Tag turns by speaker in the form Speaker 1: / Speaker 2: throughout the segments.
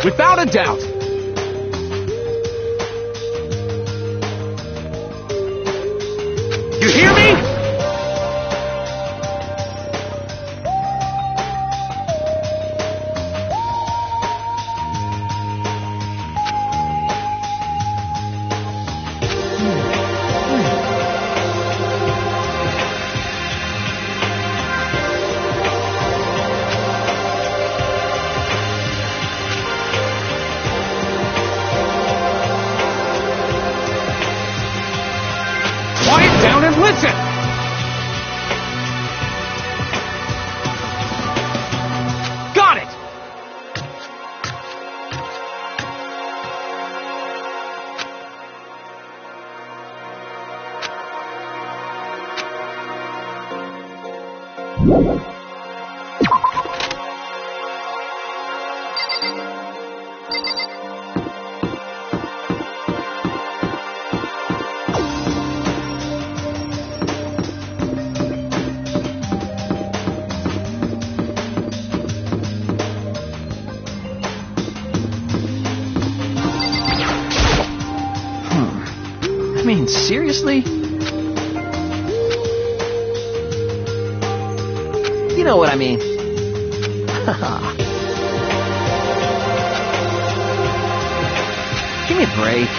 Speaker 1: Without a doubt. You hear me? Quiet down and listen! Got it! I mean, seriously? You know what I mean. Give me a break.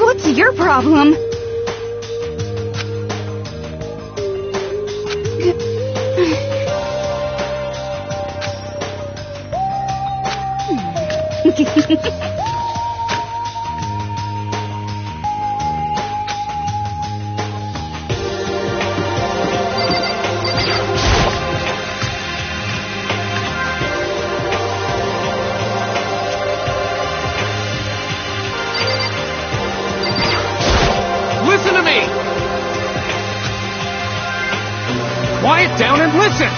Speaker 2: What's your problem?
Speaker 1: Listen to me! Quiet down and listen!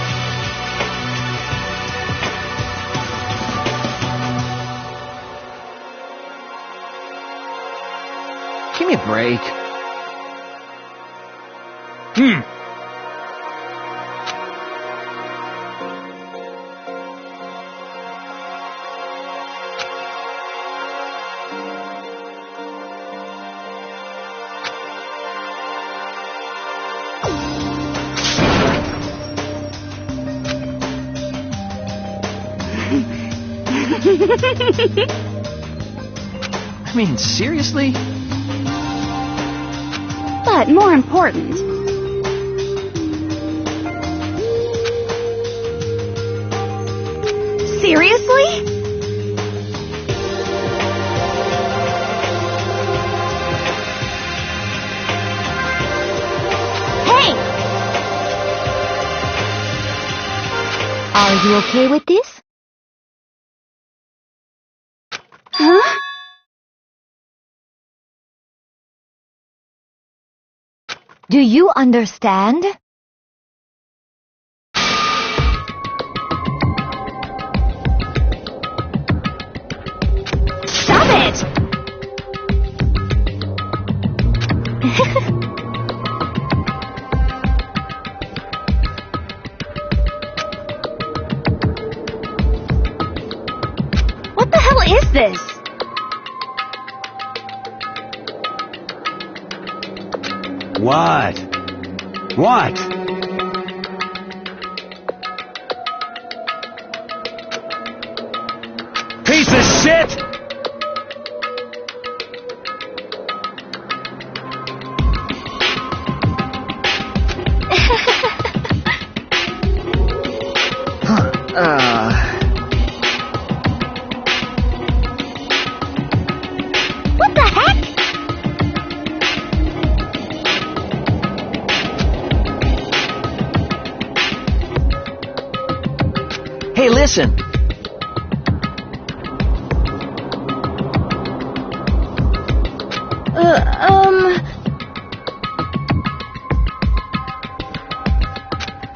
Speaker 1: Give me a break. I mean, seriously?
Speaker 2: But more important, seriously? Hey! Are you okay with this? Huh?
Speaker 3: Do you understand?
Speaker 2: Stop it! What the hell is this?
Speaker 4: What? What? Piece of shit!
Speaker 2: What the heck?
Speaker 1: Hey, listen.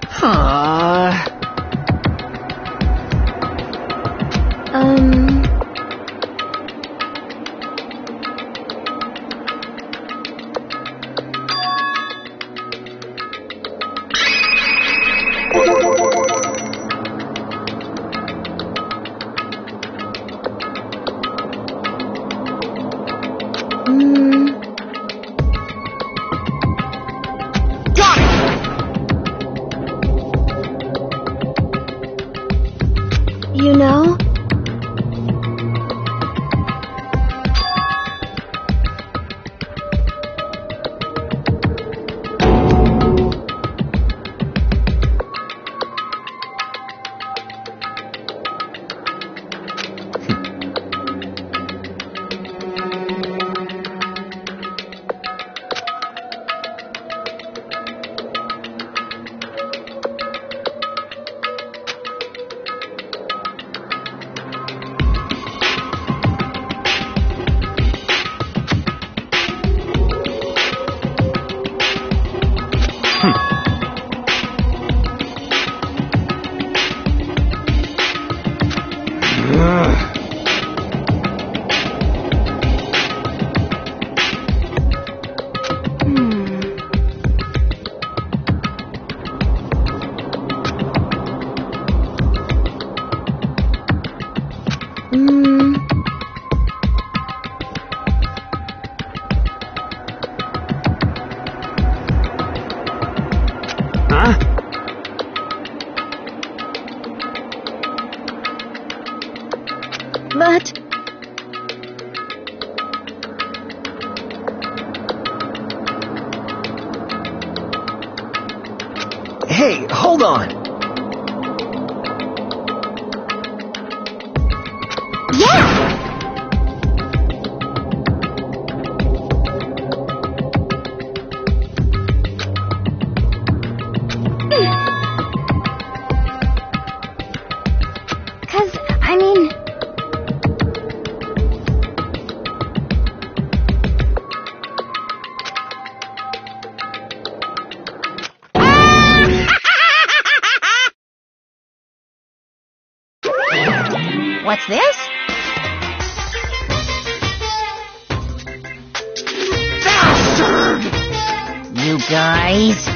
Speaker 1: Huh. Got it!
Speaker 2: You know?
Speaker 4: Huh?
Speaker 2: But...
Speaker 1: Hey, hold on.
Speaker 2: Yeah! Cause, I mean...
Speaker 3: What's this?
Speaker 1: Bastard!
Speaker 3: You guys?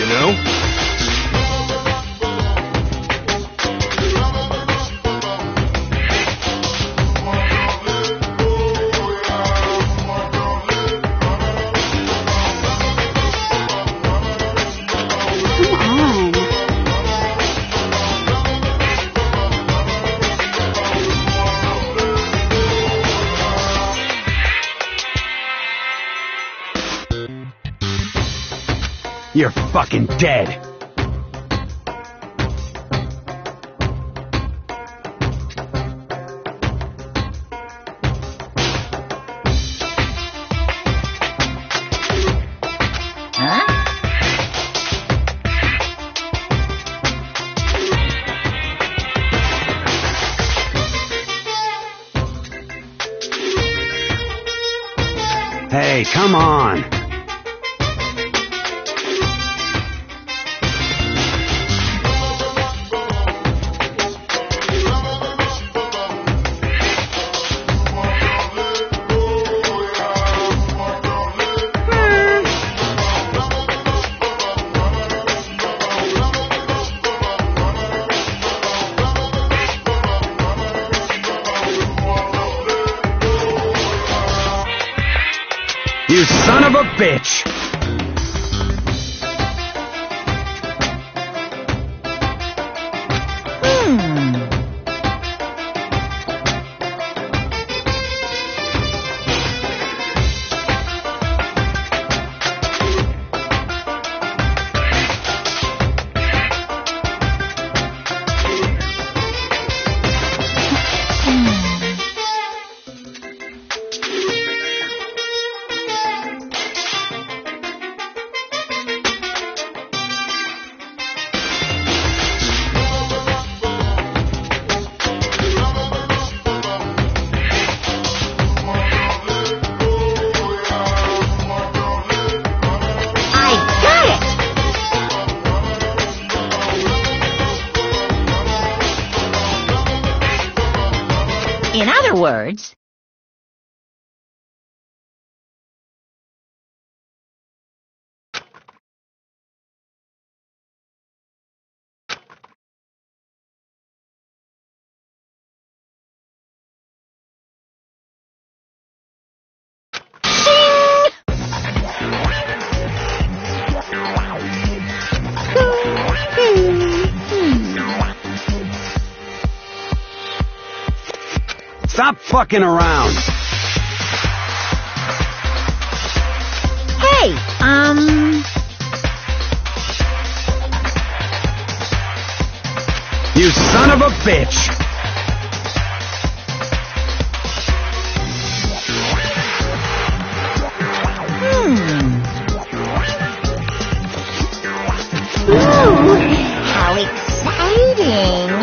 Speaker 1: know?
Speaker 2: Come on.
Speaker 4: You're fucking dead.
Speaker 3: Huh?
Speaker 4: Hey, come on. You son of a bitch!
Speaker 3: In other words,
Speaker 4: Stop fucking around!
Speaker 3: hey,
Speaker 4: You son of a bitch!
Speaker 3: Ooh, how exciting!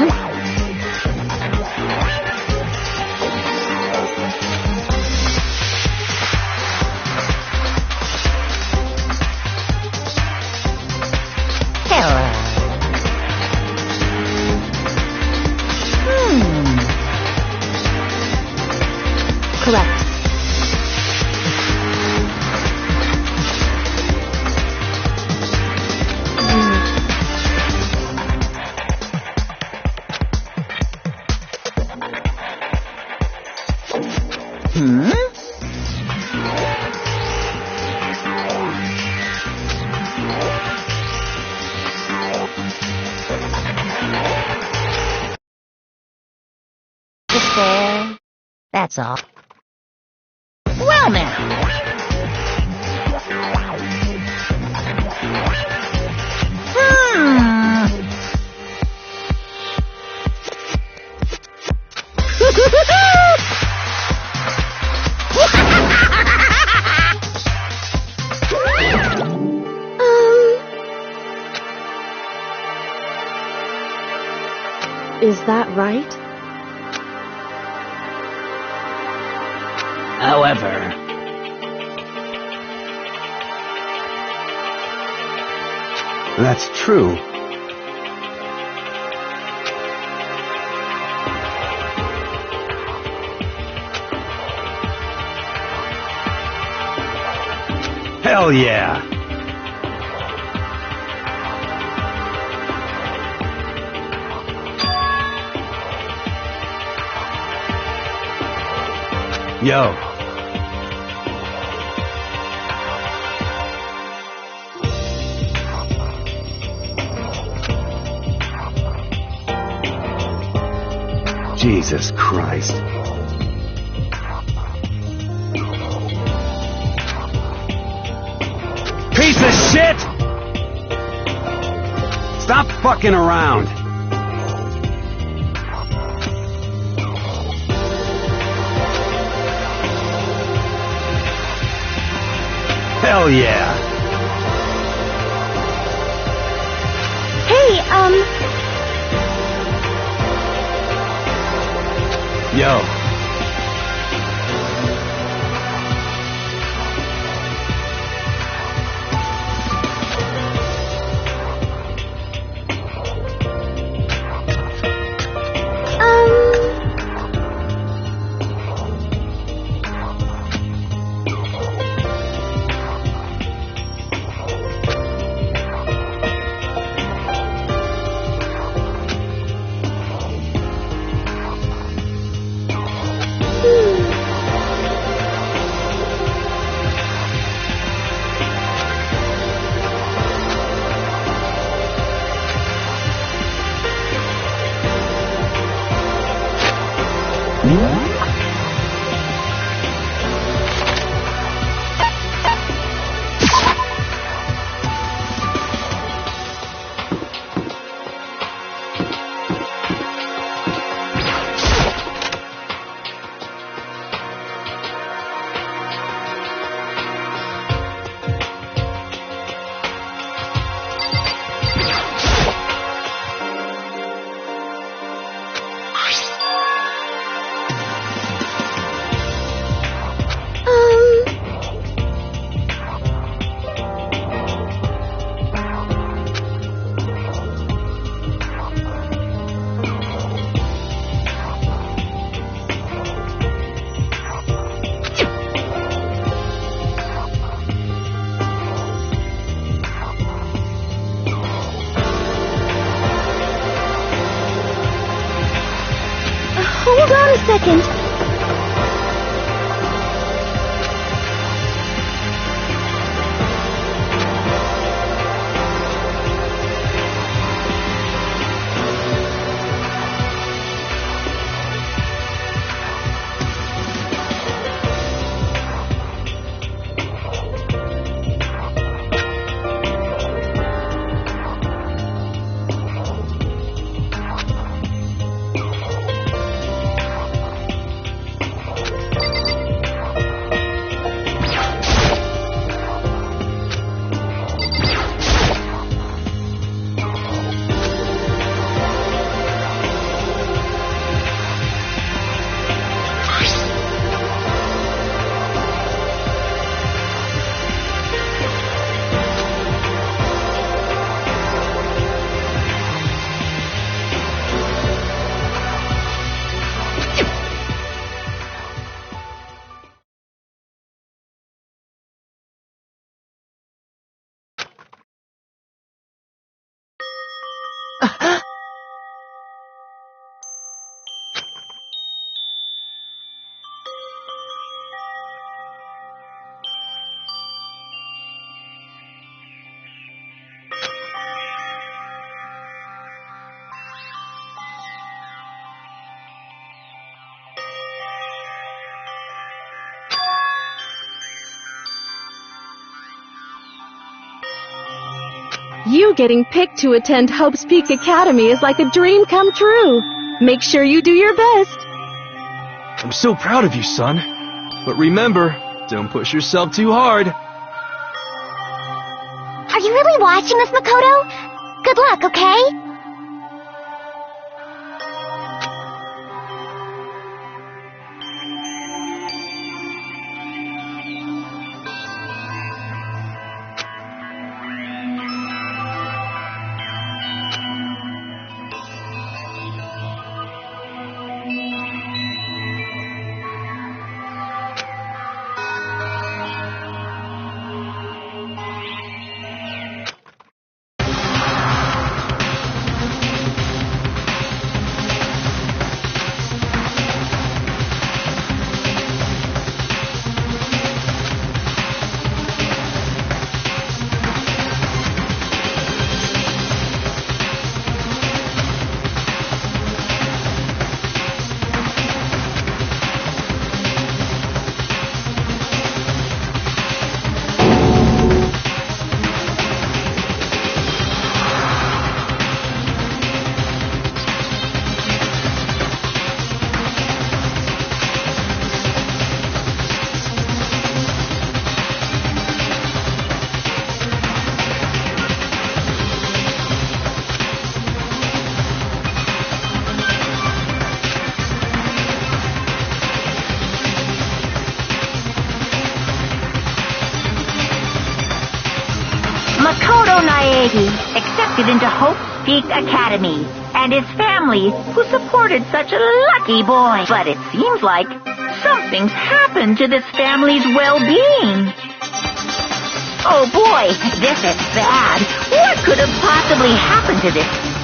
Speaker 3: Hello. Correct. Just there. That's all. Well now.
Speaker 2: Is that right?
Speaker 4: However... That's true. Hell yeah! Yo. Jesus Christ. Piece of shit! Stop fucking around. Hell yeah.
Speaker 2: Hey,
Speaker 4: Yo.
Speaker 2: hold on a second. You getting picked to attend Hope's Peak Academy is like a dream come true. Make sure you do your best.
Speaker 5: I'm so proud of you, son. But remember, don't push yourself too hard.
Speaker 3: Are you really watching this, Makoto? Good luck, okay?
Speaker 6: accepted into Hope Peak Academy, and his family, who supported such a lucky boy. But it seems like something's happened to this family's well-being. Oh boy, this is bad. What could have possibly happened to this?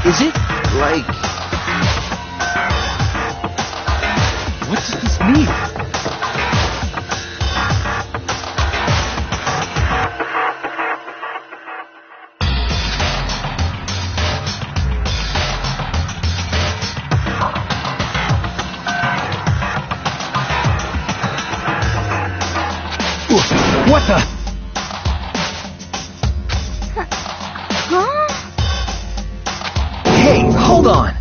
Speaker 1: Is it, like... What does this mean? What the... Hey, hold on!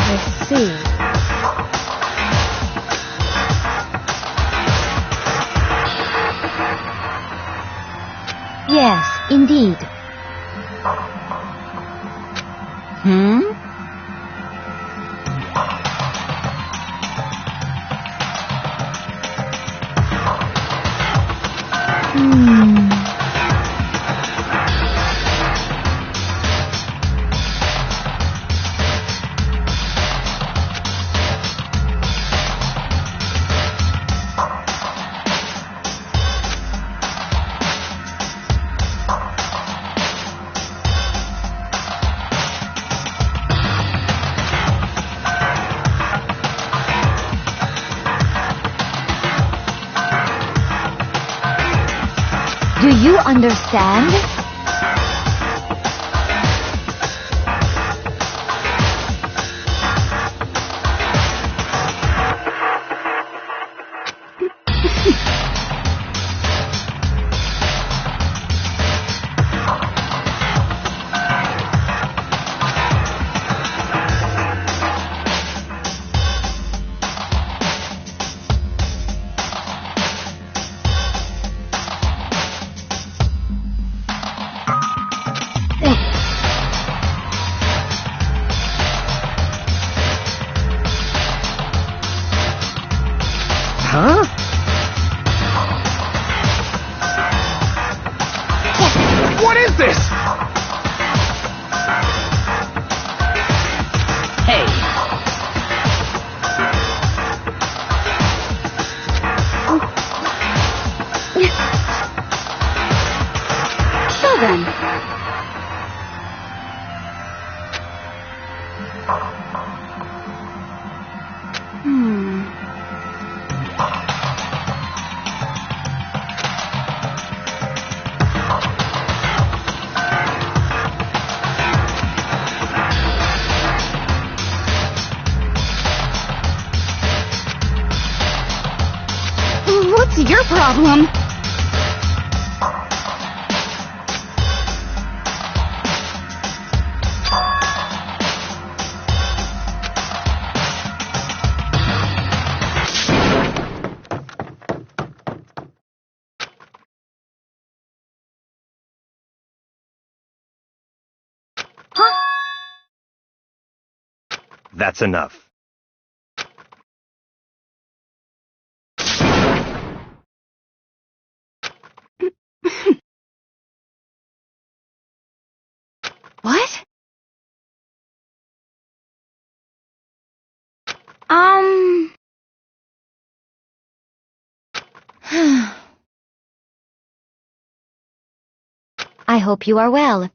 Speaker 2: I see.
Speaker 3: Yes, indeed. Do you understand?
Speaker 1: Huh? What is this? Hey.
Speaker 2: So then. What's your problem?
Speaker 4: That's enough.
Speaker 2: What?
Speaker 3: I hope you are well.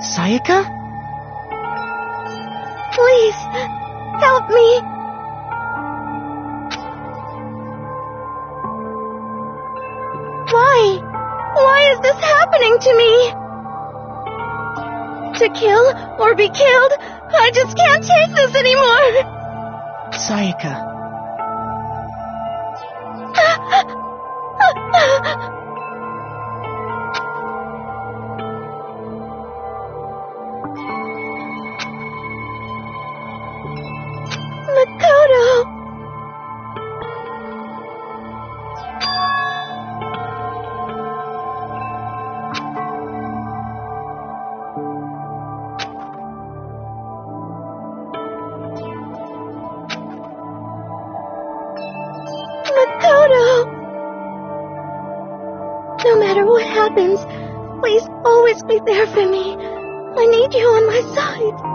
Speaker 2: Sayaka? Please, help me. Why? Why is this happening to me? To kill or be killed? I just can't take this anymore.
Speaker 7: Sayaka.
Speaker 2: Makoto! Makoto! No matter what happens, please always be there for me. I need you on my side.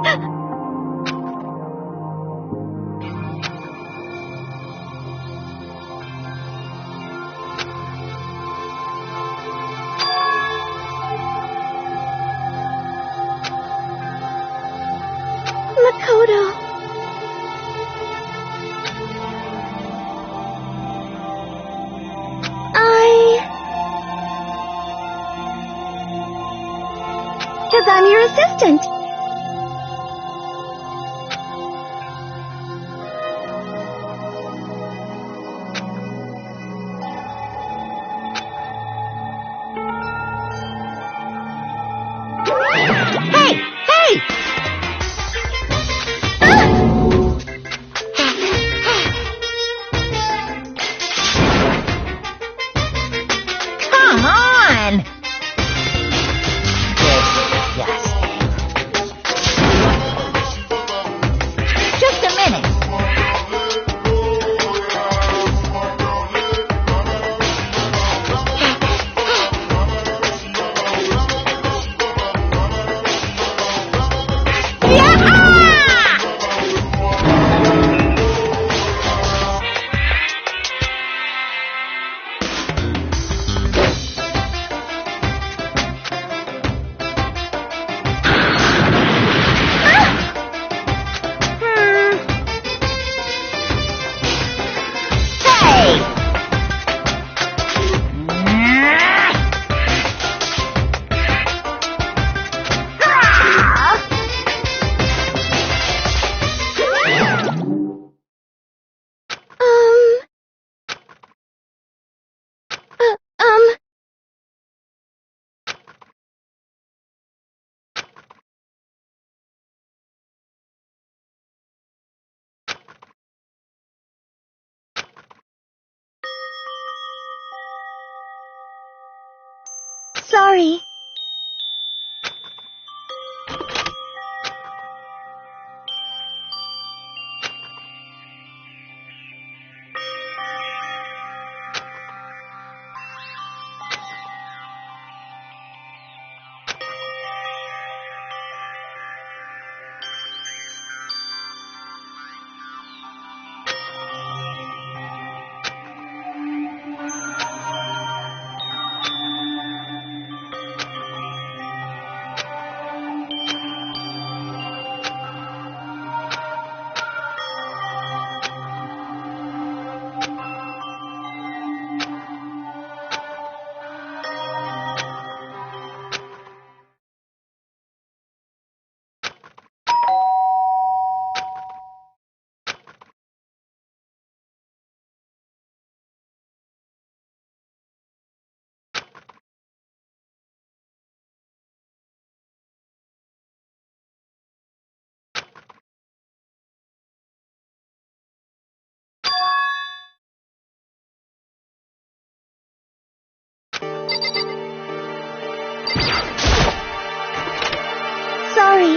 Speaker 2: Makoto. Because I'm your assistant.
Speaker 6: Hey! Hey! Come on! Just a minute. Sorry. Sorry.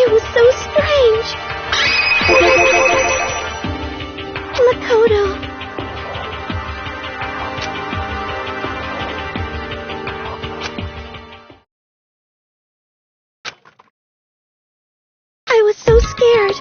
Speaker 6: It was so strange. Makoto. I was so scared.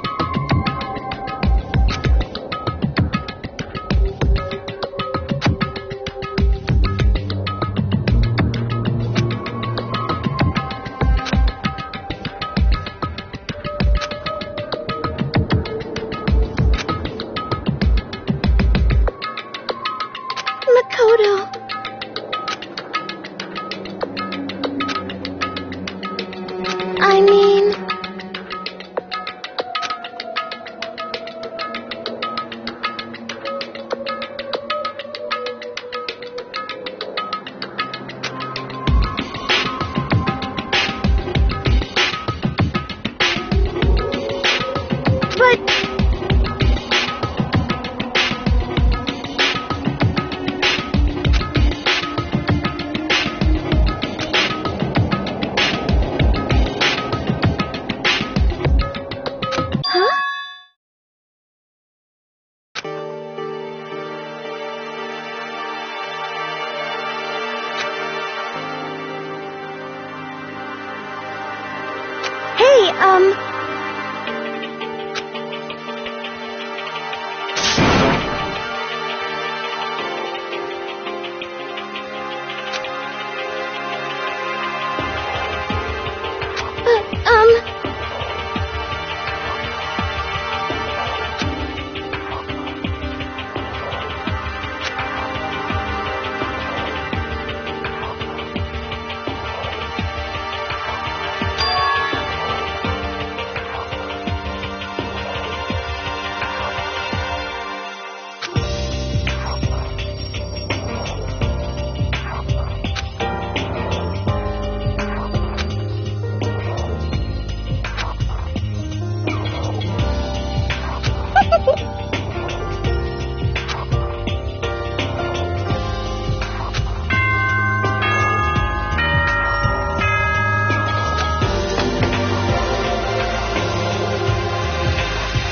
Speaker 6: Makoto. I mean...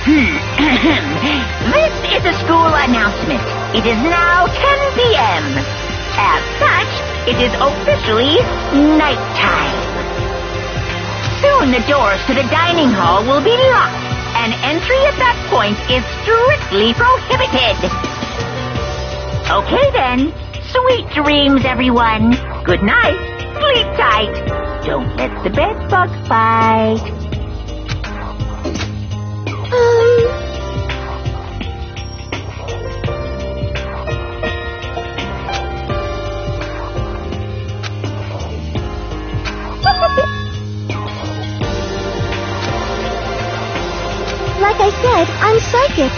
Speaker 6: This is a school announcement. It is now 10 p.m. As such, it is officially nighttime. Soon the doors to the dining hall will be locked, and entry at that point is strictly prohibited. Okay then. Sweet dreams, everyone. Good night. Sleep tight. Don't let the bed bug bite.
Speaker 3: Like I said, I'm psychic.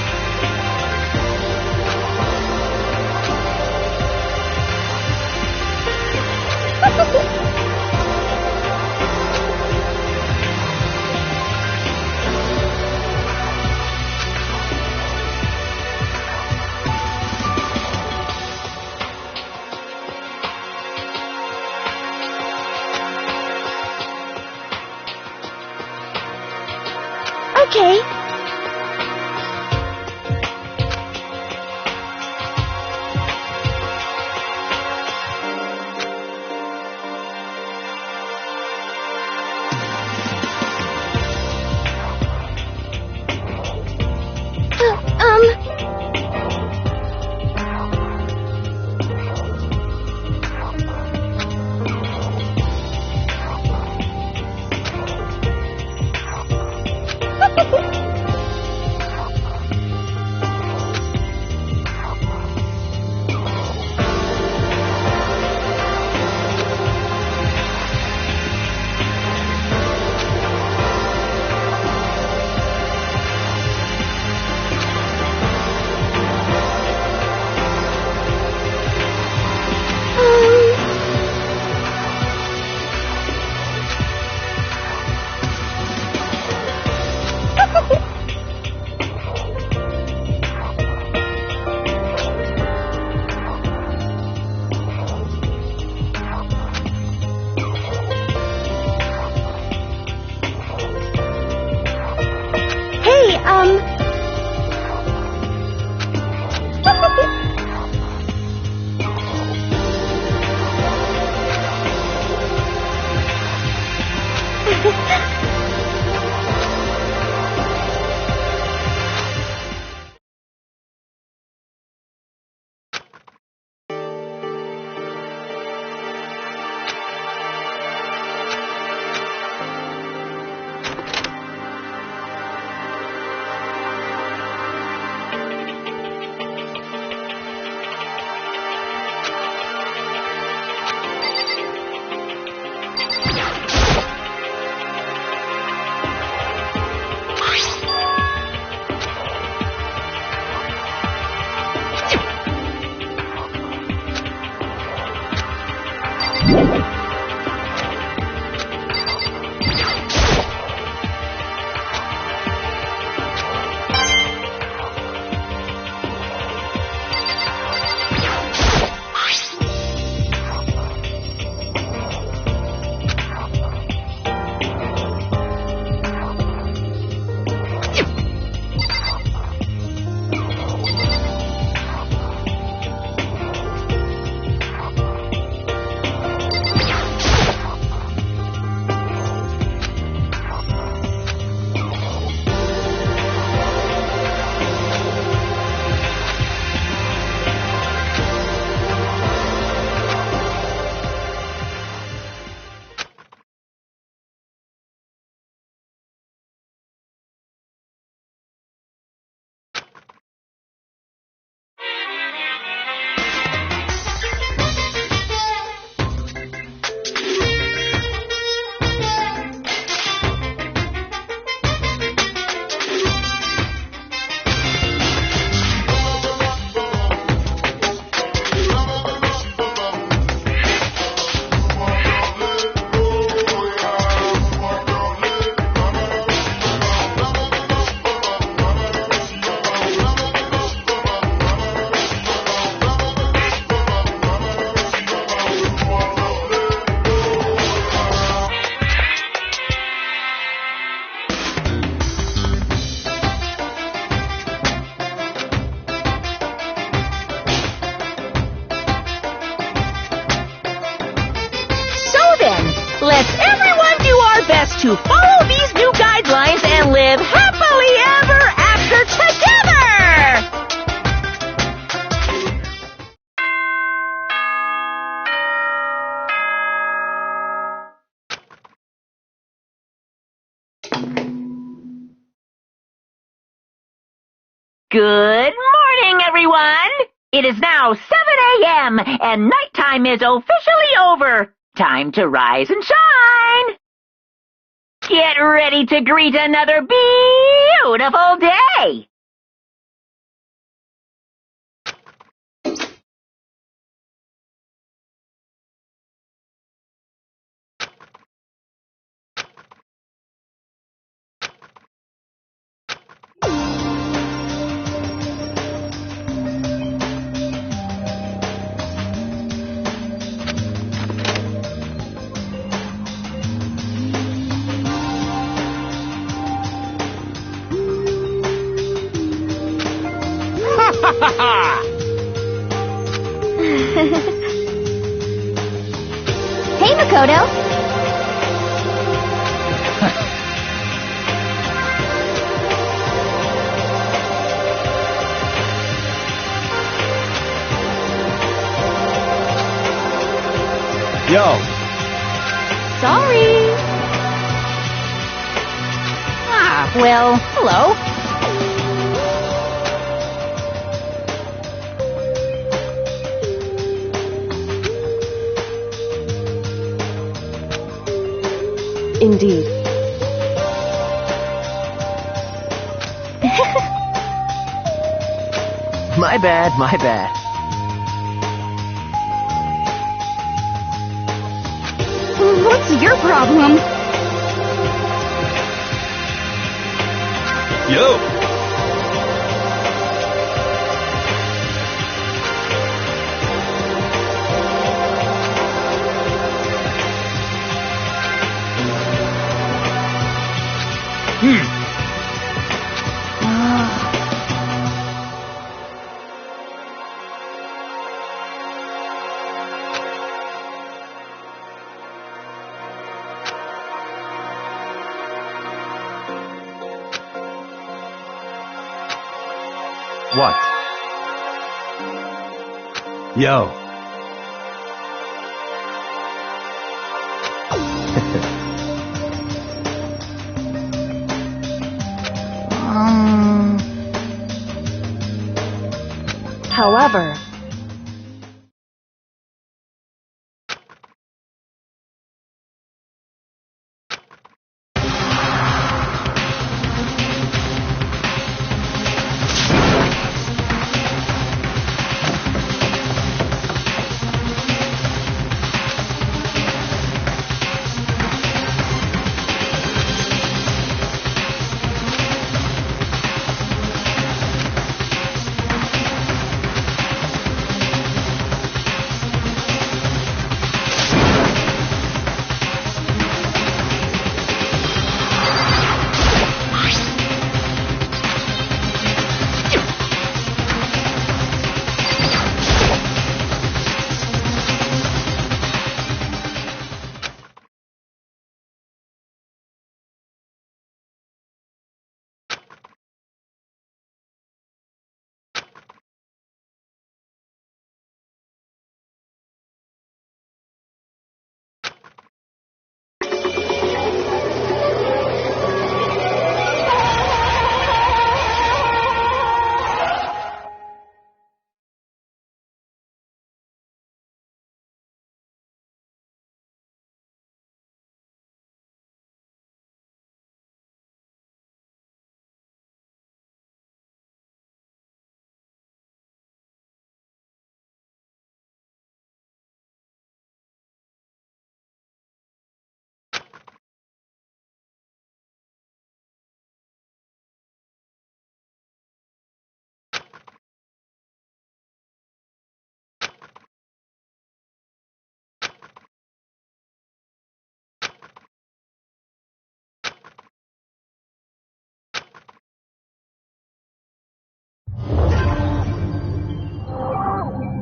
Speaker 3: Okay.
Speaker 6: Good morning, everyone! It is now 7 a.m., and nighttime is officially over. Time to rise and shine! Get ready to greet another beautiful day!
Speaker 3: Hey, Makoto.
Speaker 5: Yo,
Speaker 2: Sorry.
Speaker 3: Ah, well, hello.
Speaker 2: Indeed.
Speaker 1: My bad, my bad.
Speaker 3: What's your problem?
Speaker 5: yo!
Speaker 4: What?
Speaker 5: Yo.
Speaker 2: However,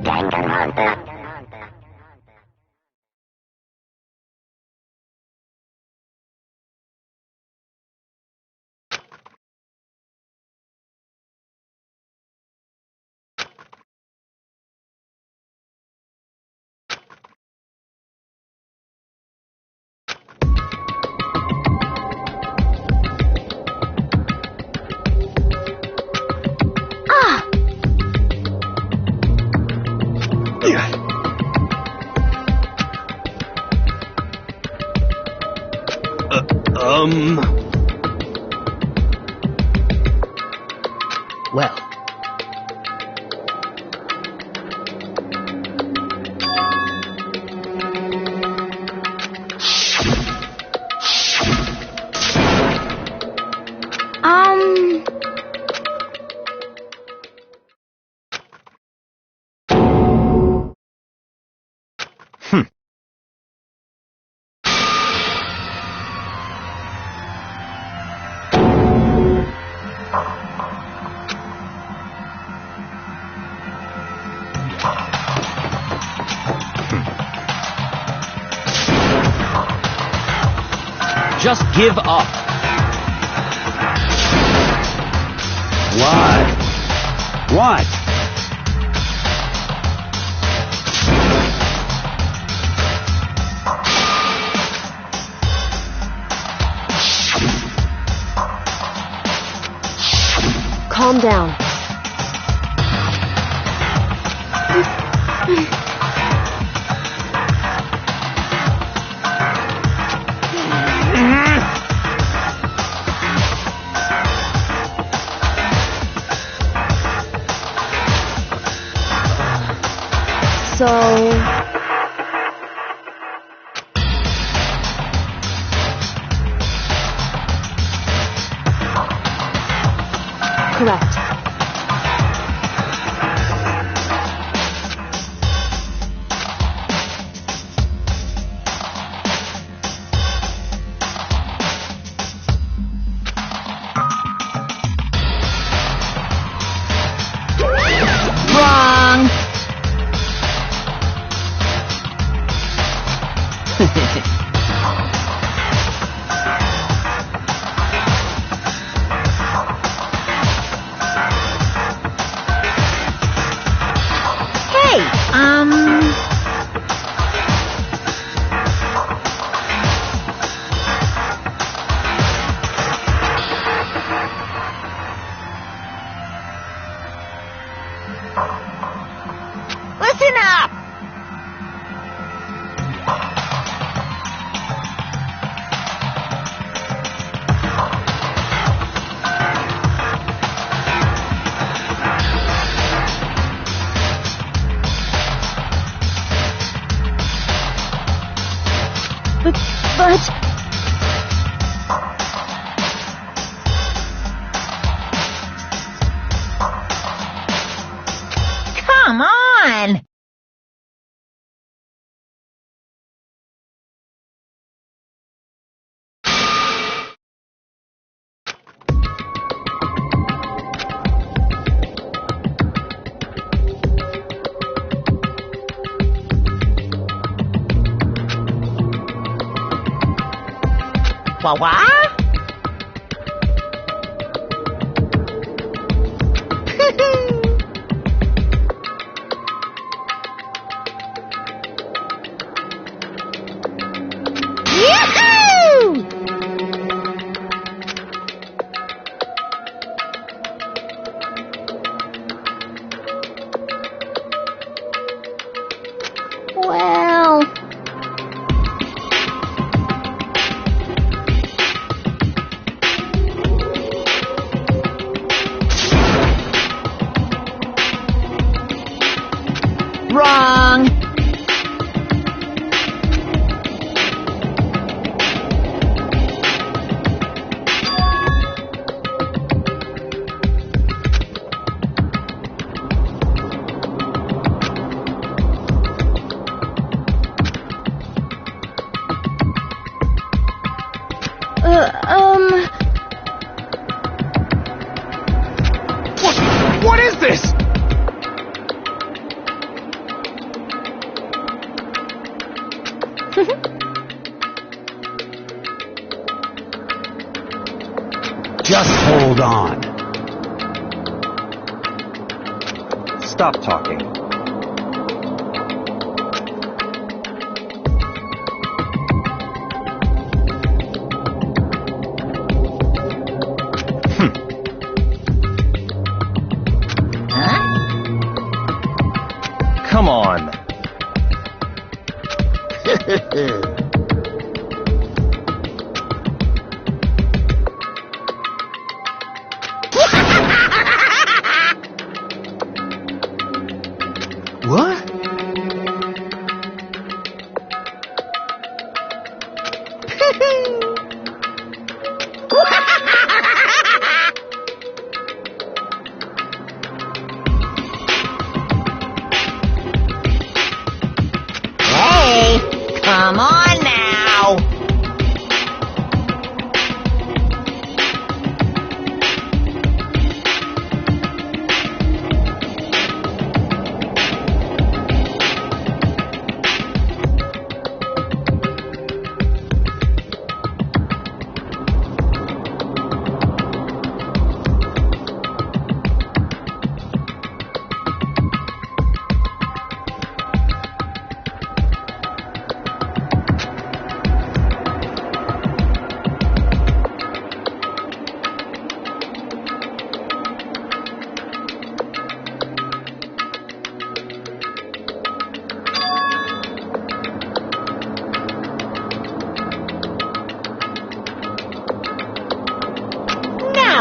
Speaker 3: Danganronpa.
Speaker 1: Well,
Speaker 8: just give up.
Speaker 9: What?
Speaker 2: Calm down. So... Correct.
Speaker 6: Wrong! Listen up!
Speaker 2: But...
Speaker 6: Come on! What? Yahoo! Well... Wrong!
Speaker 5: What is this?
Speaker 9: Just hold on.
Speaker 4: Stop talking. Come on.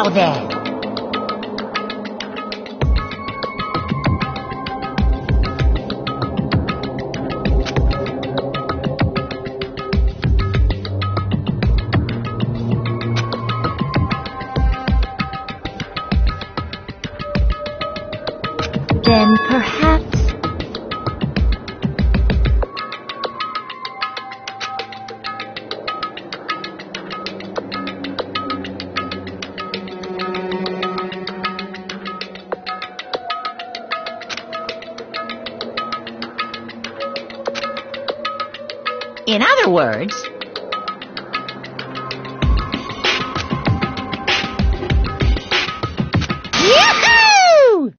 Speaker 6: Now then.
Speaker 3: Then perhaps...
Speaker 6: In other words, Yahoo!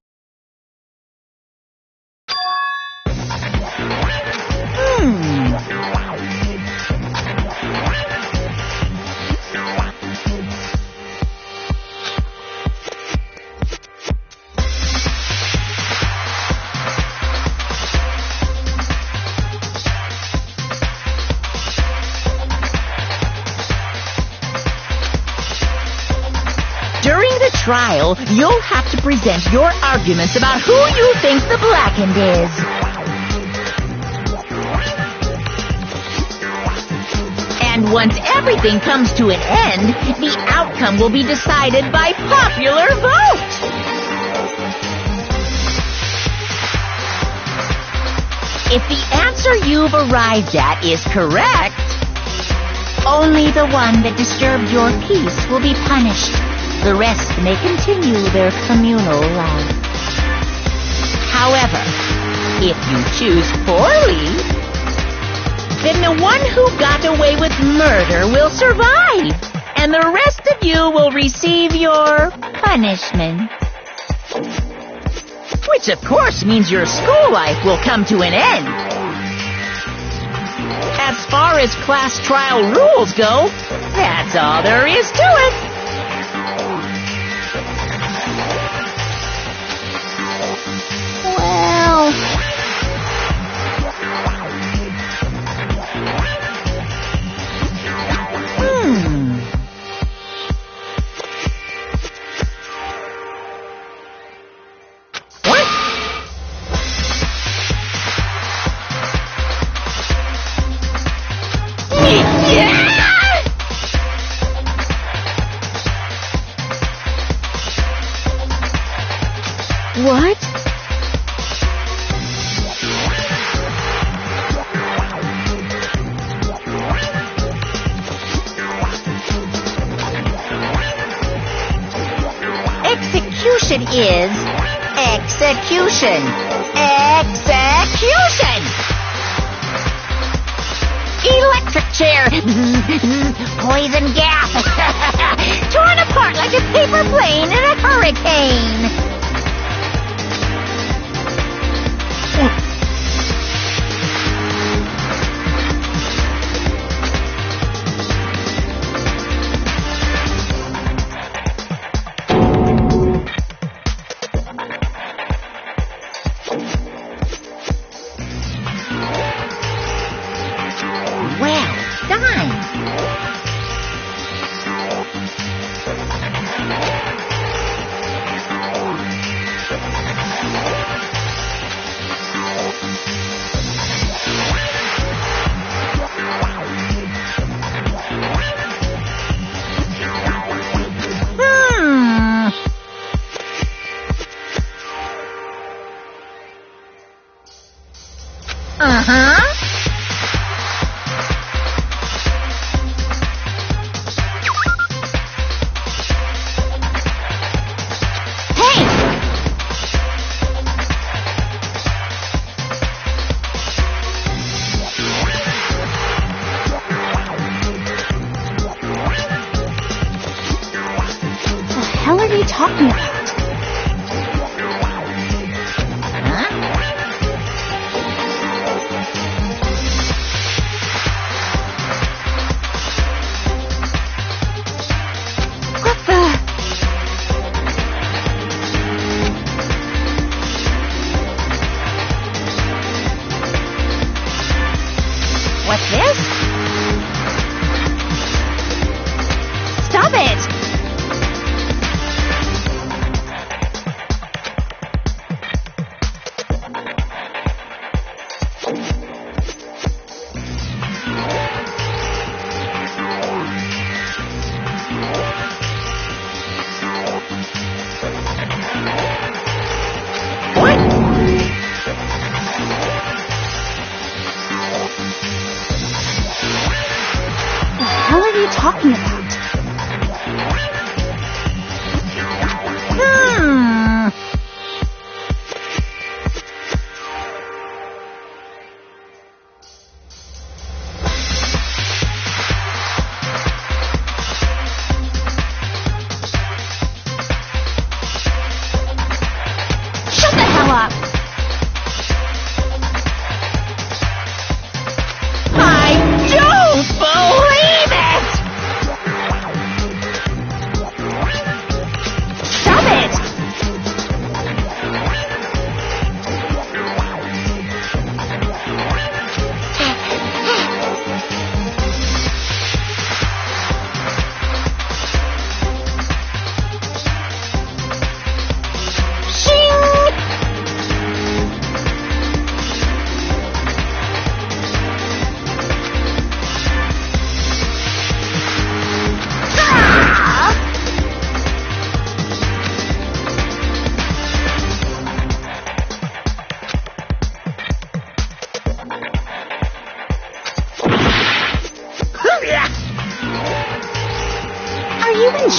Speaker 6: During the trial, you'll have to present your arguments about who you think the blackened is. And once everything comes to an end, the outcome will be decided by popular vote. If the answer you've arrived at is correct, only the one that disturbed your peace will be punished. The rest may continue their communal life. However, if you choose poorly, then the one who got away with murder will survive, and the rest of you will receive your punishment. Which, of course, means your school life will come to an end. As far as class trial rules go, that's all there is to it. Well... What?
Speaker 2: What?
Speaker 6: Execution is execution. Execution! Electric chair. Poison gas. Torn apart like a paper plane in a hurricane. Well done. Uh-huh.
Speaker 2: What the hell are you talking about?
Speaker 6: What's this? Stop it!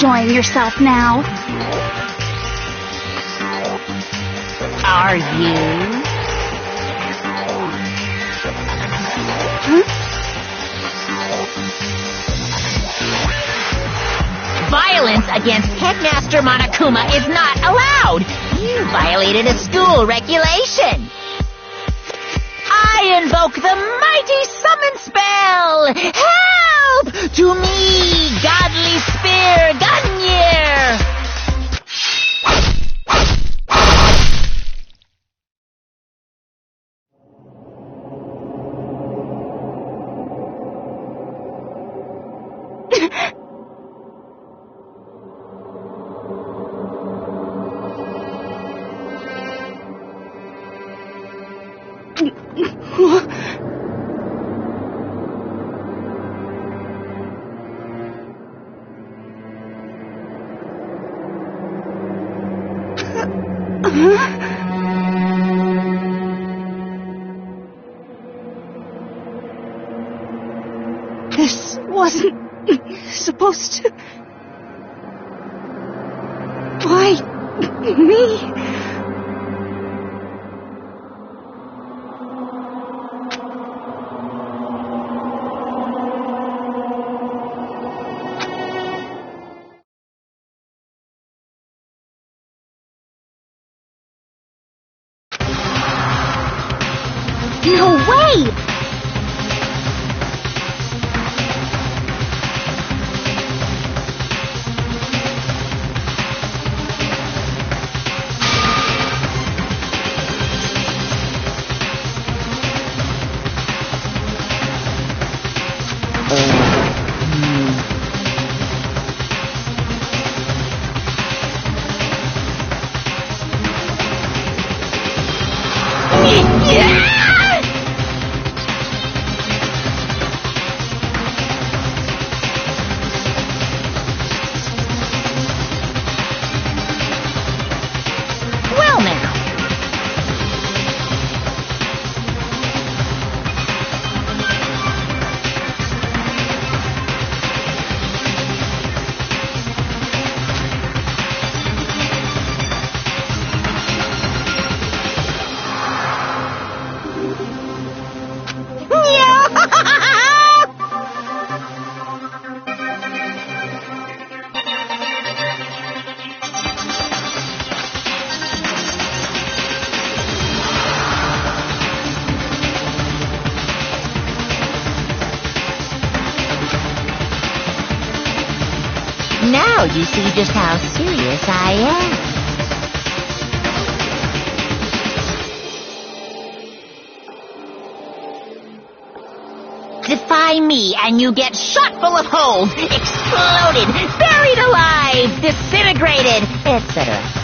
Speaker 3: enjoying yourself now.
Speaker 6: Are you? Violence against Headmaster Monokuma is not allowed. You violated a school regulation. I invoke the mighty summon spell. Help! To me, godly spear, Gunyear!
Speaker 7: This wasn't supposed to... Why me?
Speaker 3: No way! Now you see just how serious I am. Defy me and you get shot full of holes, exploded, buried alive, disintegrated, etc.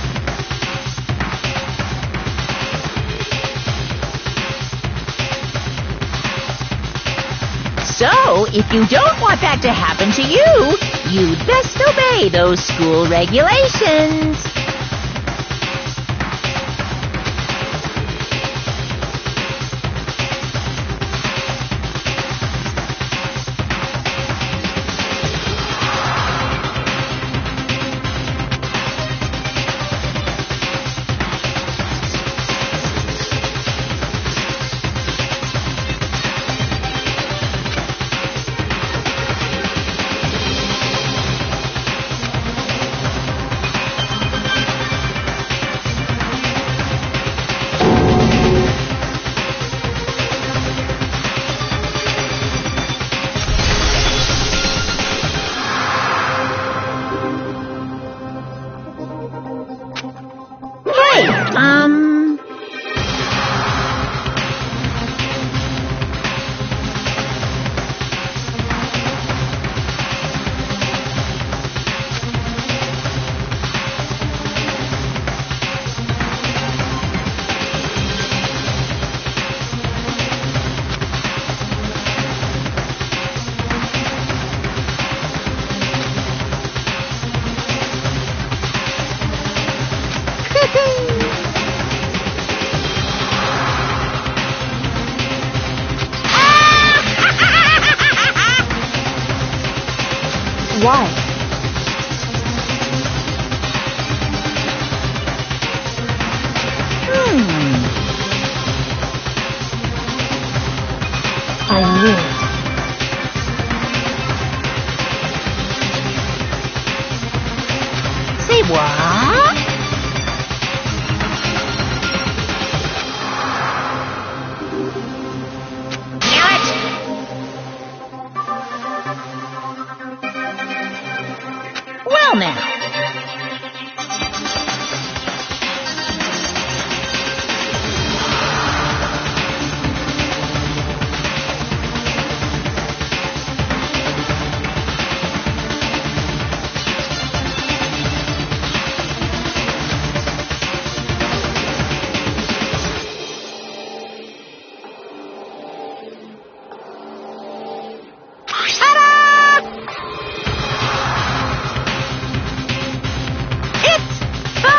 Speaker 3: So, if you don't want that to happen to you, you'd best obey those school regulations.
Speaker 2: Why?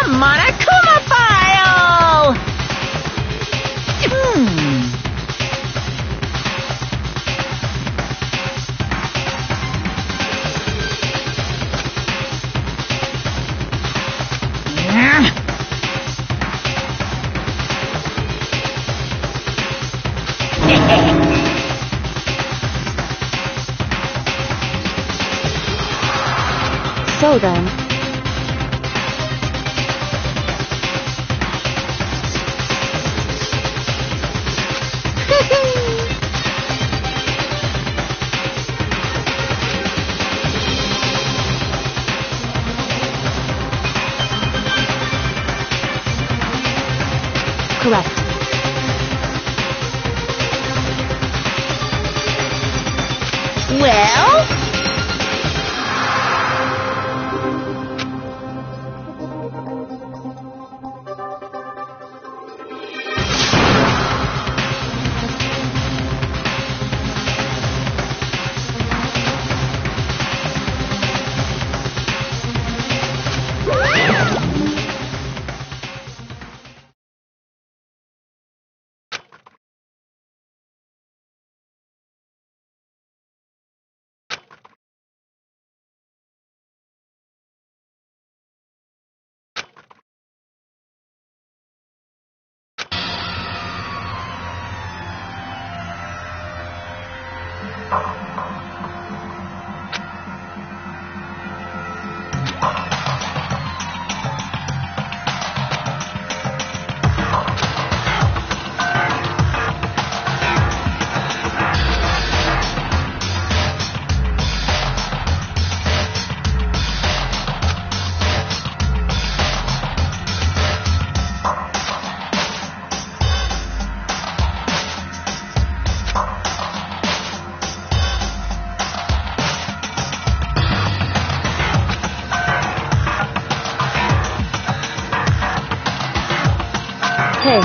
Speaker 3: Monokuma file!
Speaker 2: So then, correct.
Speaker 3: Well?
Speaker 2: Hey,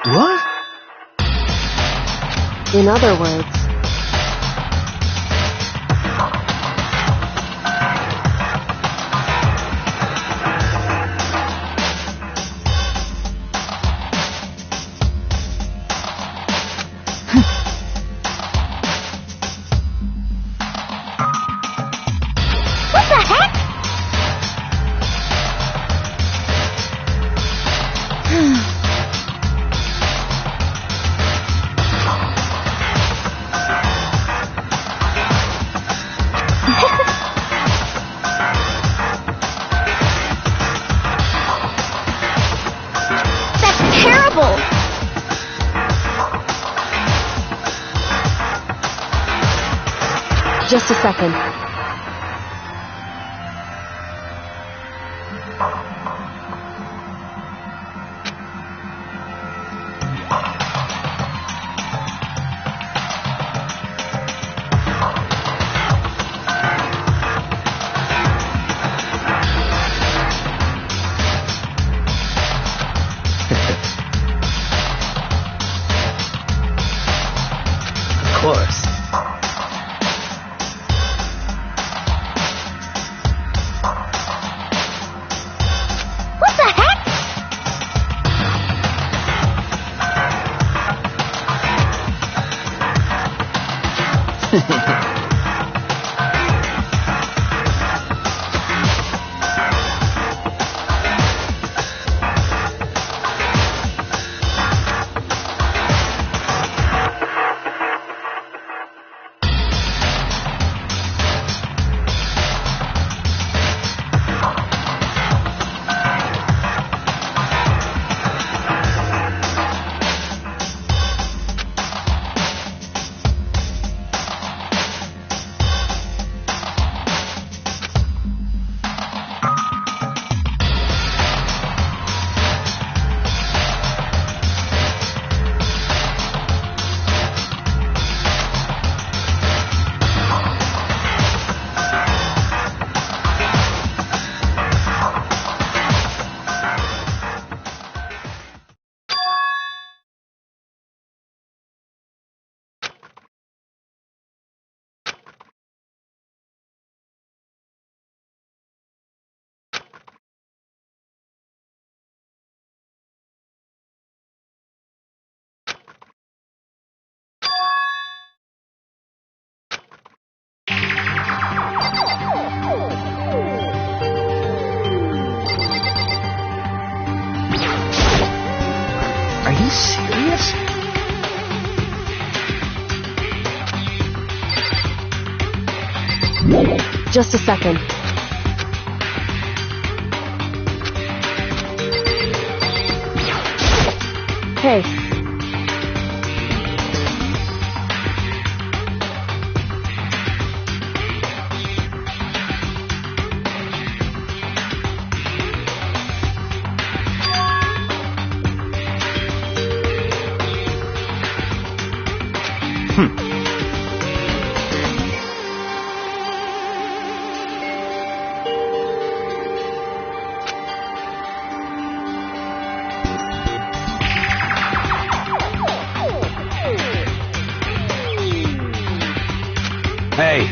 Speaker 5: What?
Speaker 2: in other words,
Speaker 3: What the heck? That's terrible!
Speaker 2: just a second.
Speaker 5: Of course.
Speaker 1: serious?
Speaker 2: Just a second. Hey.
Speaker 9: Hey.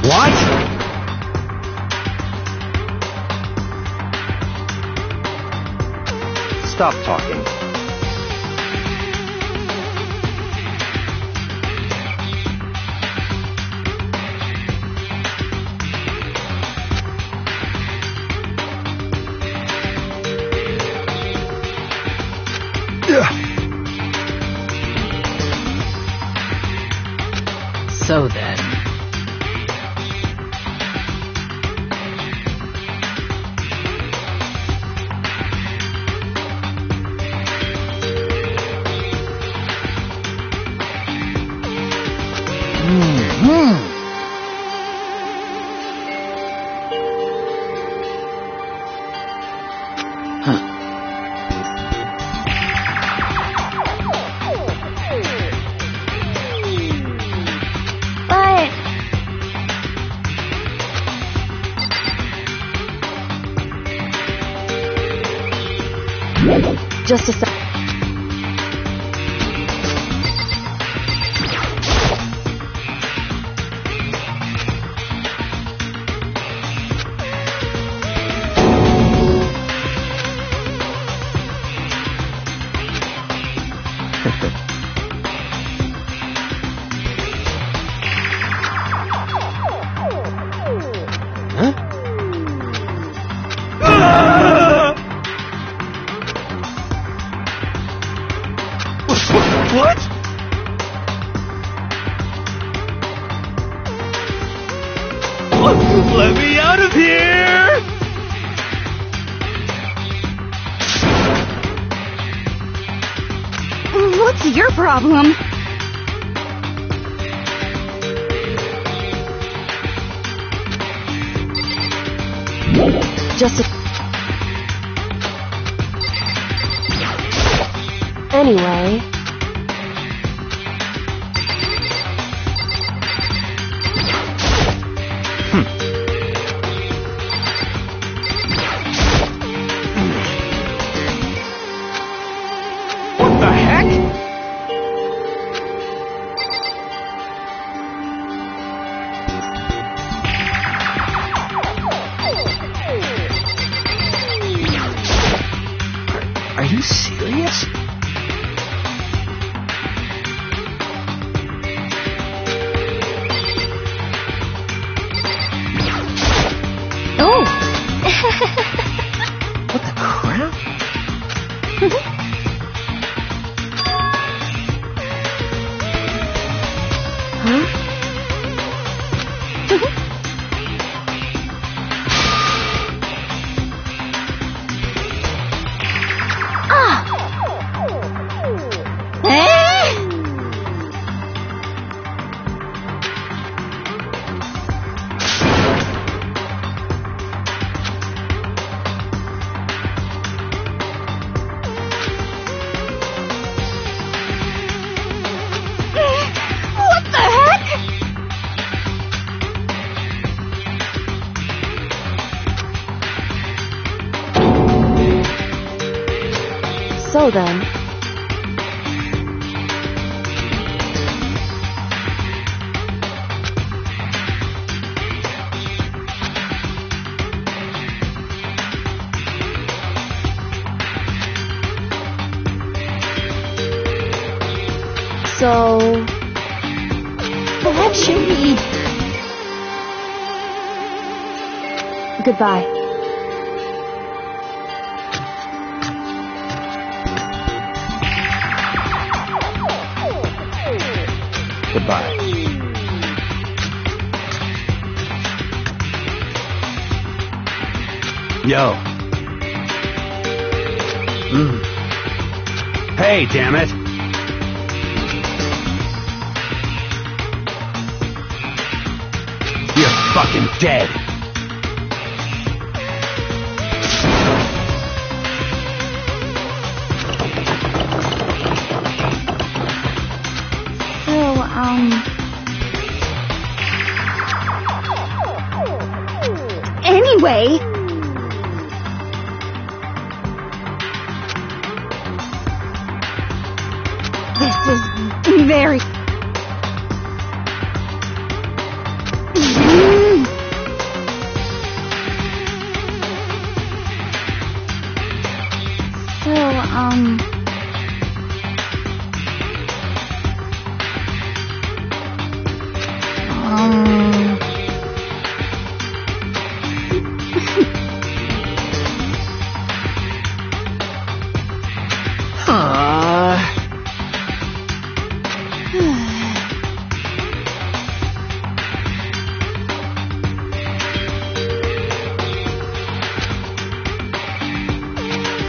Speaker 9: What?
Speaker 4: Stop talking.
Speaker 1: So then.
Speaker 6: But
Speaker 2: Just a second.
Speaker 5: What? Let me out of here!
Speaker 7: What's your problem?
Speaker 2: Just a... Anyway...
Speaker 5: What the heck? Are you serious?
Speaker 2: So then... So...
Speaker 7: That should be...
Speaker 2: Goodbye.
Speaker 4: Goodbye.
Speaker 9: Yo. Hey, damn it. You're fucking dead.
Speaker 7: Anyway... This is very...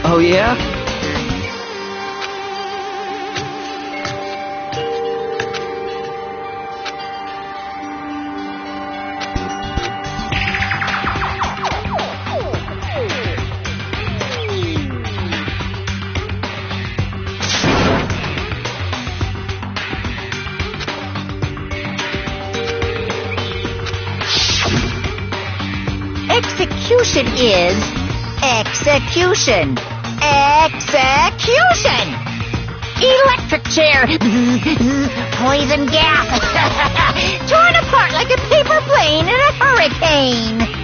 Speaker 5: Oh yeah?
Speaker 3: Execution is execution. Execution! Electric chair! Poison gas! Torn apart like a paper plane in a hurricane!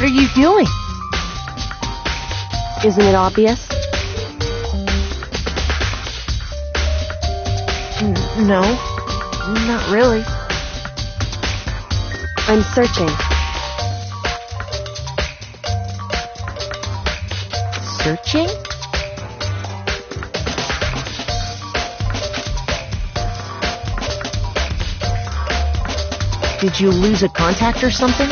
Speaker 7: What are you doing?
Speaker 2: Isn't it obvious?
Speaker 7: No, not really.
Speaker 2: I'm searching.
Speaker 7: Searching? Did you lose a contact or something?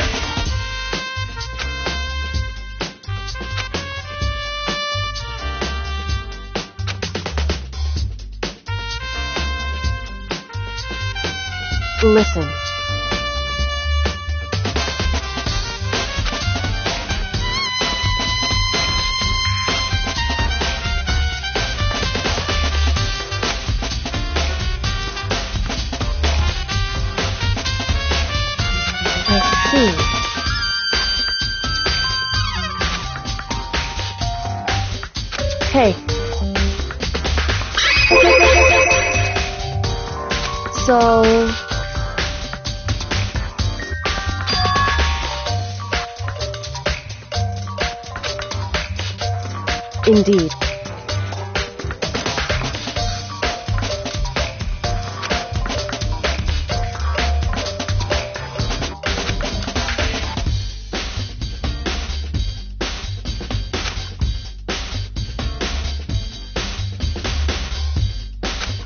Speaker 2: Listen. I see. Hey. So... Indeed.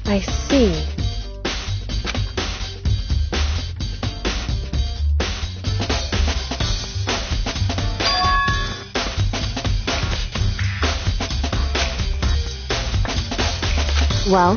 Speaker 2: I see. Well?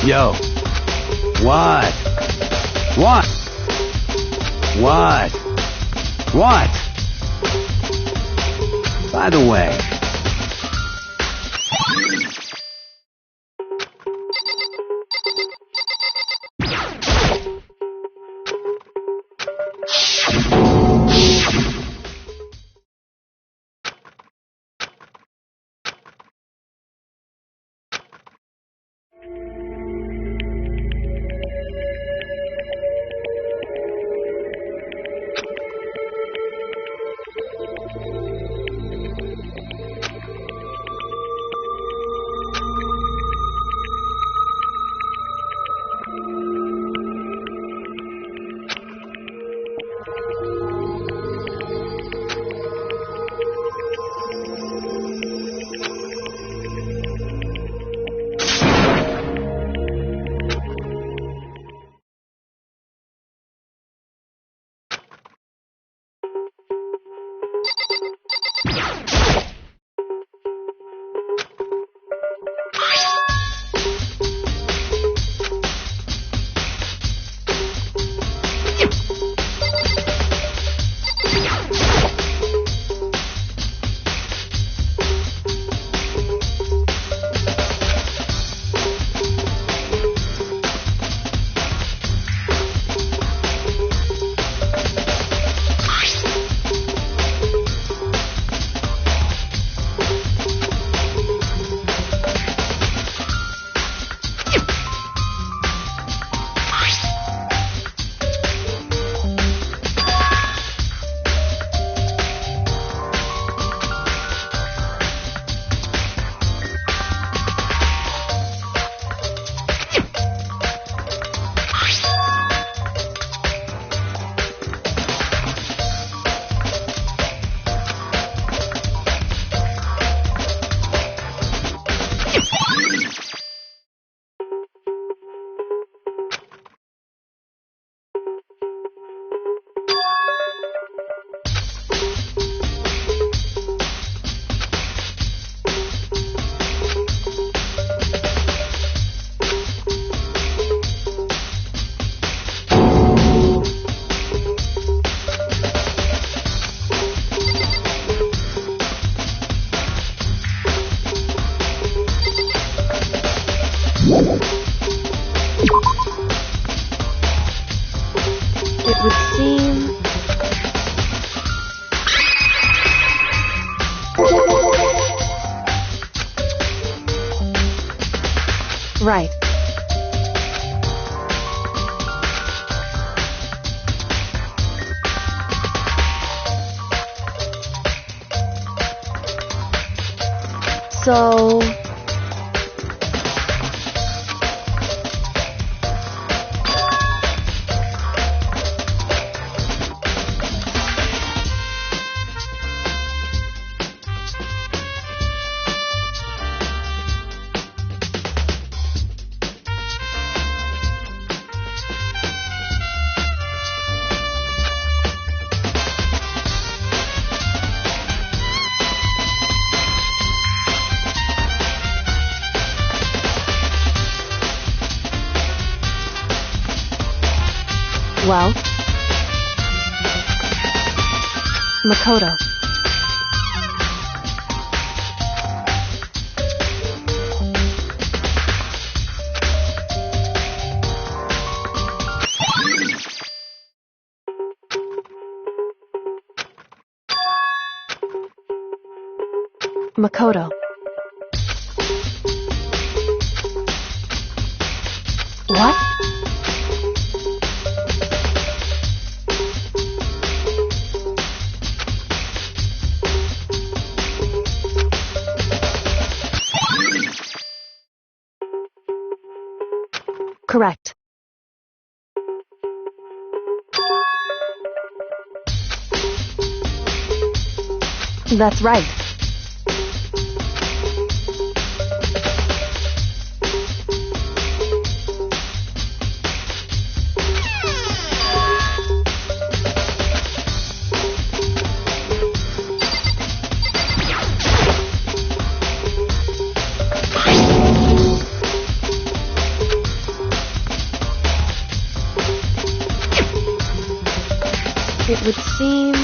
Speaker 9: Yo. What? What? What? What? By the way.
Speaker 2: right. So... Well? Makoto. Makoto. What? Correct. That's right. It would seem...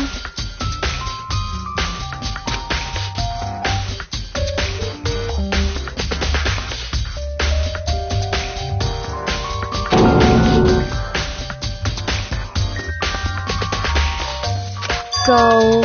Speaker 2: So...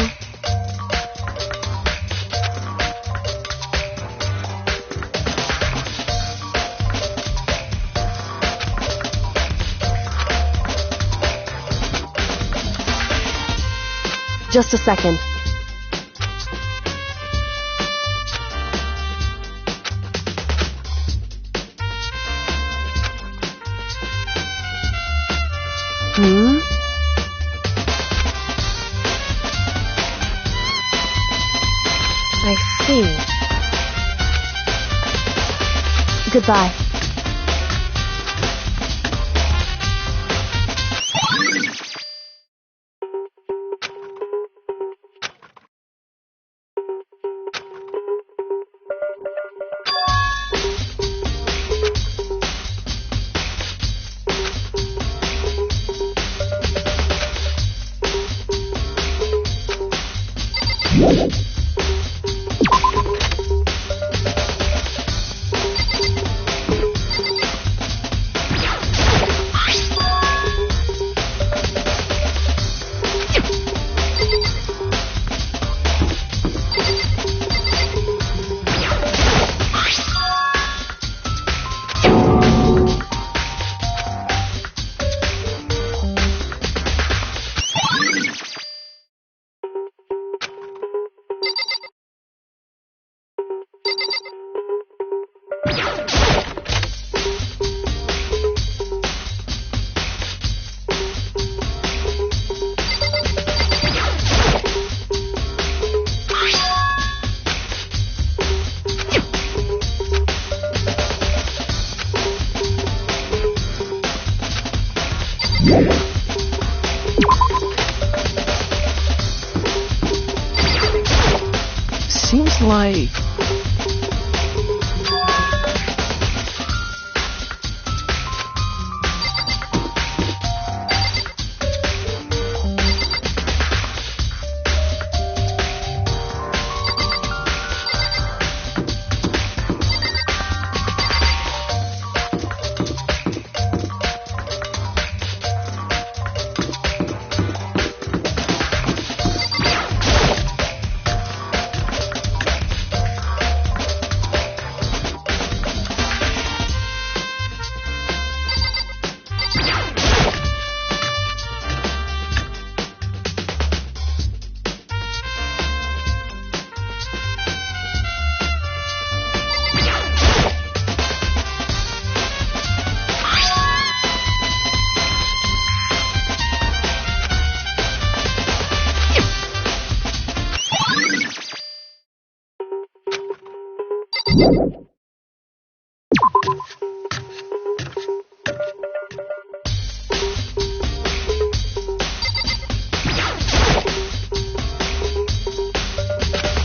Speaker 2: Just a second. I see. Goodbye.
Speaker 1: Seems like...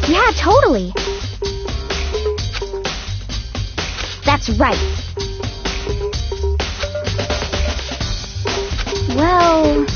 Speaker 2: Yeah, totally. That's right. Well...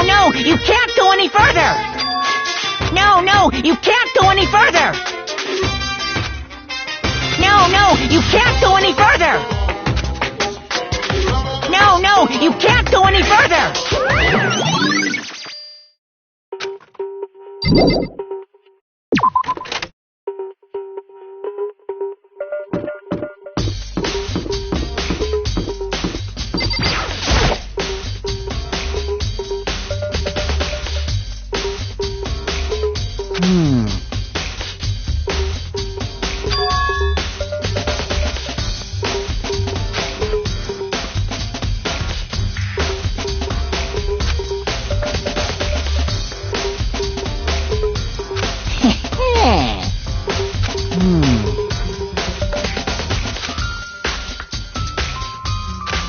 Speaker 3: No, you can't go any further! No, you can't go any further! No, you can't go any further! No, you can't go any further!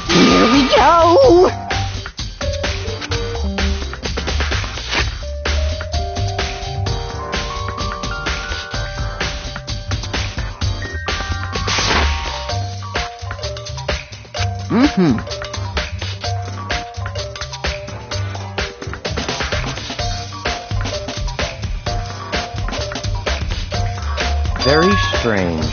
Speaker 3: Here we go!
Speaker 4: Very strange.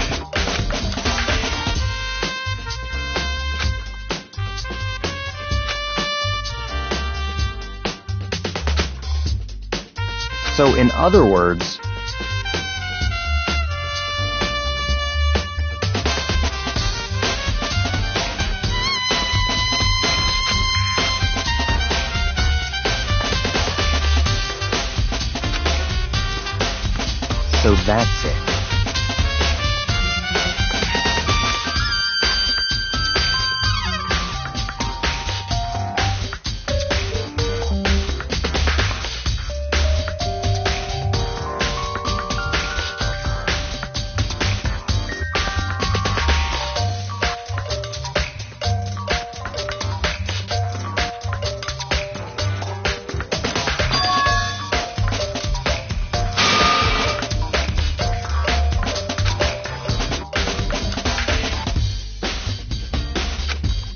Speaker 4: So, in other words, so that's it.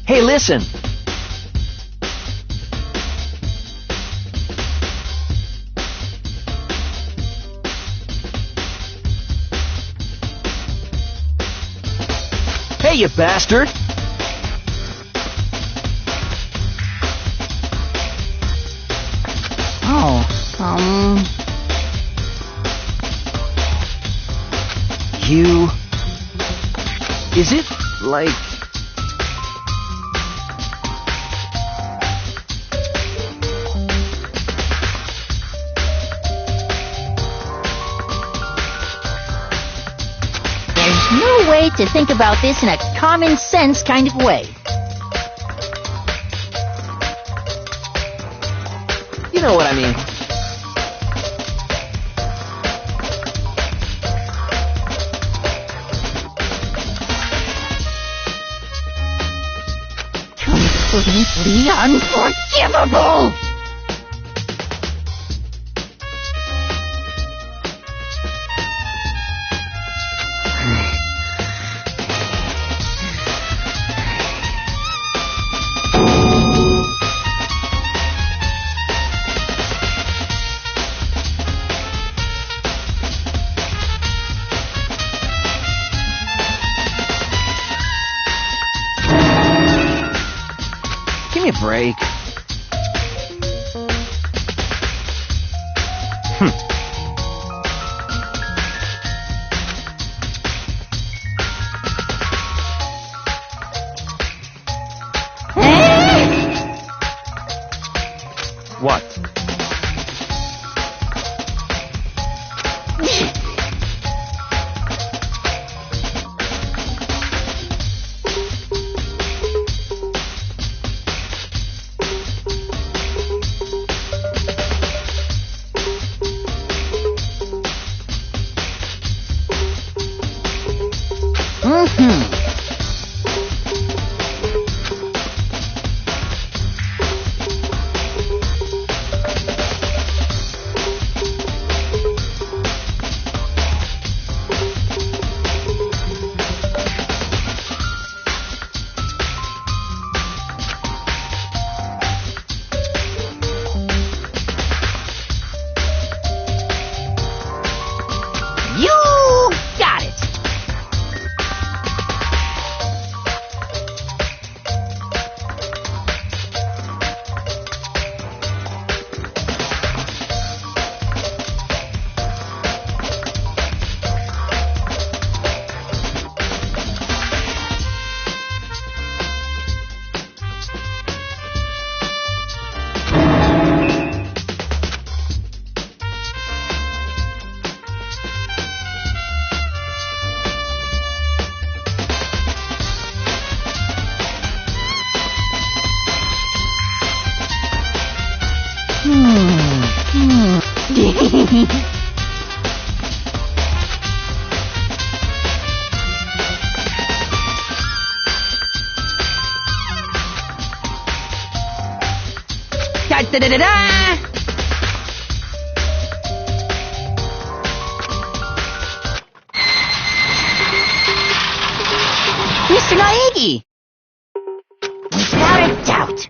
Speaker 4: Hey, listen! Hey, you bastard! You... Is it, like...
Speaker 3: There's no better way to think about this in a common sense kind of way.
Speaker 4: You know what I mean.
Speaker 3: Completely unforgivable!
Speaker 4: Give me a break. What?
Speaker 3: You got it! Da-da-da-da-da! Mr. Naegi! Without a doubt.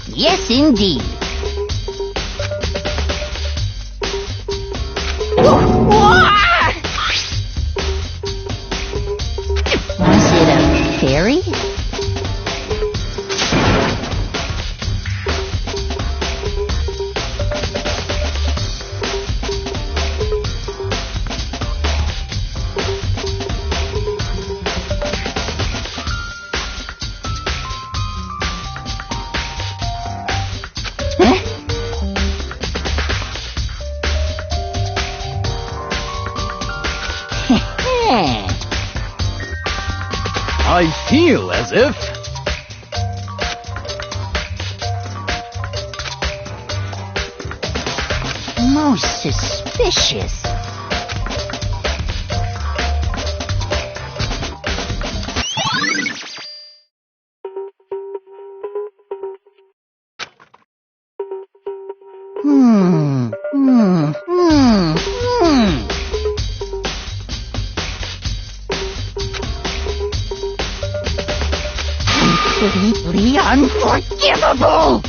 Speaker 3: Yes, indeed. Was it a fairy?
Speaker 8: I feel as if...
Speaker 3: Most suspicious. Completely unforgivable!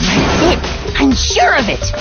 Speaker 3: That's it! I'm sure of it!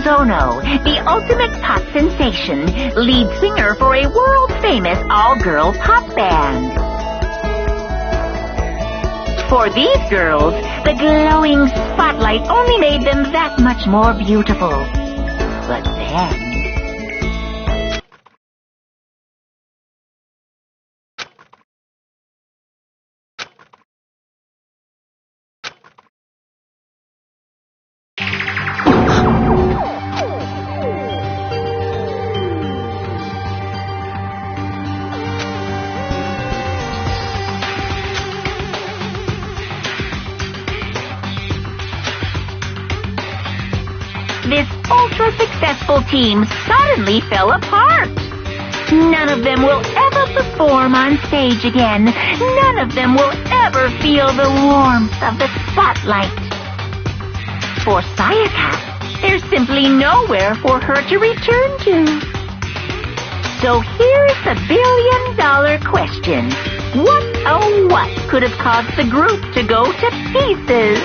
Speaker 6: Zono, the ultimate pop sensation, lead singer for a world-famous all-girl pop band. For these girls, the glowing spotlight only made them that much more beautiful. But then... this ultra-successful team suddenly fell apart. None of them will ever perform on stage again. None of them will ever feel the warmth of the spotlight. For Sayaka, there's simply nowhere for her to return to. So here's the billion-dollar question. What, oh what, could have caused the group to go to pieces?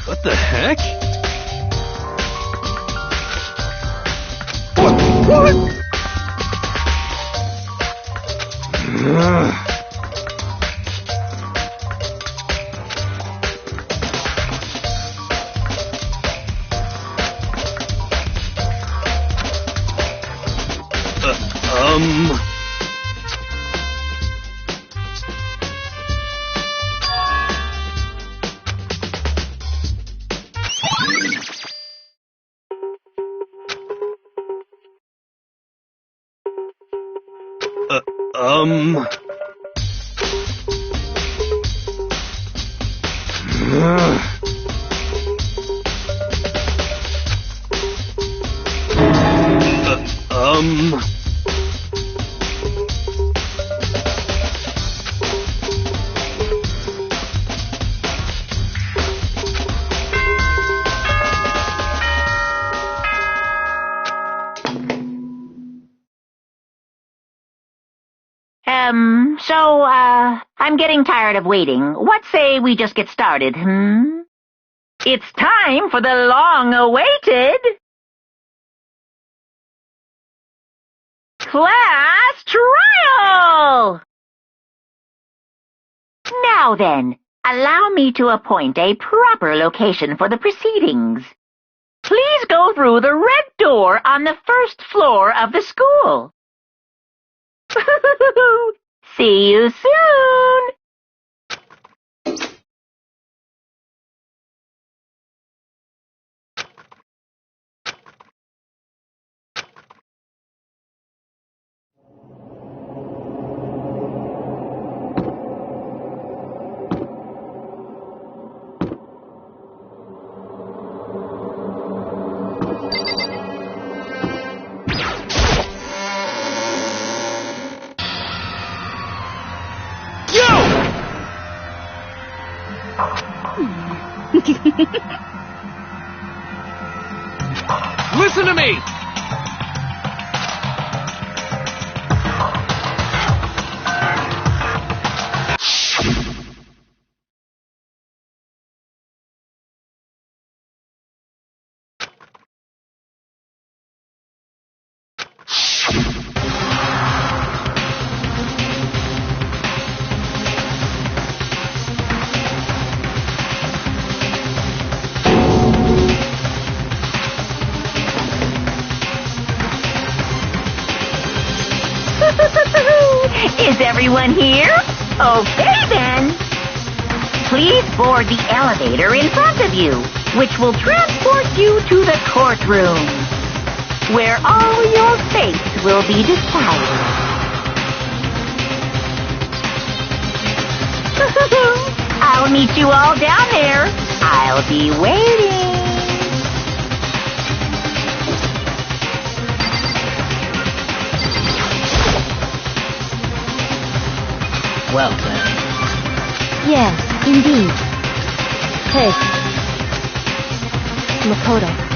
Speaker 5: What the heck? What?
Speaker 6: I'm getting tired of waiting. What say we just get started, It's time for the long-awaited class trial! Now then, allow me to appoint a proper location for the proceedings. Please go through the red door on the first floor of the school. See you soon!
Speaker 8: Listen to me!
Speaker 6: Is everyone here? Okay, then. Please board the elevator in front of you, which will transport you to the courtroom, where all your fates will be decided. I'll meet you all down there. I'll be waiting.
Speaker 1: Well then.
Speaker 2: Yes, indeed. Hey. Makoto.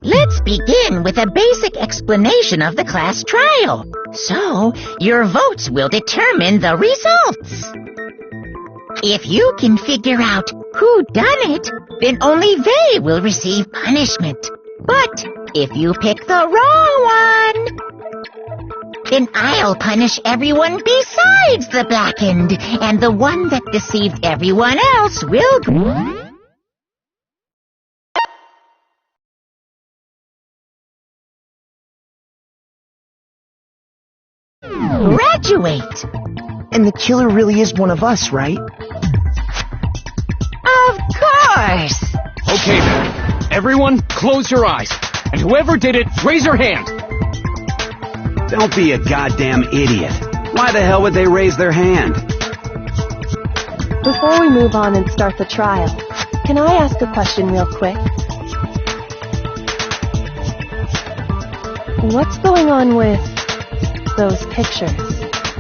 Speaker 3: Let's begin with a basic explanation of the class trial. So, your votes will determine the results. If you can figure out who done it, then only they will receive punishment. But if you pick the wrong one, then I'll punish everyone besides the blackened, and the one that deceived everyone else will graduate.
Speaker 7: And the killer really is one of us, right?
Speaker 3: Of course.
Speaker 8: Okay then. Everyone, close your eyes. And whoever did it, raise your hand.
Speaker 9: Don't be a goddamn idiot. Why the hell would they raise their hand?
Speaker 2: Before we move on and start the trial, can I ask a question real quick? What's going on with those pictures?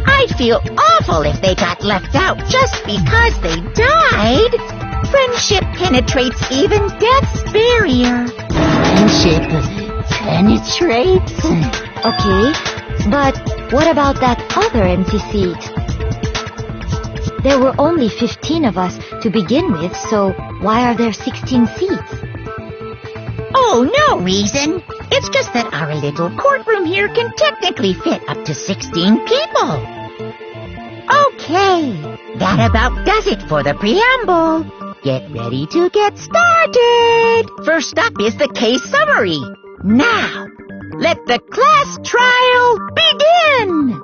Speaker 3: I'd feel awful if they got left out just because they died. Friendship penetrates even death's barrier.
Speaker 6: Friendship penetrates? Okay, but what about that other empty seat? There were only 15 of us to begin with, so why are there 16 seats?
Speaker 3: Oh, no reason. It's just that our little courtroom here can technically fit up to 16 people. Okay, that about does it for the preamble. Get ready to get started. First up is the case summary. Now, let the class trial begin.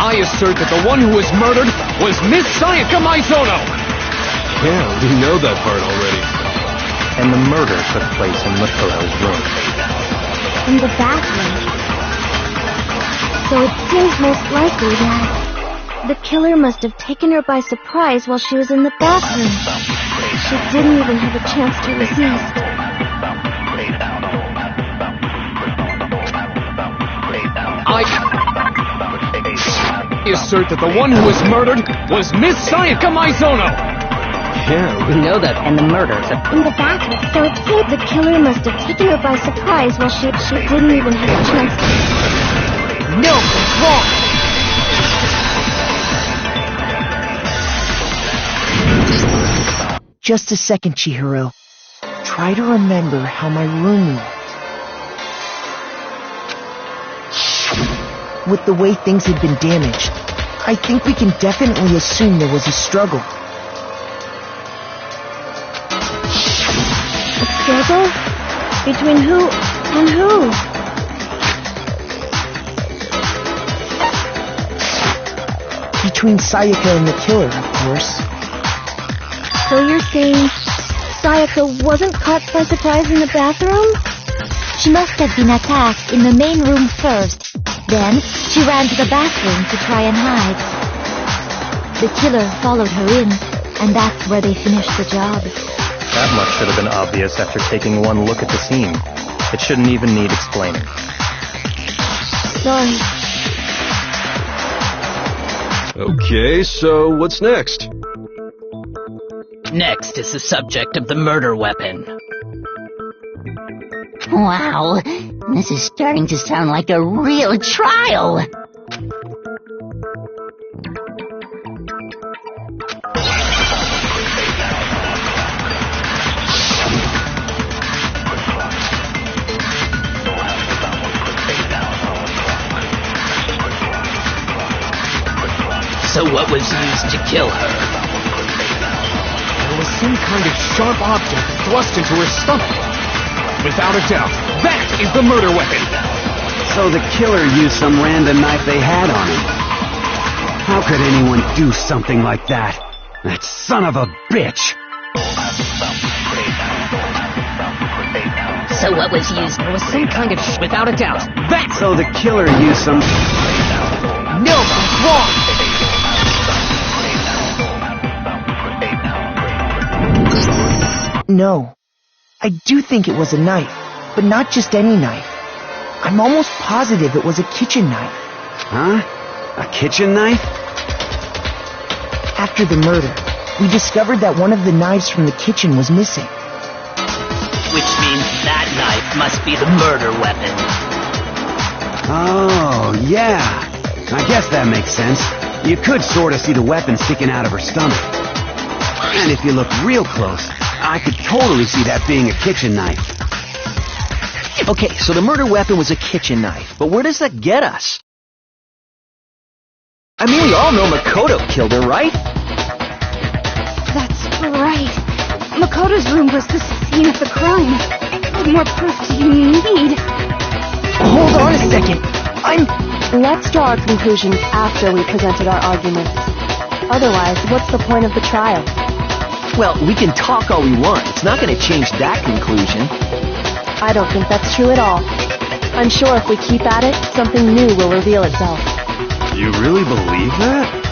Speaker 8: I assert that the one who was murdered was Miss Sayaka Maizono!
Speaker 5: Yeah, we know that part already.
Speaker 4: And the murder took place in Makoto's room.
Speaker 2: In the bathroom. So it seems most likely that the killer must have taken her by surprise while she was in the bathroom. She didn't even have a chance to resist.
Speaker 8: I assert that the one who was murdered was Miss Sayaka Maizono!
Speaker 5: Yeah, we know that.
Speaker 4: And the murder took
Speaker 2: In the bathroom. So it seems the killer must have taken her by surprise while she didn't even have a chance to...
Speaker 3: No, wrong.
Speaker 7: Just a second, Chihiro. Try to remember how my room looked. With the way things had been damaged, I think we can definitely assume there was a struggle.
Speaker 2: A struggle? Between who and who?
Speaker 7: Between Sayaka and the killer, of course.
Speaker 2: So you're saying Sayaka wasn't caught by surprise in the bathroom? She must have been attacked in the main room first. Then, she ran to the bathroom to try and hide. The killer followed her in, and that's where they finished the job.
Speaker 4: That much should have been obvious after taking one look at the scene. It shouldn't even need explaining.
Speaker 2: Sorry.
Speaker 5: Okay, so what's next?
Speaker 1: Next is the subject of the murder weapon.
Speaker 3: Wow, this is starting to sound like a real trial.
Speaker 1: So what was used to kill her?
Speaker 8: There was some kind of sharp object thrust into her stomach. Without a doubt, that is the murder weapon.
Speaker 9: So the killer used some random knife they had on him. How could anyone do something like that? That son of a bitch!
Speaker 3: So what was used?
Speaker 8: There was some kind of without a doubt, that.
Speaker 9: So the killer used some...
Speaker 8: No, that's wrong.
Speaker 7: No. I do think it was a knife, but not just any knife. I'm almost positive it was a kitchen knife.
Speaker 9: Huh? A kitchen knife?
Speaker 7: After the murder, we discovered that one of the knives from the kitchen was missing.
Speaker 1: Which means that knife must be the murder weapon.
Speaker 9: Oh, yeah. I guess that makes sense. You could sort of see the weapon sticking out of her stomach. And if you look real close, I could totally see that being a kitchen knife.
Speaker 10: Okay, so the murder weapon was a kitchen knife, but where does that get us? I mean, we all know Makoto killed her, right?
Speaker 2: That's right. Makoto's room was the scene of the crime. What more proof do you need?
Speaker 7: Hold on a second.
Speaker 11: Let's draw our conclusions after we presented our arguments. Otherwise, what's the point of the trial?
Speaker 10: Well, we can talk all we want. It's not going to change that conclusion.
Speaker 11: I don't think that's true at all. I'm sure if we keep at it, something new will reveal itself.
Speaker 5: You really believe that?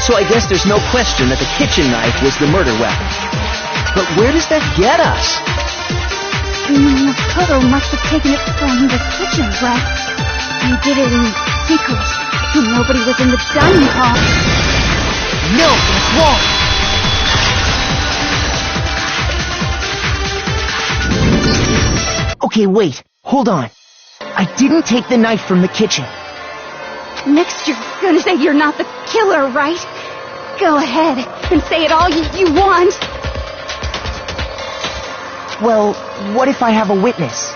Speaker 10: So I guess there's no question that the kitchen knife was the murder weapon. But where does that get us?
Speaker 2: Makoto must have taken it from the kitchen, right? He did it in secret, when nobody was in the dining hall.
Speaker 7: No, that's wrong. Okay, wait. Hold on. I didn't take the knife from the kitchen.
Speaker 2: Next you're gonna say you're not the killer, right? Go ahead and say it all you want.
Speaker 7: Well, what if I have a witness?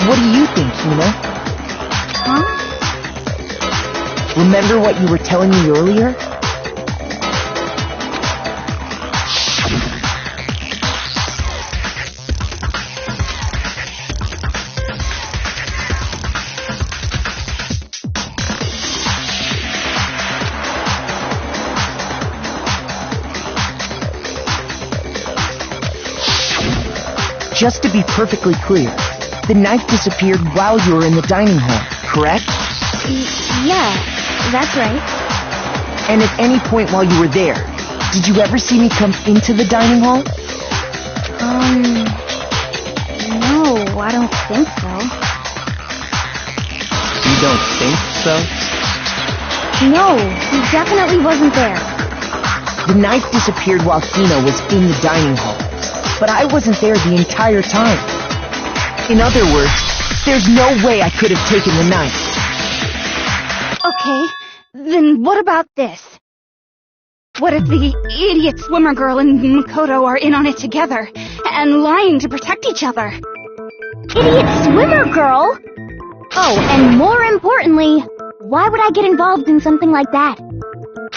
Speaker 7: What do you think, Hina?
Speaker 2: Huh?
Speaker 7: Remember what you were telling me earlier? Just to be perfectly clear, the knife disappeared while you were in the dining hall, correct?
Speaker 2: Yeah, that's right.
Speaker 7: And at any point while you were there, did you ever see me come into the dining hall?
Speaker 2: No, I don't think so.
Speaker 4: You don't think so?
Speaker 2: No, he definitely wasn't there.
Speaker 7: The knife disappeared while Hina was in the dining hall, but I wasn't there the entire time. In other words, there's no way I could have taken the knife.
Speaker 2: Okay, then what about this? What if the idiot swimmer girl and Makoto are in on it together, and lying to protect each other? Idiot swimmer girl? Oh, and more importantly, Why would I get involved in something like that?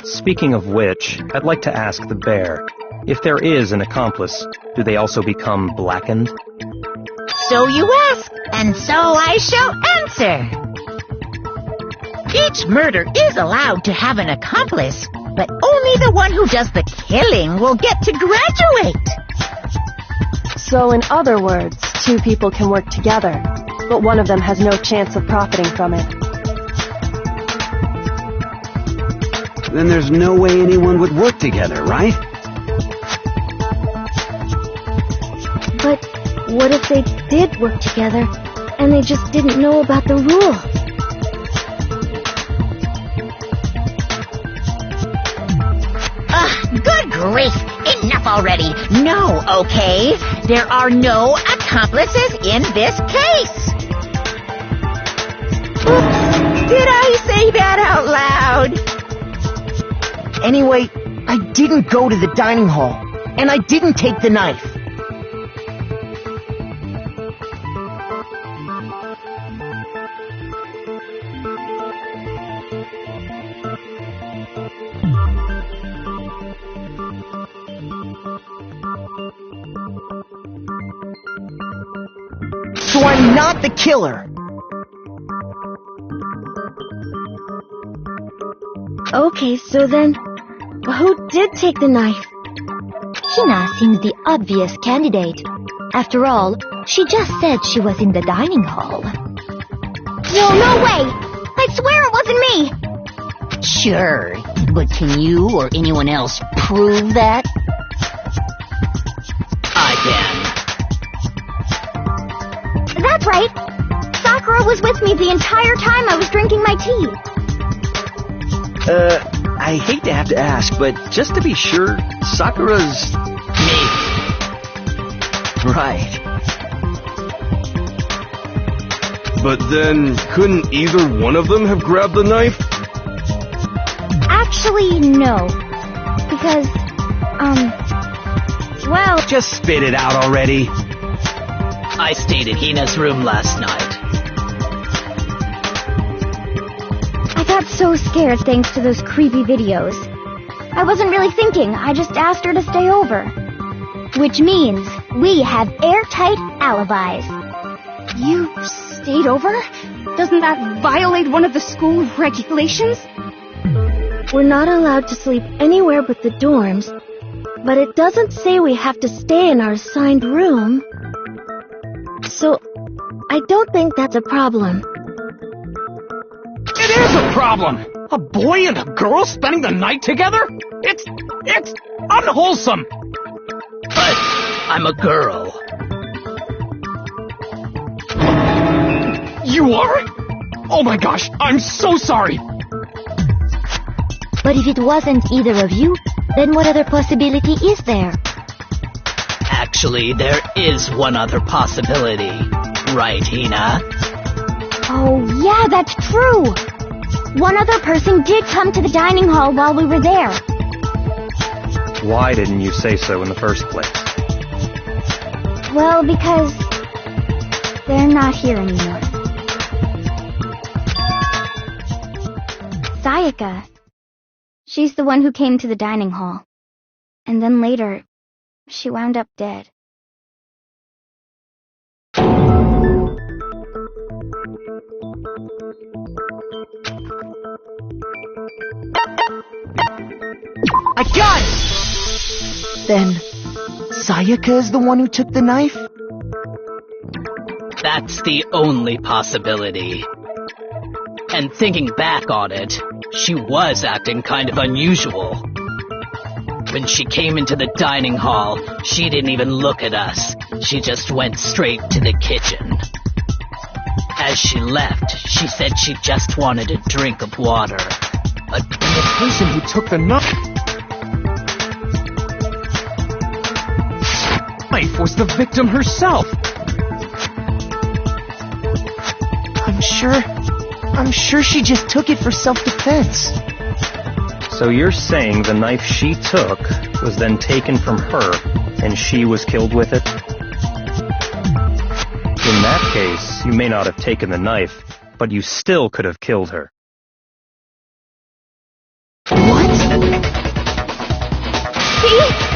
Speaker 4: Speaking of which, I'd like to ask the bear, if there is an accomplice, do they also become blackened?
Speaker 3: So you ask, and so I shall answer. Each murder is allowed to have an accomplice, but only the one who does the killing will get to graduate.
Speaker 11: So in other words, two people can work together, but one of them has no chance of profiting from it.
Speaker 9: Then there's no way anyone would work together, right?
Speaker 2: But what if they did work together, and they just didn't know about the rule?
Speaker 3: Good grief! Enough already! No, okay? There are no accomplices in this case! Did I say that out loud?
Speaker 7: Anyway, I didn't go to the dining hall, and I didn't take the knife. So I'm not the killer.
Speaker 2: Okay, so then, who did take the knife? Hina seems the obvious candidate. After all, she just said she was in the dining hall. Well, no way! I swear it wasn't me!
Speaker 1: Sure, but can you or anyone else prove that? I can.
Speaker 2: That's right! Sakura was with me the entire time I was drinking my tea.
Speaker 10: I hate to have to ask, but just to be sure, Sakura's...
Speaker 1: Me.
Speaker 10: Right.
Speaker 5: But then, couldn't either one of them have grabbed the knife?
Speaker 2: Actually, no. Because, well...
Speaker 9: Just spit it out already.
Speaker 1: I stayed in Hina's room last night.
Speaker 2: I got so scared thanks to those creepy videos. I wasn't really thinking, I just asked her to stay over. Which means we have airtight alibis.
Speaker 12: You stayed over? Doesn't that violate one of the school regulations?
Speaker 2: We're not allowed to sleep anywhere but the dorms, but it doesn't say we have to stay in our assigned room. So, I don't think that's a problem.
Speaker 8: It is a problem! A boy and a girl spending the night together? It's unwholesome!
Speaker 1: But I'm a girl.
Speaker 8: You are? Oh my gosh, I'm so sorry!
Speaker 2: But if it wasn't either of you, then what other possibility is there?
Speaker 1: Actually, there is one other possibility. Right, Hina?
Speaker 2: Oh, yeah, that's true! One other person did come to the dining hall while we were there.
Speaker 4: Why didn't you say so in the first place?
Speaker 2: Well, because they're not here anymore. Sayaka. She's the one who came to the dining hall. And then later, she wound up dead.
Speaker 7: I got it! Then, Sayaka is the one who took the knife?
Speaker 1: That's the only possibility. And thinking back on it, she was acting kind of unusual. When she came into the dining hall, she didn't even look at us. She just went straight to the kitchen. As she left, she said she just wanted a drink of water. But
Speaker 8: the person who took the knife was the victim herself.
Speaker 7: I'm sure she just took it for self-defense.
Speaker 4: So you're saying the knife she took was then taken from her, and she was killed with it? In that case, you may not have taken the knife, but you still could have killed her.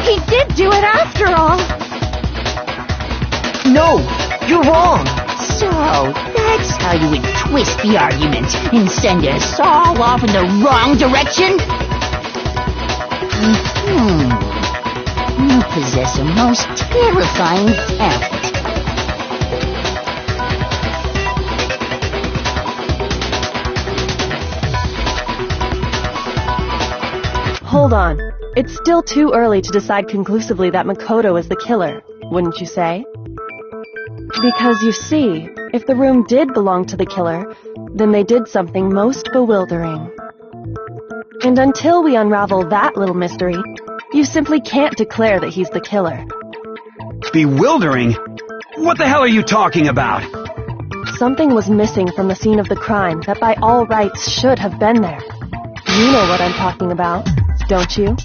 Speaker 12: He did do it after all.
Speaker 7: No, you're wrong.
Speaker 3: So, that's how you would twist the argument and send us all off in the wrong direction? You possess a most terrifying talent.
Speaker 11: Hold on. It's still too early to decide conclusively that Makoto is the killer, wouldn't you say? Because you see, if the room did belong to the killer, then they did something most bewildering. And until we unravel that little mystery, you simply can't declare that he's the killer.
Speaker 9: Bewildering? What the hell are you talking about?
Speaker 11: Something was missing from the scene of the crime that by all rights should have been there. You know what I'm talking about, don't you?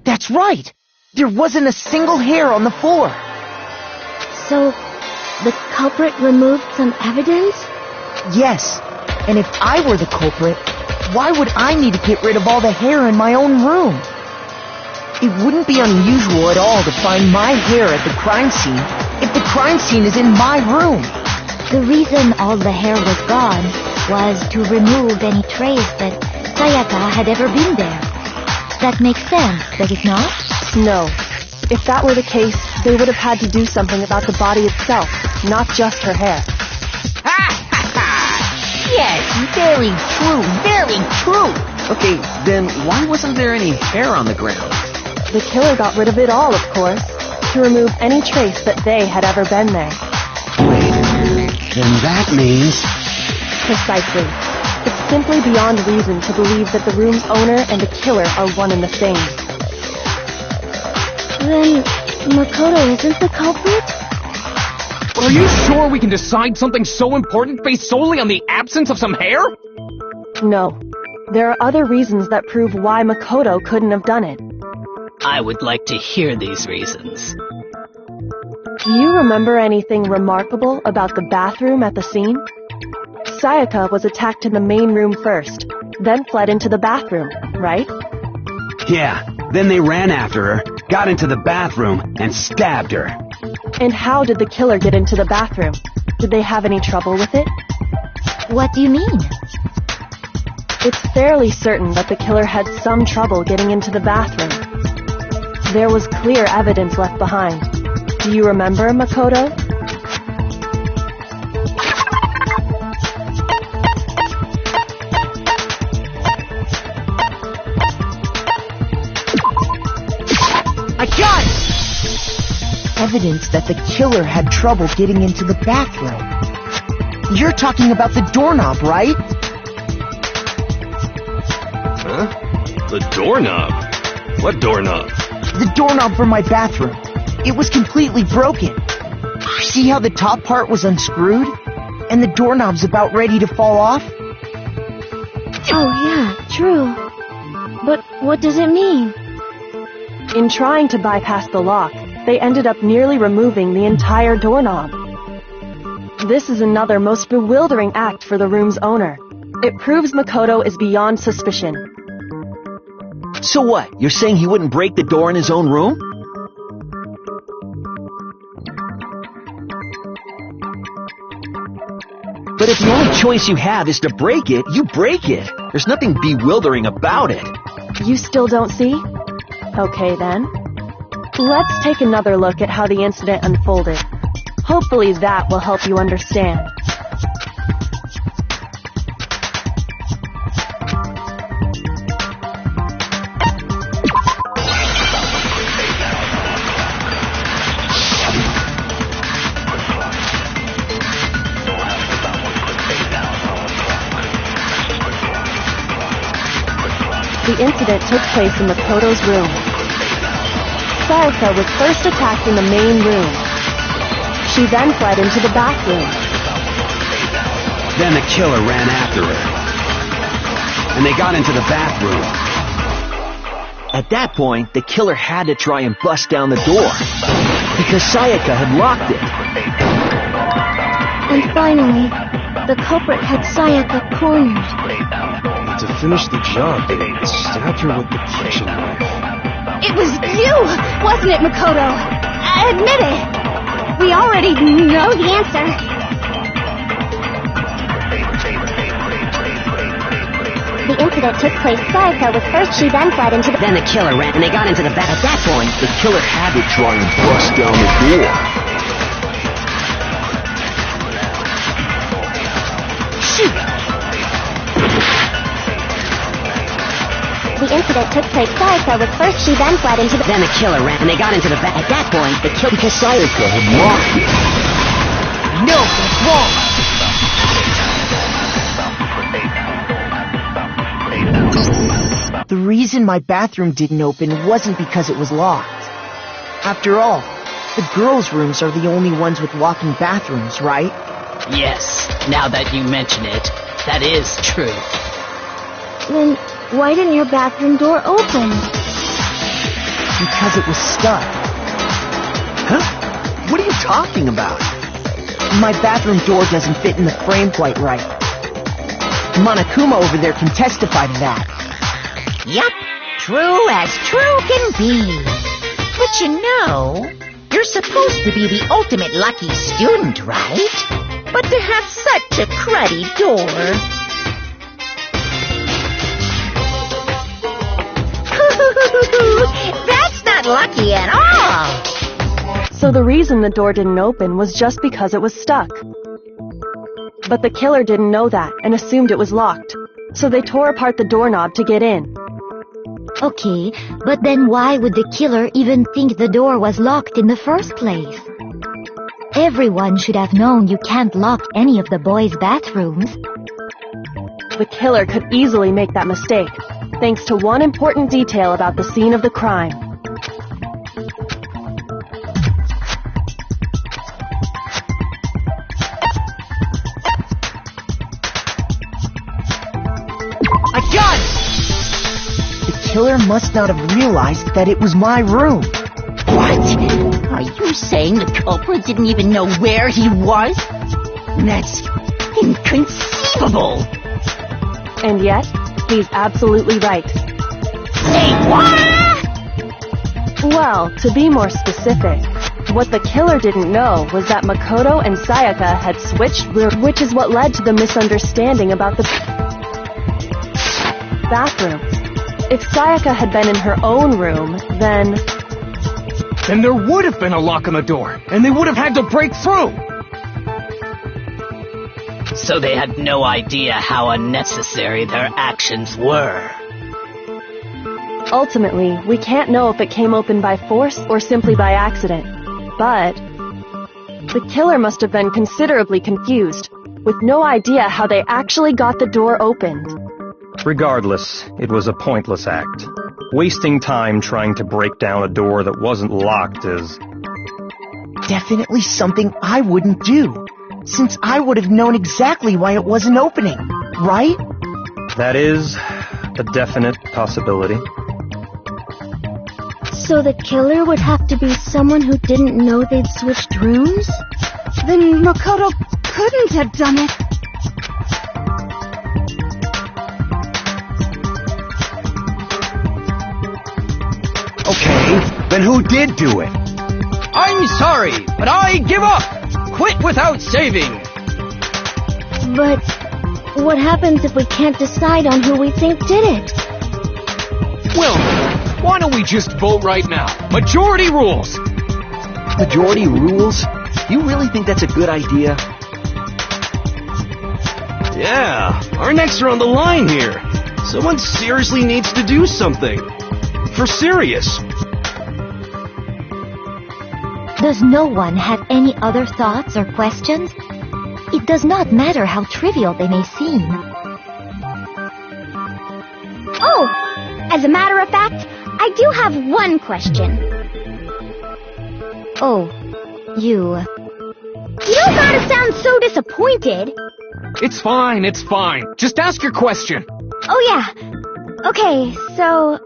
Speaker 7: That's right! There wasn't a single hair on the floor!
Speaker 2: So, the culprit removed some evidence?
Speaker 7: Yes, and if I were the culprit, why would I need to get rid of all the hair in my own room? It wouldn't be unusual at all to find my hair at the crime scene if the crime scene is in my room.
Speaker 2: The reason all the hair was gone was to remove any trace that Sayaka had ever been there. That makes sense, does it not?
Speaker 11: No. If that were the case, they would have had to do something about the body itself, not just her hair.
Speaker 3: Yes, very true, very true.
Speaker 10: Okay, then why wasn't there any hair on the ground?
Speaker 11: The killer got rid of it all, of course, to remove any trace that they had ever been there.
Speaker 9: Wait, then that means...
Speaker 11: Precisely. It's simply beyond reason to believe that the room's owner and the killer are one and the same.
Speaker 2: Then, Makoto isn't the culprit?
Speaker 8: Are you sure we can decide something so important based solely on the absence of some hair?
Speaker 11: No. There are other reasons that prove why Makoto couldn't have done it.
Speaker 1: I would like to hear these reasons.
Speaker 11: Do you remember anything remarkable about the bathroom at the scene? Sayaka was attacked in the main room first, then fled into the bathroom, right?
Speaker 9: Yeah, then they ran after her, got into the bathroom, and stabbed her.
Speaker 11: And how did the killer get into the bathroom? Did they have any trouble with it?
Speaker 2: What do you mean?
Speaker 11: It's fairly certain that the killer had some trouble getting into the bathroom. There was clear evidence left behind. Do you remember, Makoto?
Speaker 7: I got it! Evidence that the killer had trouble getting into the bathroom. You're talking about the doorknob, right?
Speaker 5: Huh? The doorknob? What doorknob?
Speaker 7: The doorknob for my bathroom. It was completely broken. See how the top part was unscrewed? And the doorknob's about ready to fall off?
Speaker 2: Oh yeah, true. But what does it mean?
Speaker 11: In trying to bypass the lock, they ended up nearly removing the entire doorknob. This is another most bewildering act for the room's owner. It proves Makoto is beyond suspicion.
Speaker 10: So what? You're saying he wouldn't break the door in his own room? But if the only choice you have is to break it, you break it. There's nothing bewildering about it.
Speaker 11: You still don't see? Okay then. Let's take another look at how the incident unfolded. Hopefully that will help you understand. the incident took place in Makoto's room. Sayaka was first attacked in the main room. She then fled into the bathroom.
Speaker 9: Then the killer ran after her. And they got into the bathroom.
Speaker 10: At that point, the killer had to try and bust down the door, because Sayaka had locked it.
Speaker 2: And finally, the culprit had Sayaka cornered.
Speaker 5: To finish the job, they stabbed her with the kitchen knife.
Speaker 12: It was you, wasn't it, Makoto? Admit it. We already know the answer.
Speaker 2: The incident took place. Sayaka was first. She then fled into the...
Speaker 3: Then the killer ran, and they got into the bath.
Speaker 10: At that point, the killer had to try and bust down the door.
Speaker 2: Shoot! The incident took place. Sayaka was first. She then fled into the...
Speaker 3: Then the killer ran, and they got into the bath. At that point, the killer...
Speaker 10: Because Sayaka had locked it.
Speaker 7: No, that's wrong! The reason my bathroom didn't open wasn't because it was locked. After all, the girls' rooms are the only ones with walk-in bathrooms, right?
Speaker 1: Yes, now that you mention it, that is true.
Speaker 2: Then why didn't your bathroom door open?
Speaker 7: Because it was stuck.
Speaker 10: Huh? What are you talking about?
Speaker 7: My bathroom door doesn't fit in the frame quite right. Monokuma over there can testify to that.
Speaker 3: Yup, true as true can be. But you know, you're supposed to be the ultimate lucky student, right? But to have such a cruddy door... That's not lucky at all!
Speaker 11: So the reason the door didn't open was just because it was stuck. But the killer didn't know that and assumed it was locked. So they tore apart the doorknob to get in.
Speaker 2: Okay, but then why would the killer even think the door was locked in the first place? Everyone should have known you can't lock any of the boys' bathrooms.
Speaker 11: The killer could easily make that mistake, thanks to one important detail about the scene of the crime.
Speaker 7: I got it! The killer must not have realized that it was my room.
Speaker 3: What? Are you saying the culprit didn't even know where he was? That's inconceivable!
Speaker 11: And yet, he's absolutely right.
Speaker 3: Say what?
Speaker 11: Well, to be more specific, what the killer didn't know was that Makoto and Sayaka had switched rooms, which is what led to the misunderstanding about the bathroom. If Sayaka had been in her own room, then
Speaker 8: there would have been a lock on the door, and they would have had to break through!
Speaker 1: So they had no idea how unnecessary their actions were.
Speaker 11: Ultimately, we can't know if it came open by force or simply by accident. But the killer must have been considerably confused, with no idea how they actually got the door opened.
Speaker 4: Regardless, it was a pointless act. Wasting time trying to break down a door that wasn't locked is...
Speaker 7: Definitely something I wouldn't do, since I would have known exactly why it wasn't opening, right?
Speaker 4: That is a definite possibility.
Speaker 2: So the killer would have to be someone who didn't know they'd switched rooms?
Speaker 12: Then Makoto couldn't have done it.
Speaker 9: Okay, then who did do it?
Speaker 8: I'm sorry, but I give up! Quit without saving!
Speaker 2: But what happens if we can't decide on who we think did it?
Speaker 8: Well, why don't we just vote right now? Majority rules!
Speaker 10: Majority rules? You really think that's a good idea?
Speaker 5: Yeah, our necks are on the line here. Someone seriously needs to do something. For serious.
Speaker 2: Does no one have any other thoughts or questions? It does not matter how trivial they may seem. Oh!
Speaker 12: As a matter of fact, I do have one question.
Speaker 2: Oh, you.
Speaker 12: You don't gotta sound so disappointed.
Speaker 8: It's fine, it's fine. Just ask your question.
Speaker 12: Oh yeah. Okay, so,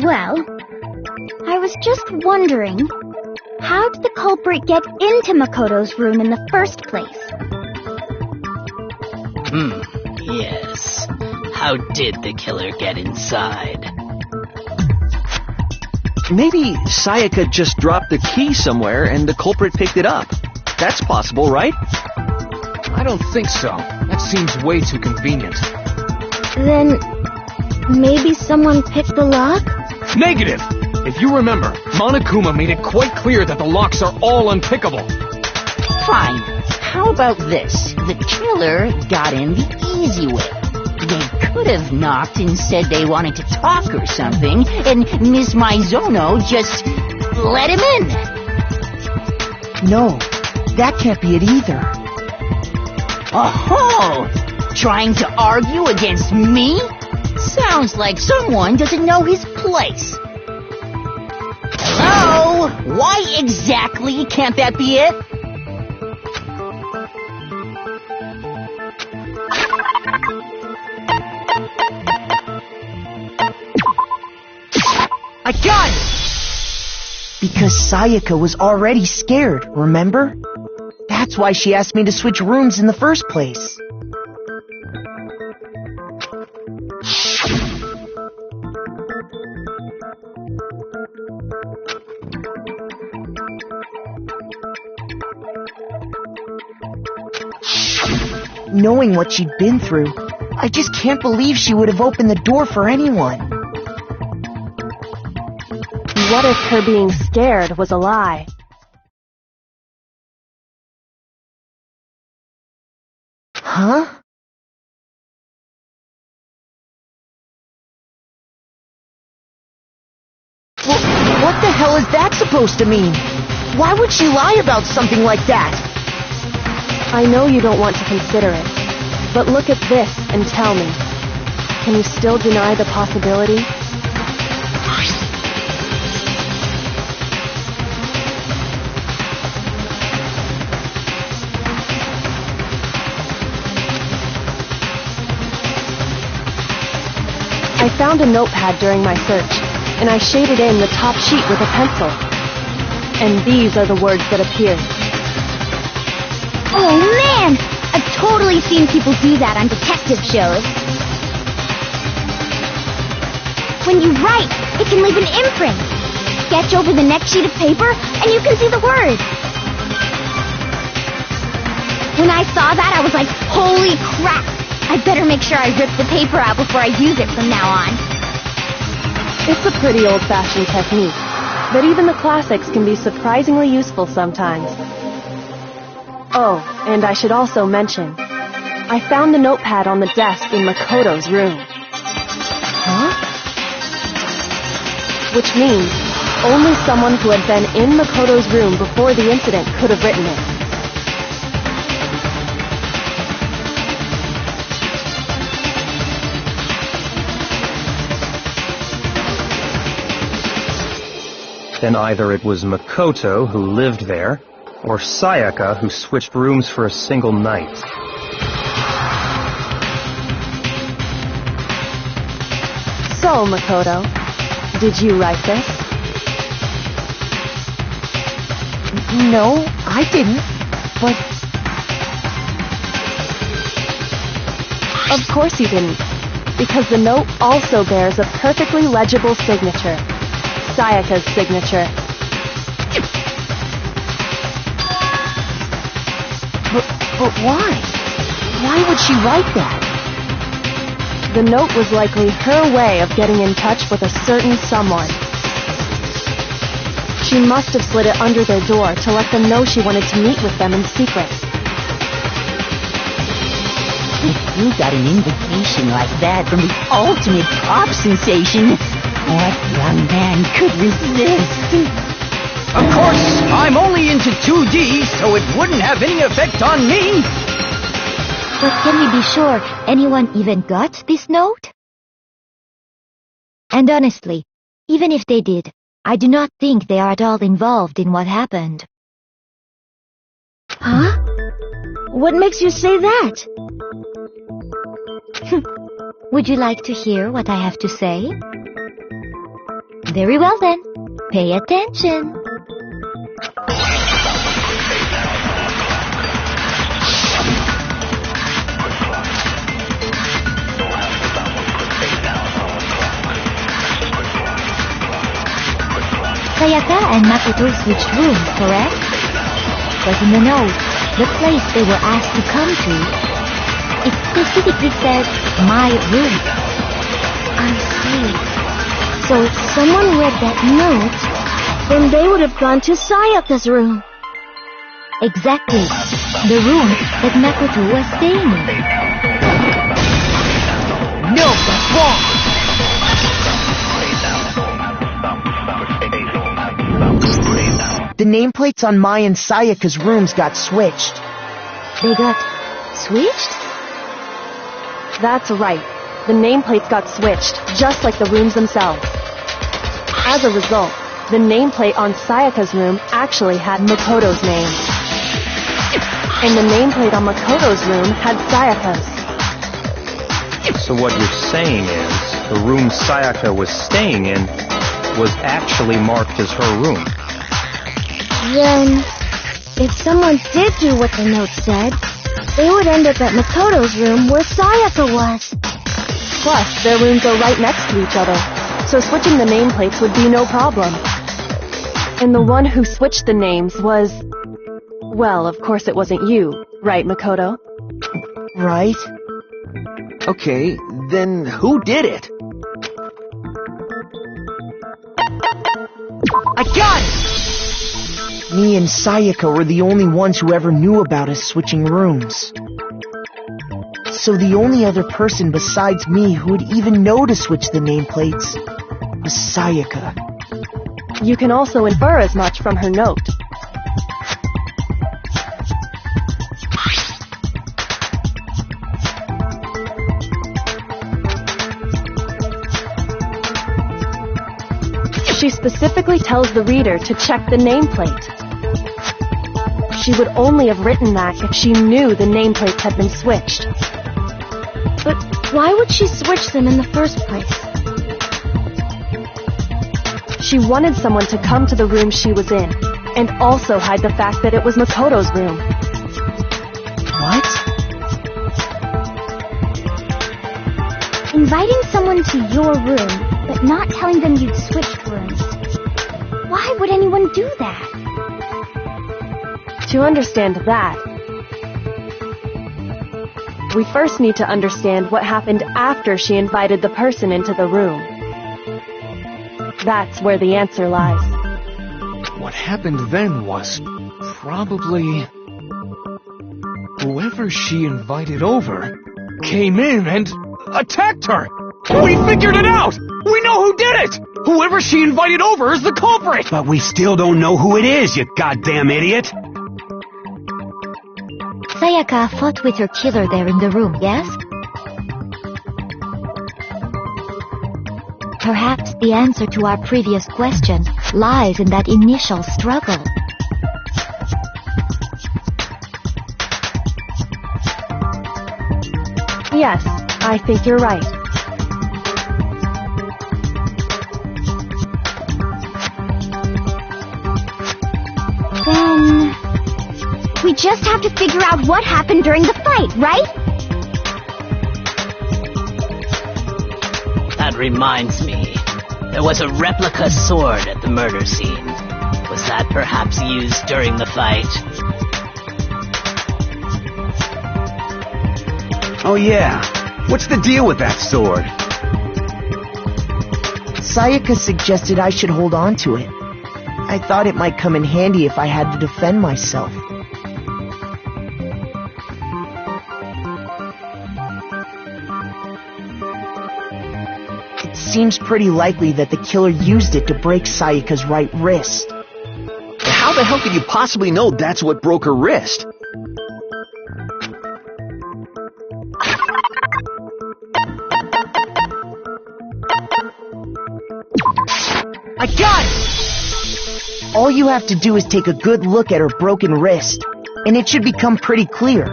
Speaker 12: well, I was just wondering, how did the culprit get into Makoto's room in the first place?
Speaker 1: Yes. How did the killer get inside?
Speaker 10: Maybe Sayaka just dropped the key somewhere and the culprit picked it up. That's possible, right?
Speaker 8: I don't think so. That seems way too convenient.
Speaker 2: Then, maybe someone picked the lock?
Speaker 8: Negative! If you remember, Monokuma made it quite clear that the locks are all unpickable.
Speaker 3: Fine. How about this? The killer got in the easy way. They could have knocked and said they wanted to talk or something, and Miss Maizono just let him in.
Speaker 7: No, that can't be it either.
Speaker 3: Oh-ho! Trying to argue against me? Sounds like someone doesn't know his place. Hello? Why exactly can't that be it?
Speaker 7: I got it! Because Sayaka was already scared, remember? That's why she asked me to switch rooms in the first place. Knowing what she'd been through, I just can't believe she would have opened the door for anyone.
Speaker 11: What if her being scared was a lie?
Speaker 7: Huh? Well, what the hell is that supposed to mean? Why would she lie about something like that?
Speaker 11: I know you don't want to consider it, but look at this and tell me. Can you still deny the possibility? I found a notepad during my search, and I shaded in the top sheet with a pencil. And these are the words that appeared.
Speaker 12: Oh man! I've totally seen people do that on detective shows. When you write, it can leave an imprint. Sketch over the next sheet of paper, and you can see the word. When I saw that, I was like, holy crap! I better make sure I rip the paper out before I use it from now on.
Speaker 11: It's a pretty old-fashioned technique, but even the classics can be surprisingly useful sometimes. Oh, and I should also mention, I found the notepad on the desk in Makoto's room.
Speaker 7: Huh?
Speaker 11: Which means only someone who had been in Makoto's room before the incident could have written it.
Speaker 4: Then either it was Makoto who lived there, or Sayaka who switched rooms for a single night.
Speaker 11: So, Makoto, did you write this?
Speaker 7: No, I didn't. But...
Speaker 11: Of course you didn't, because the note also bears a perfectly legible signature. Sayaka's signature.
Speaker 7: But why? Why would she write that?
Speaker 11: The note was likely her way of getting in touch with a certain someone. She must have slid it under their door to let them know she wanted to meet with them in secret.
Speaker 3: If you got an invitation like that from the ultimate pop sensation, what young man could resist?
Speaker 1: Of course, I'm only into 2D, so it wouldn't have any effect on me.
Speaker 2: But can we be sure anyone even got this note? And honestly, even if they did, I do not think they are at all involved in what happened.
Speaker 12: Huh? What makes you say that?
Speaker 2: Would you like to hear what I have to say? Very well then. Pay attention. Sayaka and Makoto switched rooms, correct? But in the note, the place they were asked to come to, it specifically said, my room.
Speaker 12: I see. So if someone read that note, then they would have gone to Sayaka's room.
Speaker 2: Exactly. The room that Makoto was staying in.
Speaker 7: No, that's wrong! The nameplates on Mai and Sayaka's rooms got switched.
Speaker 2: They got switched?
Speaker 11: That's right. The nameplates got switched, just like the rooms themselves. As a result, the nameplate on Sayaka's room actually had Makoto's name. And the nameplate on Makoto's room had Sayaka's.
Speaker 4: So what you're saying is, the room Sayaka was staying in was actually marked as her room.
Speaker 12: Then, if someone did do what the note said, they would end up at Makoto's room where Sayaka was.
Speaker 11: Plus, their rooms are right next to each other, so switching the nameplates would be no problem. And the one who switched the names was... Well, of course it wasn't you, right, Makoto?
Speaker 7: Right?
Speaker 10: Okay, then who did it?
Speaker 7: I got it! Me and Sayaka were the only ones who ever knew about us switching rooms. So the only other person besides me who would even know to switch the nameplates was Sayaka.
Speaker 11: You can also infer as much from her note. She specifically tells the reader to check the nameplate. She would only have written that if she knew the nameplates had been switched.
Speaker 12: But why would she switch them in the first place?
Speaker 11: She wanted someone to come to the room she was in, and also hide the fact that it was Makoto's room.
Speaker 7: What?
Speaker 12: Inviting someone to your room, but not telling them you'd switched rooms. Why would anyone do that?
Speaker 11: To understand that, we first need to understand what happened after she invited the person into the room. That's where the answer lies.
Speaker 8: What happened then was probably... whoever she invited over came in and attacked her! We figured it out! We know who did it! Whoever she invited over is the culprit!
Speaker 9: But we still don't know who it is, you goddamn idiot!
Speaker 2: Sayaka fought with her killer there in the room, yes? Perhaps the answer to our previous question lies in that initial struggle.
Speaker 11: Yes, I think you're right.
Speaker 12: Then... we just have to figure out what happened during the fight, right?
Speaker 1: That reminds me. There was a replica sword at the murder scene. Was that perhaps used during the fight?
Speaker 9: Oh yeah, what's the deal with that sword?
Speaker 7: Sayaka suggested I should hold on to it. I thought it might come in handy if I had to defend myself. It seems pretty likely that the killer used it to break Sayaka's right wrist.
Speaker 10: How the hell could you possibly know that's what broke her wrist?
Speaker 7: All you have to do is take a good look at her broken wrist, and it should become pretty clear.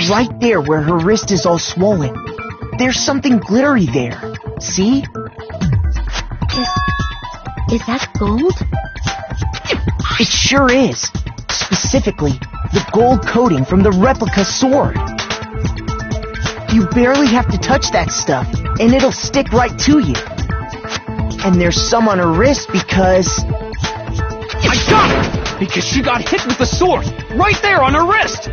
Speaker 7: Right there where her wrist is all swollen, there's something glittery there. See?
Speaker 12: Is that gold?
Speaker 7: It sure is. Specifically, the gold coating from the replica sword. You barely have to touch that stuff, and it'll stick right to you. And there's some on her wrist because...
Speaker 8: I got it! Because she got hit with the sword! Right there on her wrist!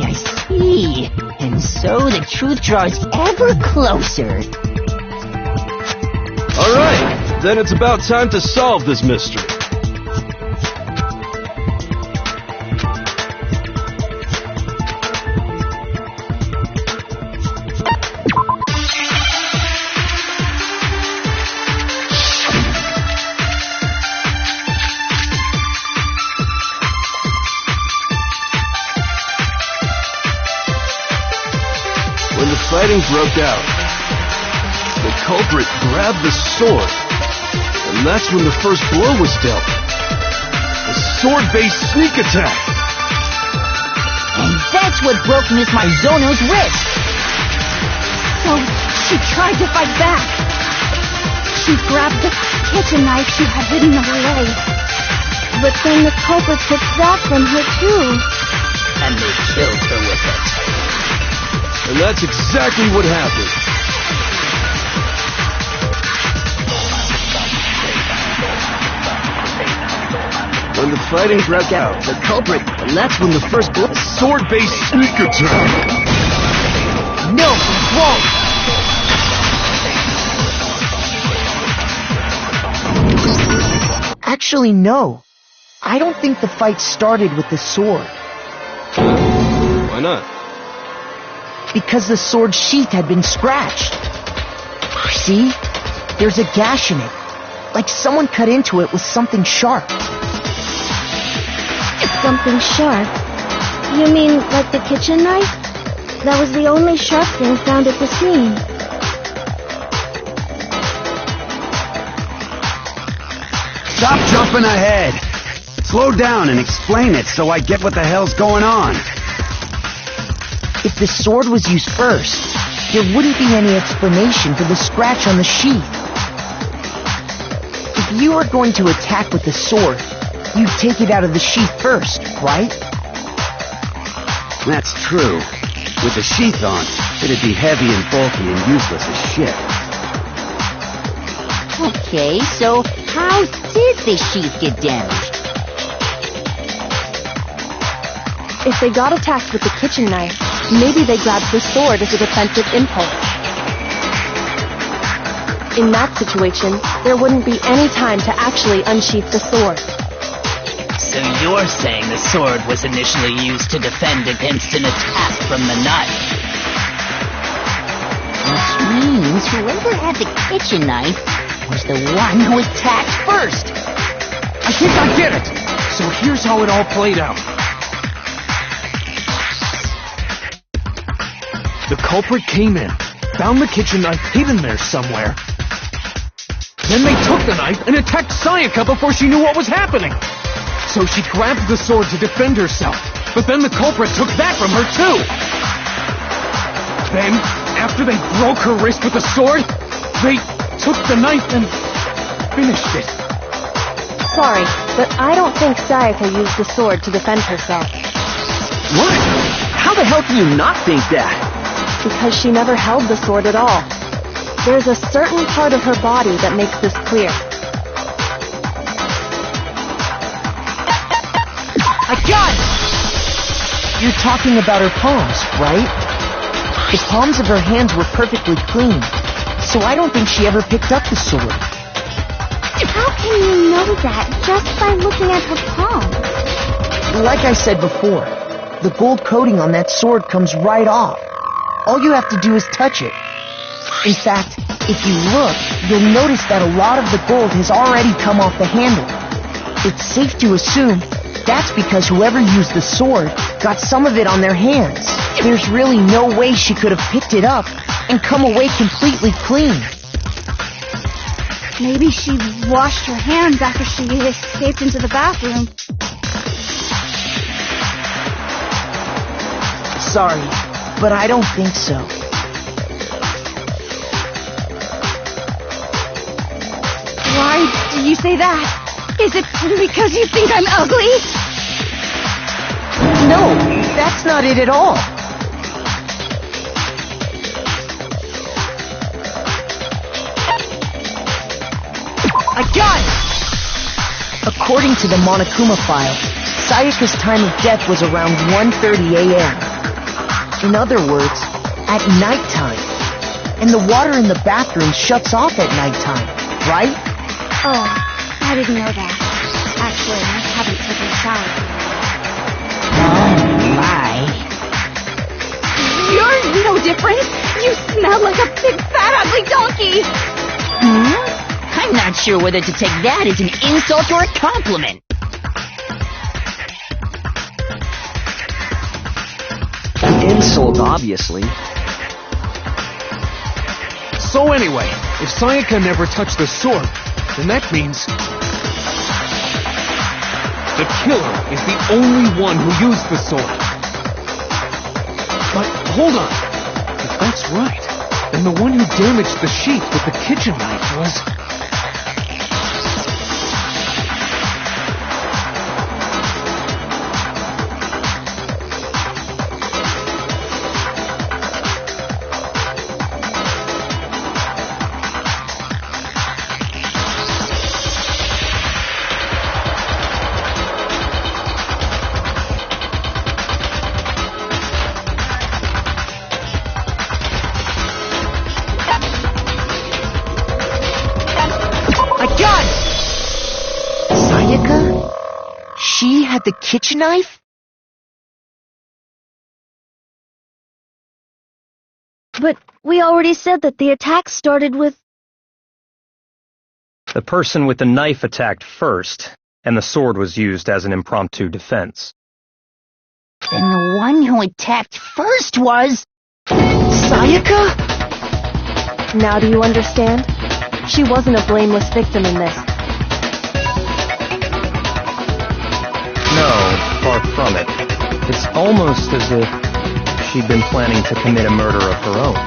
Speaker 3: I see. And so the truth draws ever closer.
Speaker 5: Alright, then it's about time to solve this mystery. When the fighting broke out, the culprit grabbed the sword, and that's when the first blow was dealt. A sword-based sneak attack.
Speaker 3: And that's what broke Miss Marzono's wrist.
Speaker 12: So, she tried to fight back. She grabbed the kitchen knife she had hidden on her leg. But then the culprit took that from her too.
Speaker 1: And they killed her with it.
Speaker 5: And that's exactly what happened. When the fighting broke out, the culprit, and that's when the first blow... Sword-based sneak attack!
Speaker 7: No, wrong! Actually, no. I don't think the fight started with the sword.
Speaker 5: Why not?
Speaker 7: Because the sword sheath had been scratched. See? There's a gash in it. Like someone cut into it with something sharp.
Speaker 12: Something sharp? You mean like the kitchen knife? That was the only sharp thing found at the scene.
Speaker 9: Stop jumping ahead. Slow down and explain it so I get what the hell's going on.
Speaker 7: If the sword was used first, there wouldn't be any explanation for the scratch on the sheath. If you were going to attack with the sword, you'd take it out of the sheath first, right?
Speaker 9: That's true. With the sheath on, it'd be heavy and bulky and useless as shit.
Speaker 3: Okay, so how did the sheath get damaged?
Speaker 11: If they got attacked with the kitchen knife, maybe they grabbed the sword as a defensive impulse. In that situation, there wouldn't be any time to actually unsheath the sword.
Speaker 1: So you're saying the sword was initially used to defend against an attack from the knife?
Speaker 3: Which means whoever had the kitchen knife was the one who attacked first.
Speaker 8: I think I get it! So here's how it all played out. The culprit came in, found the kitchen knife hidden there somewhere. Then they took the knife and attacked Sayaka before she knew what was happening. So she grabbed the sword to defend herself, but then the culprit took that from her too. Then, after they broke her wrist with the sword, they took the knife and finished it.
Speaker 11: Sorry, but I don't think Sayaka used the sword to defend herself.
Speaker 10: What? How the hell can you not think that?
Speaker 11: Because she never held the sword at all. There's a certain part of her body that makes this clear.
Speaker 7: I got it! You're talking about her palms, right? The palms of her hands were perfectly clean, so I don't think she ever picked up the sword.
Speaker 12: How can you know that just by looking at her palm?
Speaker 7: Like I said before, the gold coating on that sword comes right off. All you have to do is touch it. In fact, if you look, you'll notice that a lot of the gold has already come off the handle. It's safe to assume that's because whoever used the sword got some of it on their hands. There's really no way she could have picked it up and come away completely clean.
Speaker 12: Maybe she washed her hands after she escaped into the bathroom.
Speaker 7: Sorry, but I don't think so.
Speaker 12: Why do you say that? Is it because you think I'm ugly?
Speaker 7: No, that's not it at all. I got it! According to the Monokuma file, Sayaka's time of death was around 1:30 a.m. In other words, at nighttime. And the water in the bathroom shuts off at nighttime, right?
Speaker 12: Oh, I didn't know that. Actually, I haven't taken a shower.
Speaker 3: Oh, my.
Speaker 12: You're no different. You smell like a big fat ugly donkey.
Speaker 3: I'm not sure whether to take that as an insult or a compliment.
Speaker 10: An insult, obviously.
Speaker 8: So anyway, if Sayaka never touched the sword, then that means the killer is the only one who used the sword. But hold on. If that's right, then the one who damaged the sheet with the kitchen knife was...
Speaker 7: She had the kitchen knife?
Speaker 2: But we already said that the attack started with...
Speaker 4: The person with the knife attacked first, and the sword was used as an impromptu defense.
Speaker 3: Then the one who attacked first was...
Speaker 7: Sayaka?
Speaker 11: Now do you understand? She wasn't a blameless victim in this.
Speaker 4: No, far from it. It's almost as if she'd been planning to commit a murder of her own.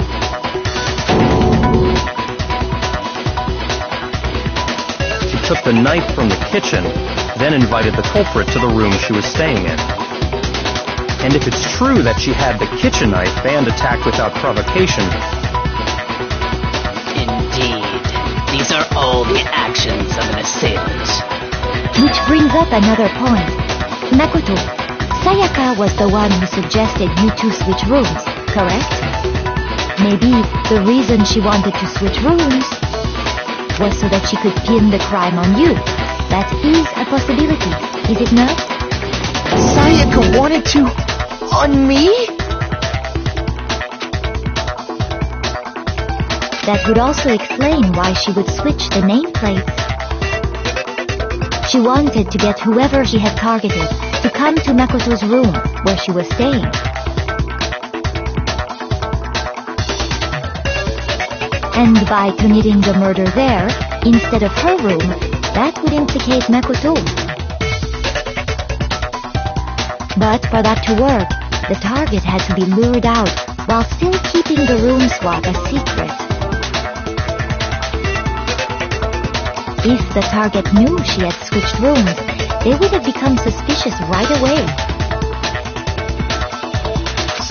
Speaker 4: She took the knife from the kitchen, then invited the culprit to the room she was staying in. And if it's true that she had the kitchen knife and attacked without provocation...
Speaker 1: Indeed. These are all the actions of an assailant.
Speaker 2: Which brings up another point. Makoto, Sayaka was the one who suggested you two switch rooms, correct? Maybe the reason she wanted to switch rooms was so that she could pin the crime on you. That is a possibility, is it not?
Speaker 7: Sayaka wanted to... on me?
Speaker 2: That would also explain why she would switch the nameplates. She wanted to get whoever she had targeted to come to Makoto's room where she was staying. And by committing the murder there, instead of her room, that would implicate Makoto. But for that to work, the target had to be lured out while still keeping the room swap a secret. If the target knew she had switched rooms, they would have become suspicious right away.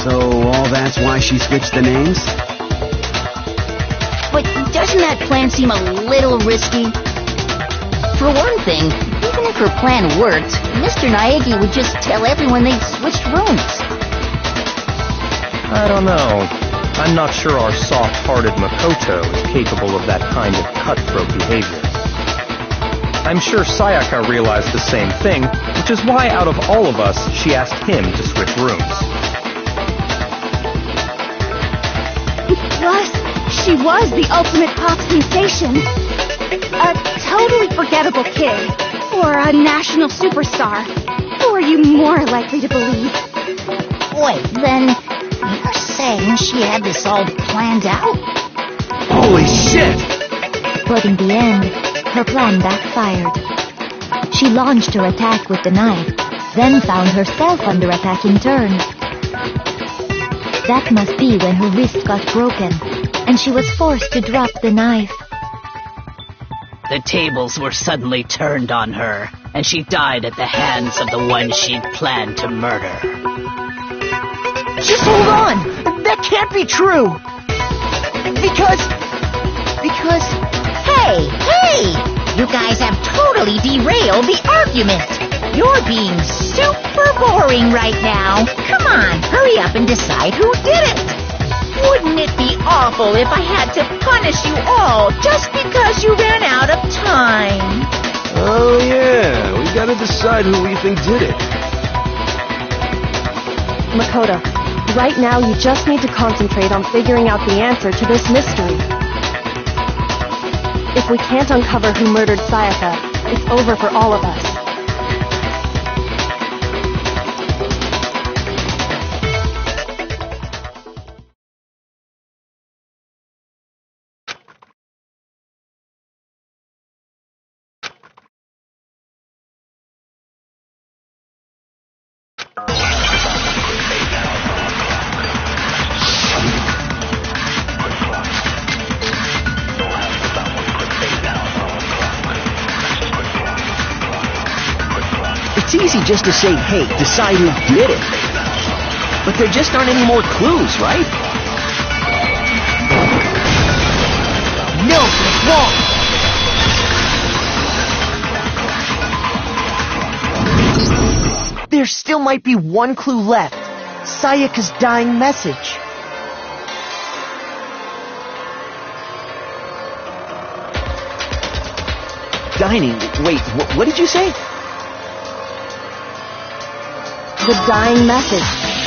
Speaker 9: So all that's why she switched the names?
Speaker 3: But doesn't that plan seem a little risky? For one thing, even if her plan worked, Mr. Naegi would just tell everyone they'd switched rooms.
Speaker 4: I don't know. I'm not sure our soft-hearted Makoto is capable of that kind of cutthroat behavior. I'm sure Sayaka realized the same thing, which is why out of all of us, she asked him to switch rooms.
Speaker 12: Plus, she was the ultimate pop sensation. A totally forgettable kid. Or a national superstar. Who are you more likely to believe?
Speaker 3: Wait, then you're saying she had this all planned out?
Speaker 5: Holy shit!
Speaker 2: But in the end, her plan backfired. She launched her attack with the knife, then found herself under attack in turn. That must be when her wrist got broken, and she was forced to drop the knife.
Speaker 1: The tables were suddenly turned on her, and she died at the hands of the one she'd planned to murder.
Speaker 7: Just hold on! That can't be true! Because...
Speaker 3: Hey! You guys have totally derailed the argument. You're being super boring right now. Come on, hurry up and decide who did it. Wouldn't it be awful if I had to punish you all just because you ran out of time?
Speaker 5: Oh yeah, we gotta decide who we think did it.
Speaker 11: Makoto, right now you just need to concentrate on figuring out the answer to this mystery. If we can't uncover who murdered Sayaka, it's over for all of us.
Speaker 10: It's easy just to say, hey, decide who did it. But there just aren't any more clues, right?
Speaker 7: No, wrong! There still might be one clue left. Sayaka's dying message.
Speaker 10: Dining. Wait, what did you say?
Speaker 11: The dying message.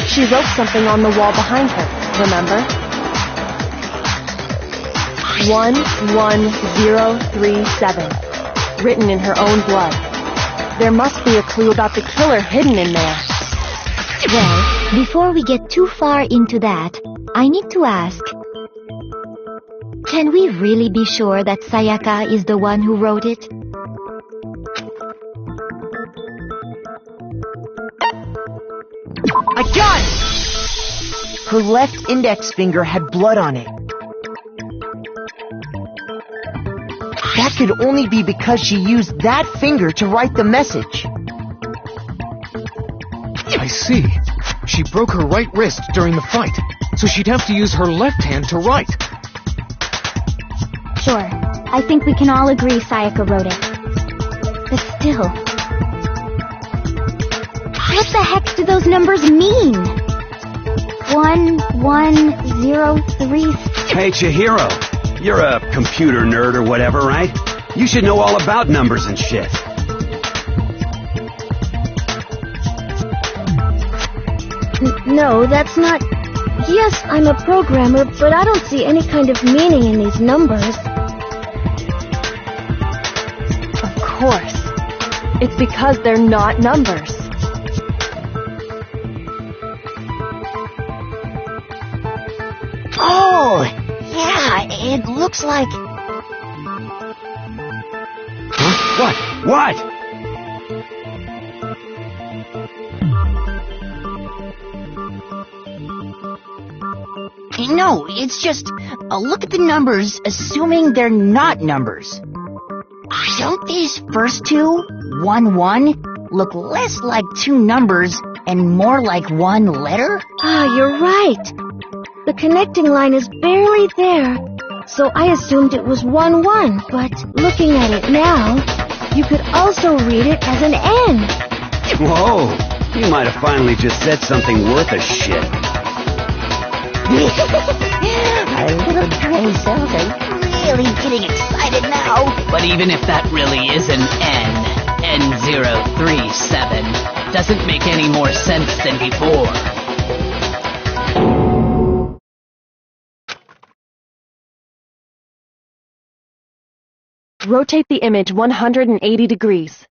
Speaker 11: She wrote something on the wall behind her, remember? 11037. Written in her own blood. There must be a clue about the killer hidden in there.
Speaker 2: Well, before we get too far into that, I need to ask, can we really be sure that Sayaka is the one who wrote it?
Speaker 7: I got it! Her left index finger had blood on it. That could only be because she used that finger to write the message.
Speaker 8: I see. She broke her right wrist during the fight, so she'd have to use her left hand to write.
Speaker 12: Sure. I think we can all agree Sayaka wrote it.
Speaker 2: But still... what the heck do those numbers mean? 1103...
Speaker 9: Hey, Chihiro. You're a computer nerd or whatever, right? You should know all about numbers and shit.
Speaker 12: No, that's not... Yes, I'm a programmer, but I don't see any kind of meaning in these numbers.
Speaker 11: Of course. It's because they're not numbers.
Speaker 3: Oh, yeah, it looks like...
Speaker 9: Huh? What?
Speaker 3: No, it's just, look at the numbers, assuming they're not numbers. Don't these first two, 1-1, look less like two numbers and more like one letter?
Speaker 12: Ah, you're right. The connecting line is barely there, so I assumed it was 1-1, but looking at it now, you could also read it as an N.
Speaker 9: Whoa, you might have finally just said something worth a shit.
Speaker 3: Our little gray cells are really getting excited now.
Speaker 1: But even if that really is an N037, doesn't make any more sense than before.
Speaker 11: Rotate the image 180 degrees.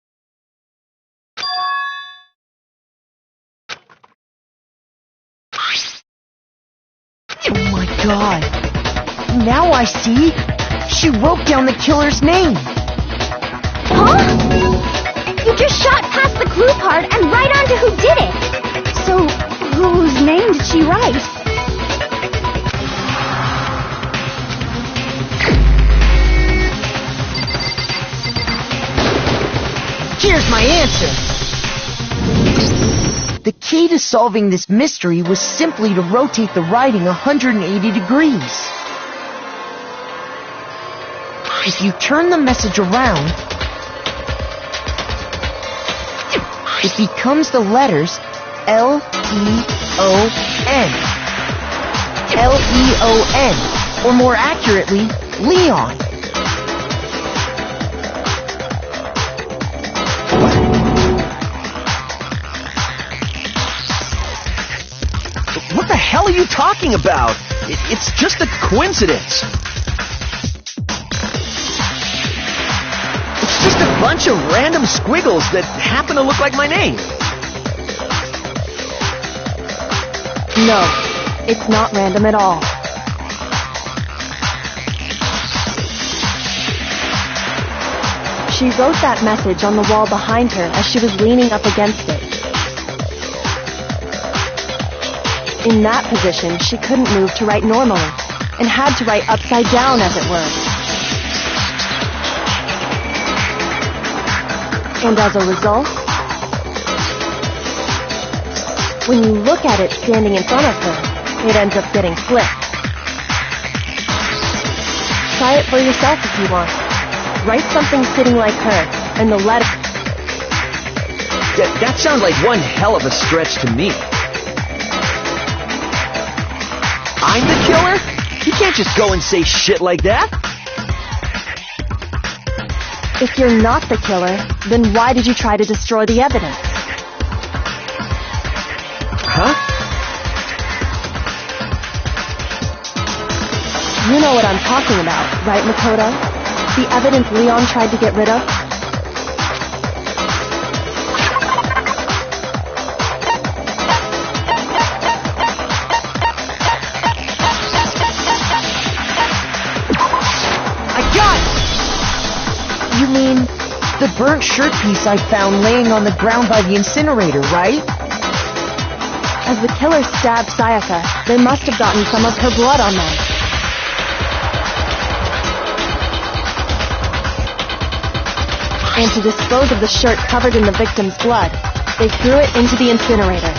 Speaker 7: Oh my god. Now I see. She wrote down the killer's name.
Speaker 2: Huh? You just shot past the clue part and right onto who did it.
Speaker 12: So, whose name did she write?
Speaker 7: Here's my answer. The key to solving this mystery was simply to rotate the writing 180 degrees. If you turn the message around, it becomes the letters L-E-O-N. L-E-O-N, or more accurately, Leon.
Speaker 10: What the hell are you talking about? It's just a coincidence. It's just a bunch of random squiggles that happen to look like my name.
Speaker 11: No, it's not random at all. She wrote that message on the wall behind her as she was leaning up against it. In that position, she couldn't move to write normally, and had to write upside down, as it were. And as a result, when you look at it standing in front of her, it ends up getting flipped. Try it for yourself if you want. Write something sitting like her, and the letter...
Speaker 10: That sounds like one hell of a stretch to me. I'm the killer? You can't just go and say shit like that.
Speaker 11: If you're not the killer, then why did you try to destroy the evidence?
Speaker 10: Huh?
Speaker 11: You know what I'm talking about, right, Makoto? The evidence Leon tried to get rid of?
Speaker 7: You mean the burnt shirt piece I found laying on the ground by the incinerator, right?
Speaker 11: As the killer stabbed Sayaka, they must have gotten some of her blood on them. And to dispose of the shirt covered in the victim's blood, they threw it into the incinerator.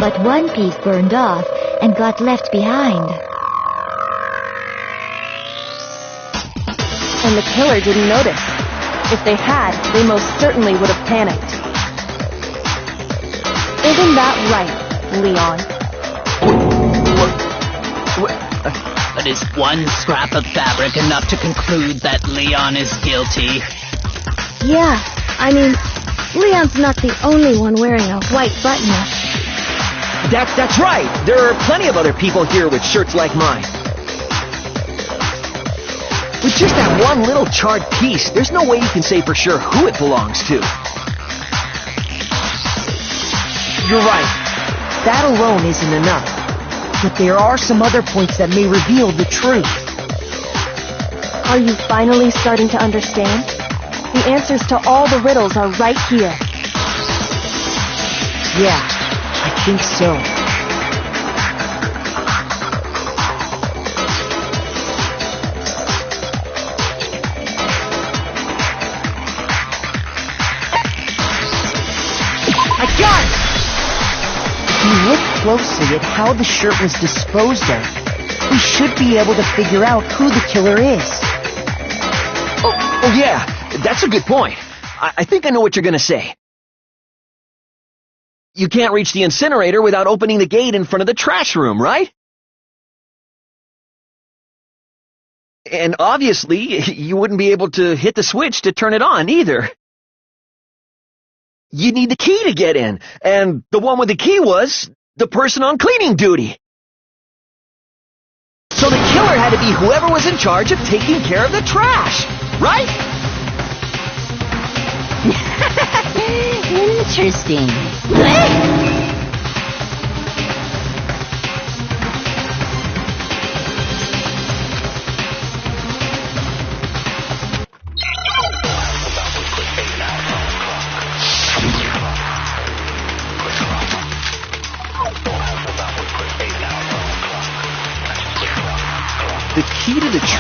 Speaker 2: But one piece burned off and got left behind.
Speaker 11: And the killer didn't notice. If they had, they most certainly would have panicked. Isn't that right, Leon?
Speaker 1: But is one scrap of fabric enough to conclude that Leon is guilty?
Speaker 12: Yeah, I mean, Leon's not the only one wearing a white button-up.
Speaker 10: That's right. There are plenty of other people here with shirts like mine. With just that one little charred piece, there's no way you can say for sure who it belongs to.
Speaker 7: You're right. That alone isn't enough. But there are some other points that may reveal the truth.
Speaker 11: Are you finally starting to understand? The answers to all the riddles are right here.
Speaker 7: Yeah, I think so. If you look closely at how the shirt was disposed of, we should be able to figure out who the killer is.
Speaker 10: Oh yeah, that's a good point. I think I know what you're gonna say. You can't reach the incinerator without opening the gate in front of the trash room, right? And obviously, you wouldn't be able to hit the switch to turn it on either. You need the key to get in, and the one with the key was the person on cleaning duty. So the killer had to be whoever was in charge of taking care of the trash, right?
Speaker 3: Interesting.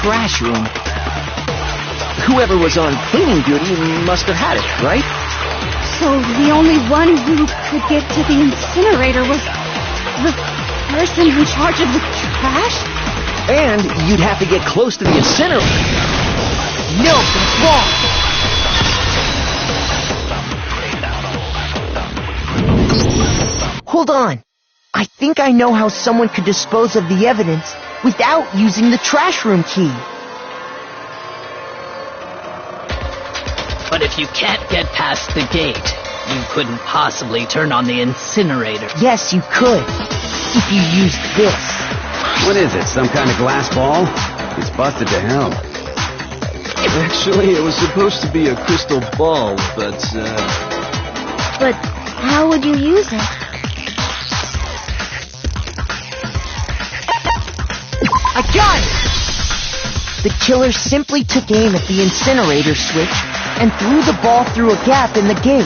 Speaker 10: trash room. Whoever was on cleaning duty must have had it, right?
Speaker 12: So the only one who could get to the incinerator was the person in charge of the trash?
Speaker 10: And you'd have to get close to the incinerator.
Speaker 7: No, that's wrong. Hold on. I think I know how someone could dispose of the evidence without using the trash room key.
Speaker 1: But if you can't get past the gate, you couldn't possibly turn on the incinerator.
Speaker 7: Yes, you could. If you used this.
Speaker 9: What is it, some kind of glass ball? It's busted to hell.
Speaker 5: Actually, it was supposed to be a crystal ball, but,
Speaker 2: But how would you use it?
Speaker 7: I got it! The killer simply took aim at the incinerator switch and threw the ball through a gap in the gate.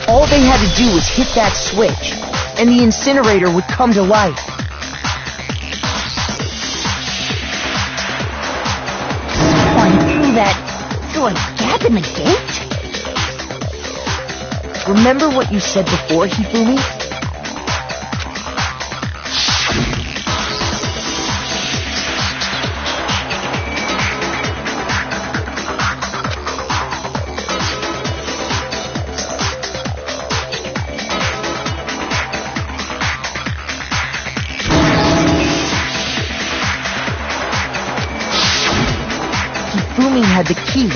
Speaker 7: All they had to do was hit that switch, and the incinerator would come to life.
Speaker 3: Someone threw that through a gap in the gate?
Speaker 7: Remember what you said before, Hifumi? Hifumi had the key,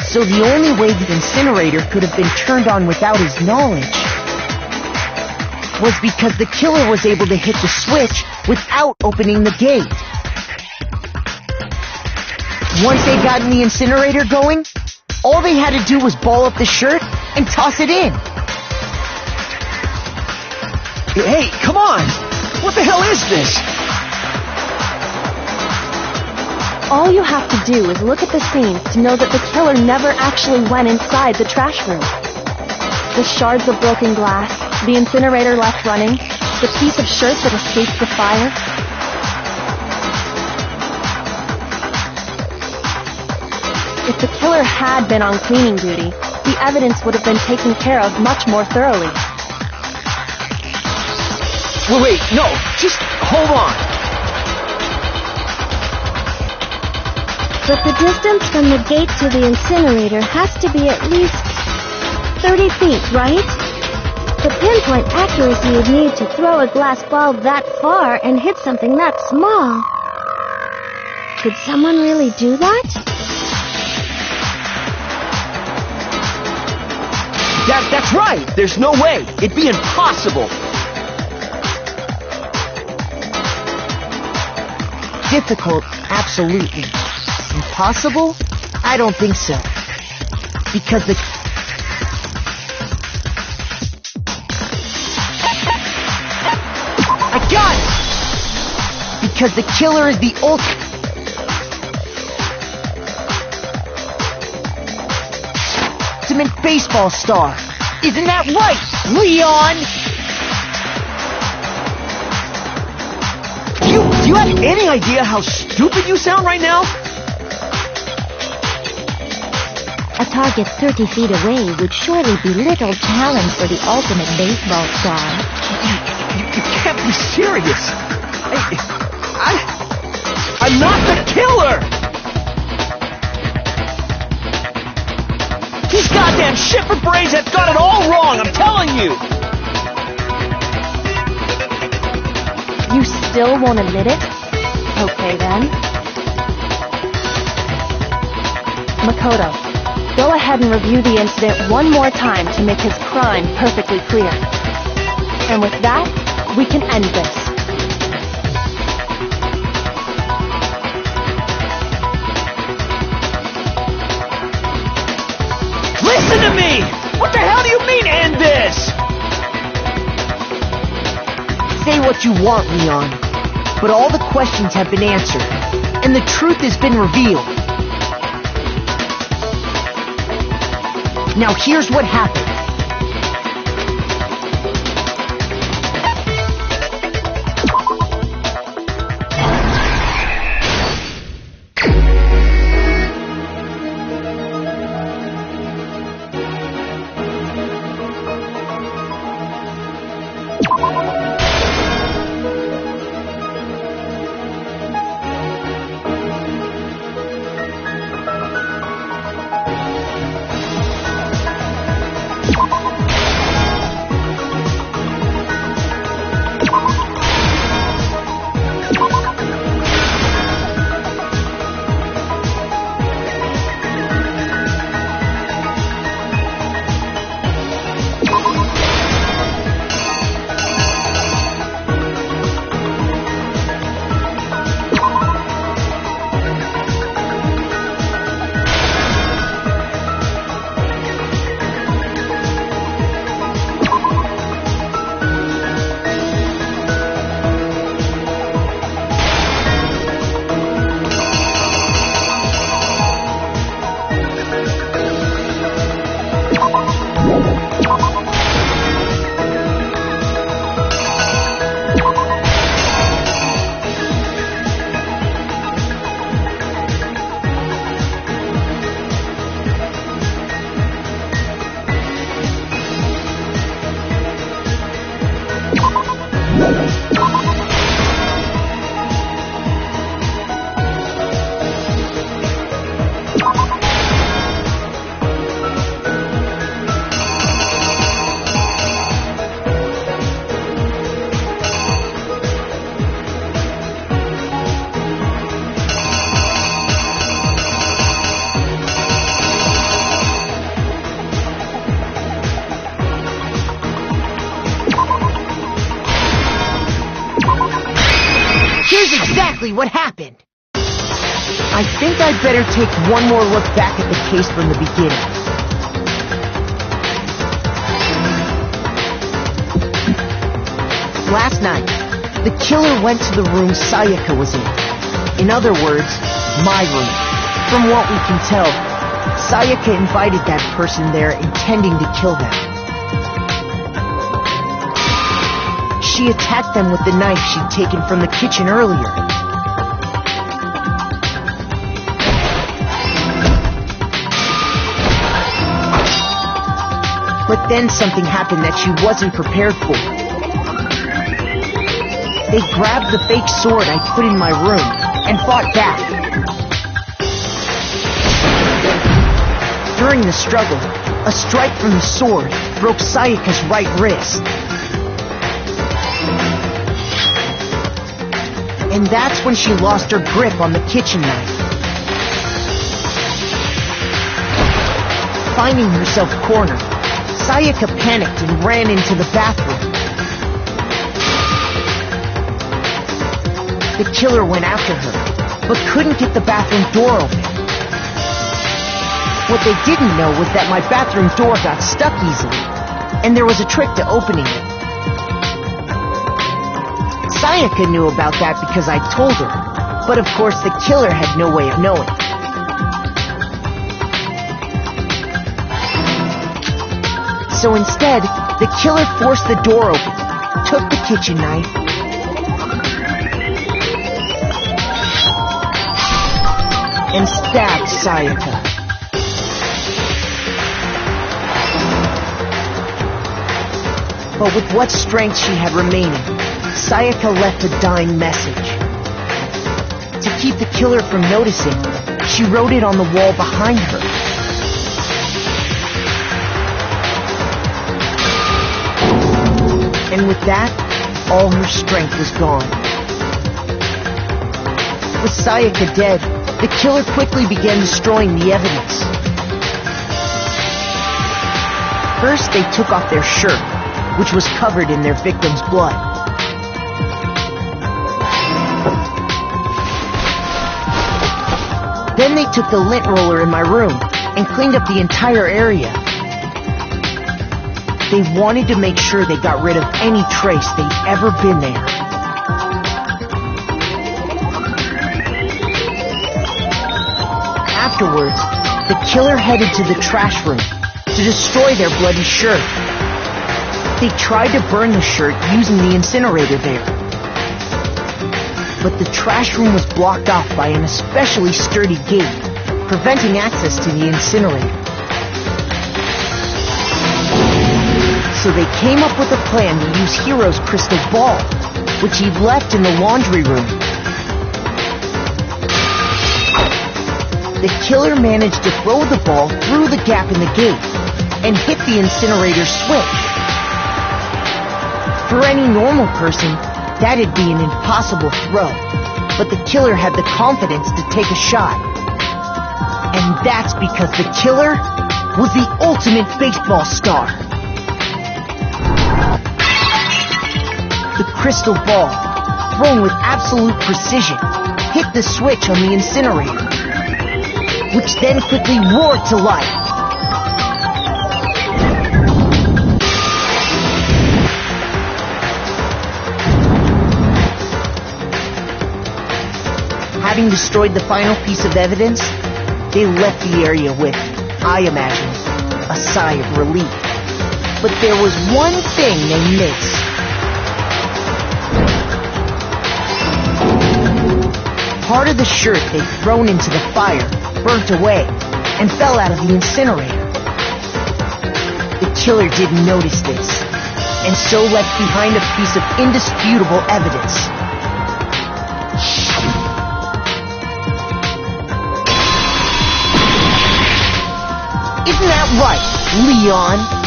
Speaker 7: so the only way the incinerator could have been turned on without his knowledge was because the killer was able to hit the switch without opening the gate. Once they got in the incinerator going, all they had to do was ball up the shirt and toss it in.
Speaker 10: Hey, come on! What the hell is this?
Speaker 11: All you have to do is look at the scenes to know that the killer never actually went inside the trash room. The shards of broken glass, the incinerator left running, the piece of shirt that escaped the fire. If the killer had been on cleaning duty, the evidence would have been taken care of much more thoroughly.
Speaker 10: Wait, no, just hold on.
Speaker 2: But the distance from the gate to the incinerator has to be at least 30 feet, right? The pinpoint accuracy you'd need to throw a glass ball that far and hit something that small. Could someone really do that?
Speaker 10: That's right! There's no way! It'd be impossible!
Speaker 7: Difficult, absolutely. Impossible? I don't think so. Because the... I got it! Because the killer is the ultimate baseball star. Isn't that right, Leon?
Speaker 10: Do you have any idea how stupid you sound right now?
Speaker 2: A target 30 feet away would surely be little challenge for the ultimate baseball star.
Speaker 10: You can't be serious. I'm not the killer! These goddamn shipper brains have got it all wrong, I'm telling you!
Speaker 11: You still won't admit it? Okay then. Makoto, go ahead and review the incident one more time to make his crime perfectly clear. And with that, we can end this.
Speaker 10: Listen to me! What the hell do you mean, end this?
Speaker 7: Say what you want, Leon, but all the questions have been answered, and the truth has been revealed. Now here's what happened. exactly what happened. I think I'd better take one more look back at the case from the beginning. Last night, the killer went to the room Sayaka was in. In other words, my room. From what we can tell, Sayaka invited that person there intending to kill them. She attacked them with the knife she'd taken from the kitchen earlier. But then something happened that she wasn't prepared for. They grabbed the fake sword I put in my room and fought back. During the struggle, a strike from the sword broke Sayaka's right wrist. And that's when she lost her grip on the kitchen knife. Finding herself cornered, Sayaka panicked and ran into the bathroom. The killer went after her, but couldn't get the bathroom door open. What they didn't know was that my bathroom door got stuck easily, and there was a trick to opening it. Sayaka knew about that because I told her, but of course the killer had no way of knowing. So instead, the killer forced the door open, took the kitchen knife, and stabbed Sayaka. But with what strength she had remaining, Sayaka left a dying message. To keep the killer from noticing, she wrote it on the wall behind her. And with that, all her strength was gone. With Sayaka dead, the killer quickly began destroying the evidence. First, they took off their shirt, which was covered in their victim's blood. Then they took the lint roller in my room and cleaned up the entire area. They wanted to make sure they got rid of any trace they'd ever been there. Afterwards, the killer headed to the trash room to destroy their bloody shirt. They tried to burn the shirt using the incinerator there. But the trash room was blocked off by an especially sturdy gate, preventing access to the incinerator. So they came up with a plan to use Hiro's crystal ball, which he'd left in the laundry room. The killer managed to throw the ball through the gap in the gate and hit the incinerator switch. For any normal person, that'd be an impossible throw, but the killer had the confidence to take a shot. And that's because the killer was the ultimate baseball star. The crystal ball, thrown with absolute precision, hit the switch on the incinerator, which then quickly roared to life. Having destroyed the final piece of evidence, they left the area with, I imagine, a sigh of relief. But there was one thing they missed. Part of the shirt they'd thrown into the fire burnt away and fell out of the incinerator. The killer didn't notice this, and so left behind a piece of indisputable evidence. Isn't that right, Leon?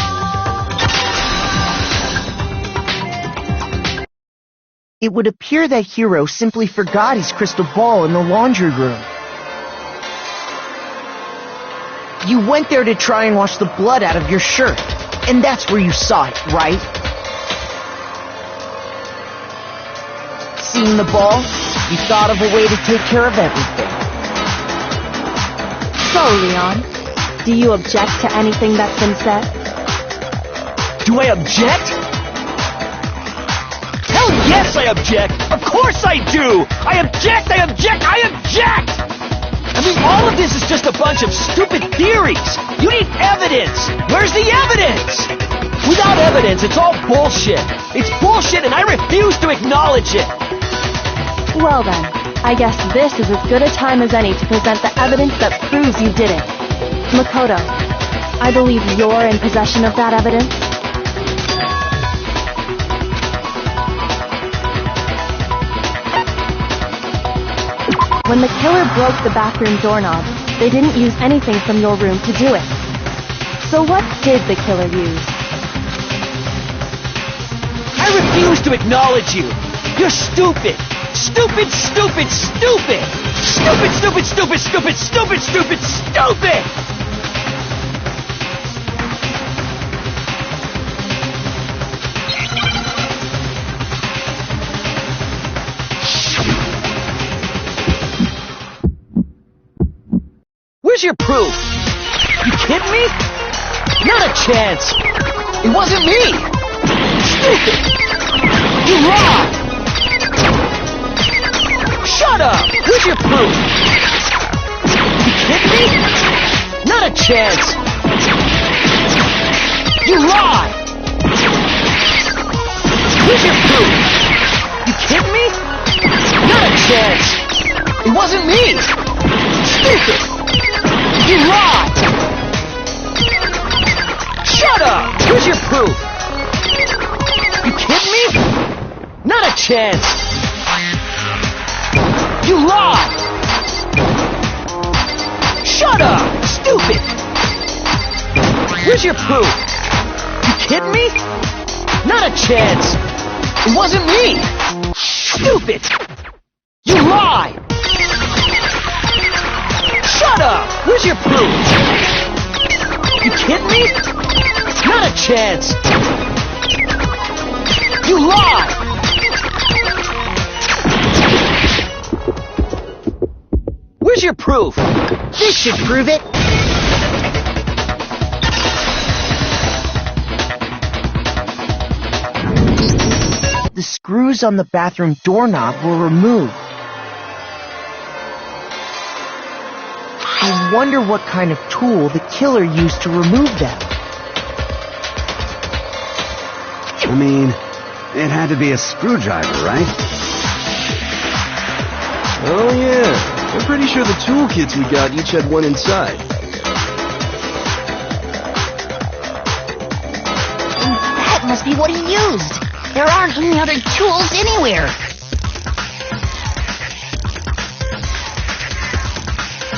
Speaker 7: It would appear that Hiro simply forgot his crystal ball in the laundry room. You went there to try and wash the blood out of your shirt, and that's where you saw it, right? See, seen the ball, you thought of a way to take care of everything.
Speaker 11: So, Leon, do you object to anything that's been said?
Speaker 10: Do I object? Hell yes, I object! Of course I do! I object! I object! I object! I mean, all of this is just a bunch of stupid theories! You need evidence! Where's the evidence? Without evidence, it's all bullshit! It's bullshit and I refuse to acknowledge it!
Speaker 11: Well then, I guess this is as good a time as any to present the evidence that proves you did it. Makoto, I believe you're in possession of that evidence. When the killer broke the bathroom doorknob, they didn't use anything from your room to do it. So what did the killer use?
Speaker 10: I refuse to acknowledge you! You're stupid! Stupid, stupid, stupid! Stupid, stupid, stupid, stupid, stupid, stupid, stupid! Where's your proof? You kidding me? Not a chance! It wasn't me! Stupid! You lied! Shut up! Where's your proof? You kidding me? Not a chance! You lied! Where's your proof? You kidding me? Not a chance! It wasn't me! Stupid! You lied! Shut up! Where's your proof? You kidding me? Not a chance! You lied! Shut up! Stupid! Where's your proof? You kidding me? Not a chance! It wasn't me! Stupid! You lied! Shut up! Where's your proof? You kidding me? Not a chance! You lied! Where's your proof?
Speaker 3: This should prove it.
Speaker 7: The screws on the bathroom doorknob were removed. I wonder what kind of tool the killer used to remove them.
Speaker 9: I mean, it had to be a screwdriver, right?
Speaker 5: Oh yeah. I'm pretty sure the toolkits we got each had one inside.
Speaker 3: That must be what he used. There aren't any other tools anywhere.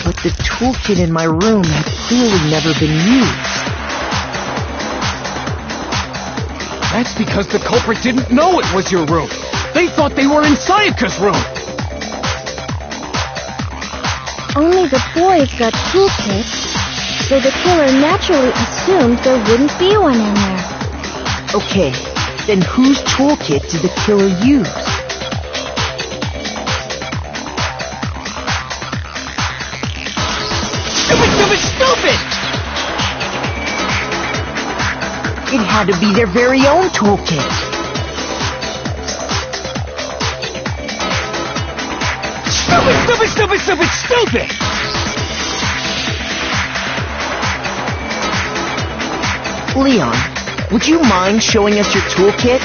Speaker 7: But the toolkit in my room had clearly never been used.
Speaker 8: That's because the culprit didn't know it was your room. They thought they were in Sayaka's room.
Speaker 2: Only the boys got toolkits, so the killer naturally assumed there wouldn't be one in there.
Speaker 7: Okay, then whose toolkit did the killer use?
Speaker 10: Stupid, stupid, stupid!
Speaker 7: It had to be their very own toolkit.
Speaker 10: Stupid, stupid, stupid, stupid, stupid!
Speaker 7: Leon, would you mind showing us your toolkit?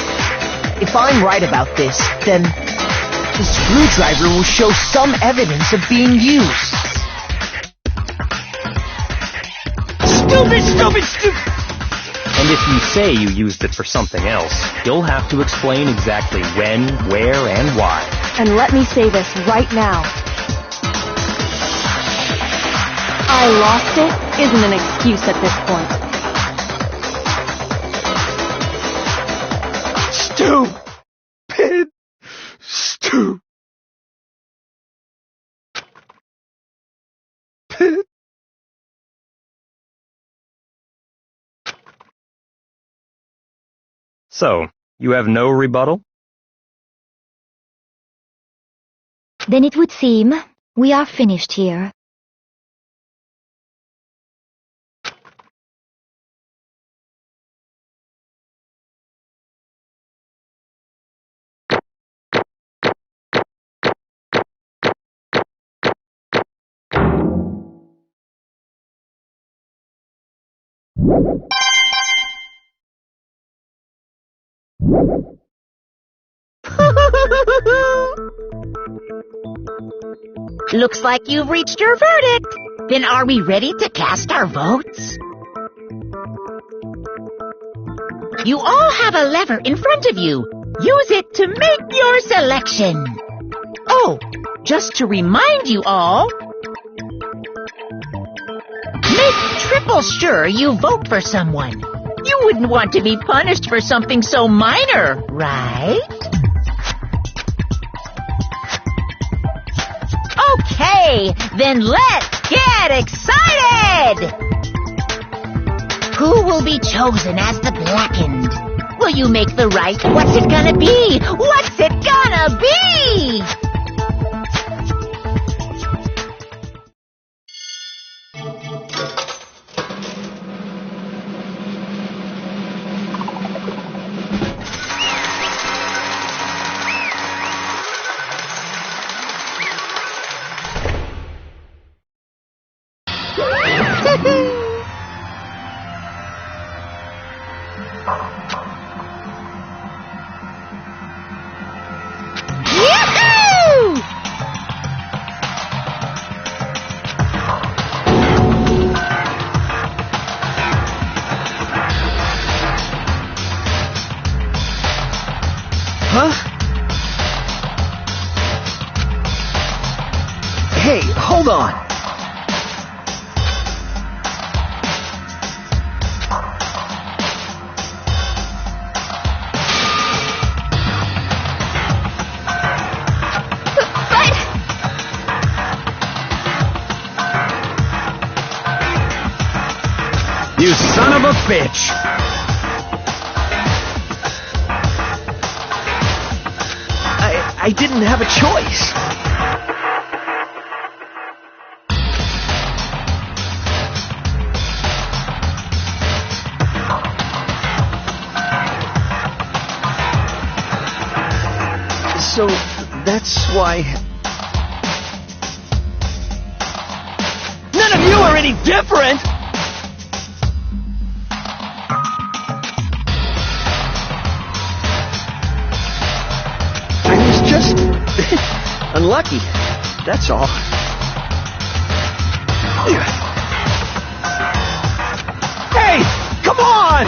Speaker 7: If I'm right about this, then the screwdriver will show some evidence of being used.
Speaker 10: Stupid, stupid, stupid!
Speaker 4: And if you say you used it for something else, you'll have to explain exactly when, where, and why.
Speaker 11: And let me say this right now. I lost it isn't an excuse at this point.
Speaker 5: Stupid. Stupid.
Speaker 4: So, you have no rebuttal?
Speaker 2: Then it would seem we are finished here.
Speaker 3: Looks like you've reached your verdict. Then are we ready to cast our votes? You all have a lever in front of you. Use it to make your selection. Oh, just to remind you all, make triple sure you vote for someone. You wouldn't want to be punished for something so minor, right? Okay, then let's get excited! Who will be chosen as the blackened? Will you make the right? What's it gonna be? What's it gonna be? Yahoo!
Speaker 10: Huh? Hey, hold on.
Speaker 9: You son of a bitch!
Speaker 10: I didn't have a choice. So, that's why... None of you are any different! Just unlucky, that's all. Hey, come on!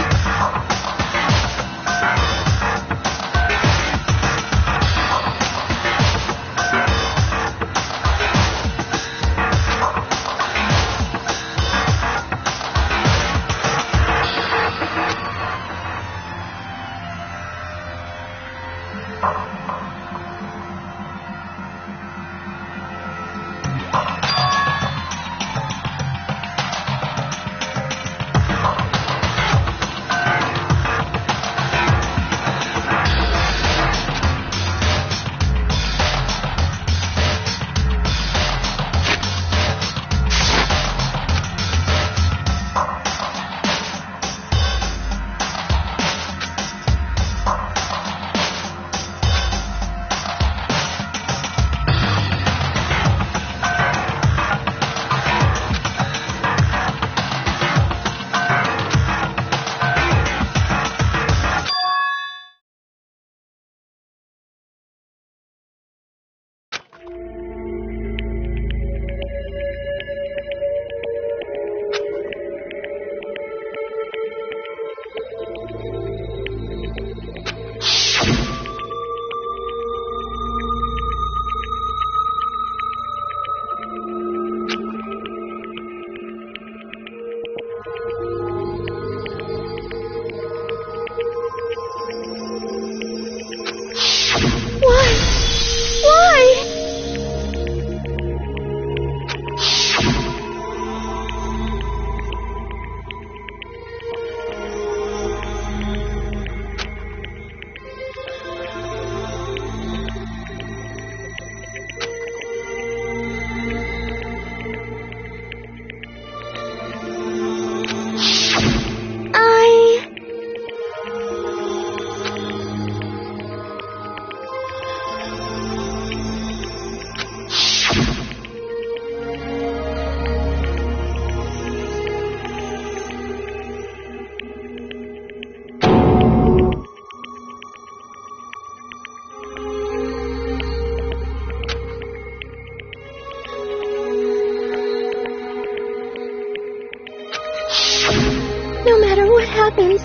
Speaker 2: happens,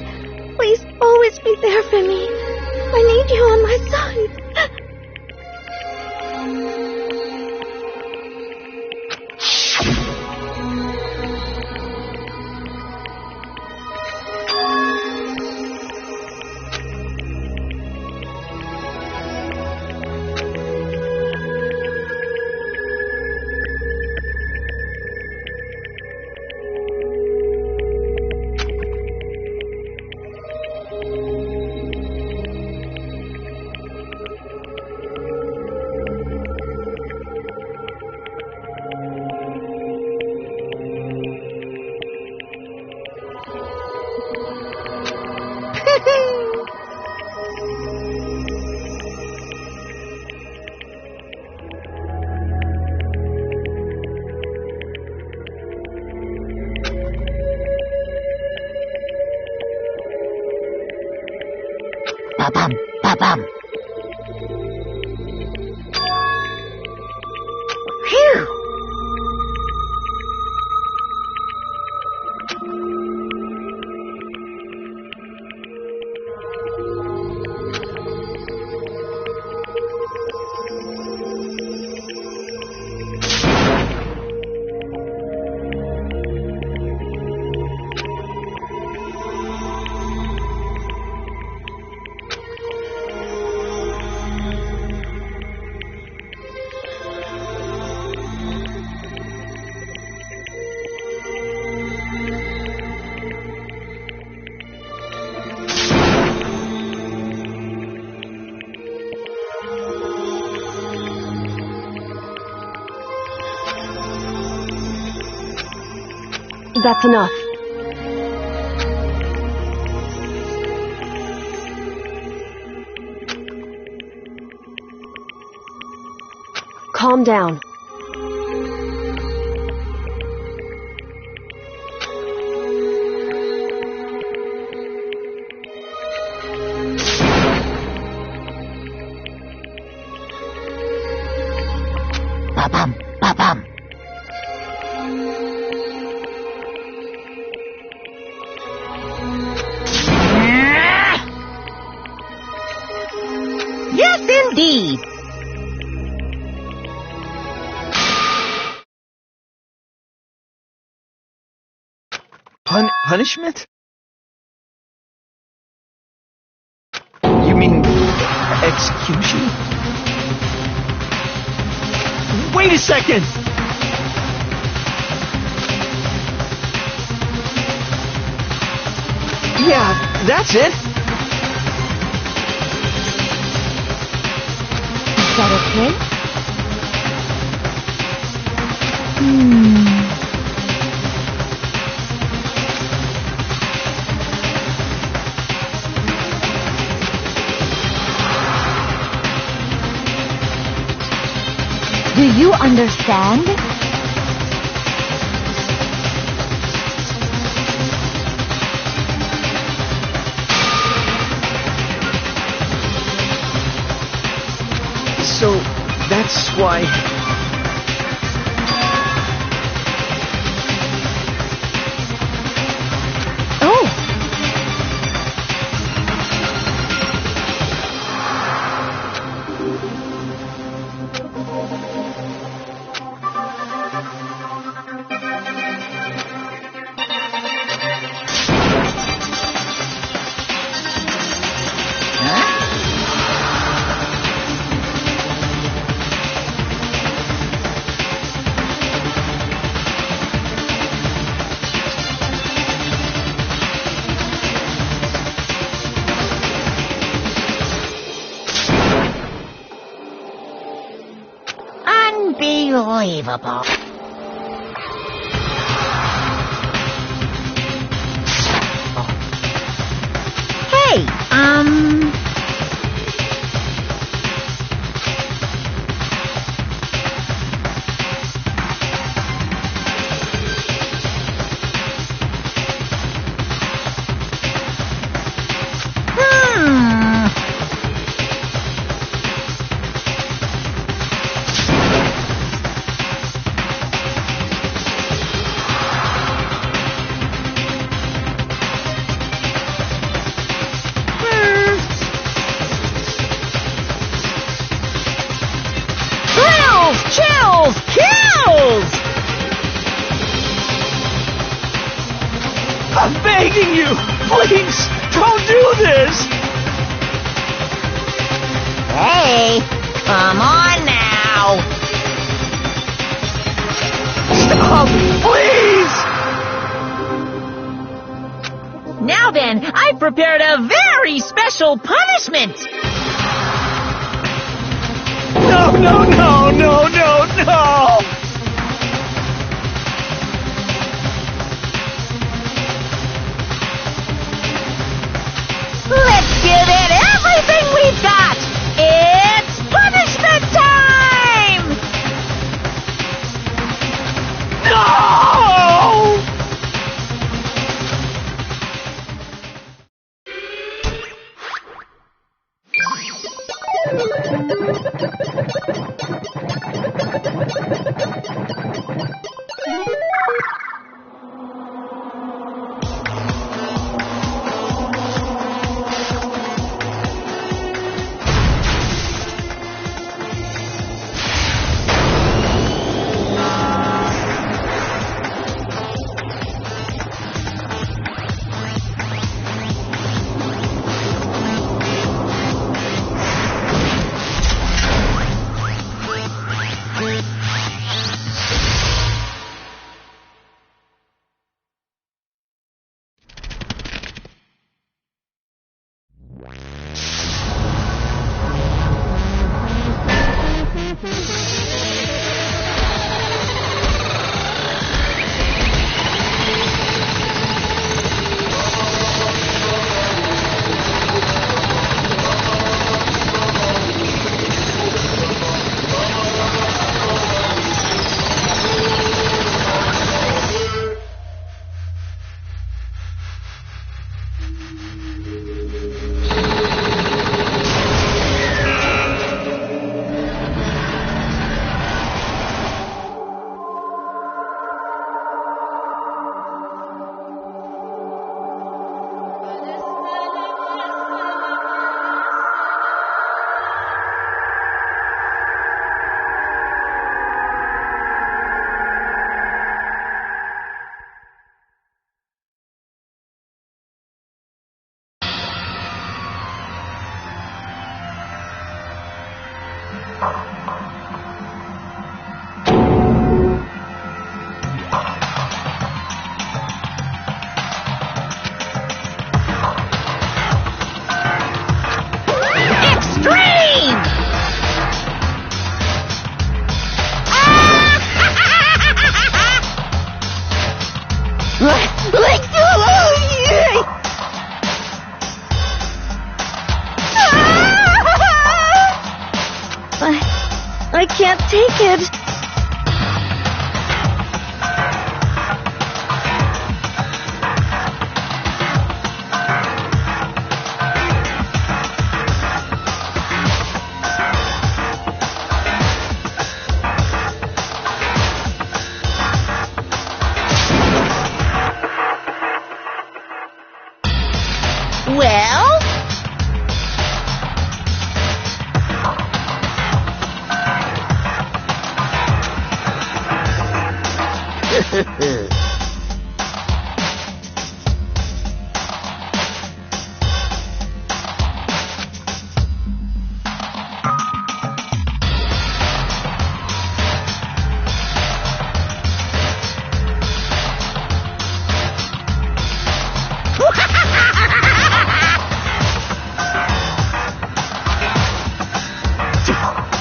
Speaker 2: please always be there for me. I need you on my side.
Speaker 3: Ba-bum, ba-bum. Phew!
Speaker 11: That's enough. Calm down.
Speaker 3: Ba-bum, ba-bum. Yes, indeed.
Speaker 10: Punishment? You mean execution? Wait a second! Yeah, that's it.
Speaker 2: Is that okay? Do you understand?
Speaker 10: So, that's why...
Speaker 2: Oh!
Speaker 3: Unbelievable. Hey,
Speaker 10: I'm begging you! Please, don't do this!
Speaker 3: Hey, come on now.
Speaker 10: Stop, please!
Speaker 3: Now then, I've prepared a very special punishment.
Speaker 10: No, no, no, no, no, no!
Speaker 3: Let's give it everything we've got. It's punishment time!
Speaker 10: No!
Speaker 2: I can't take it.
Speaker 3: Well?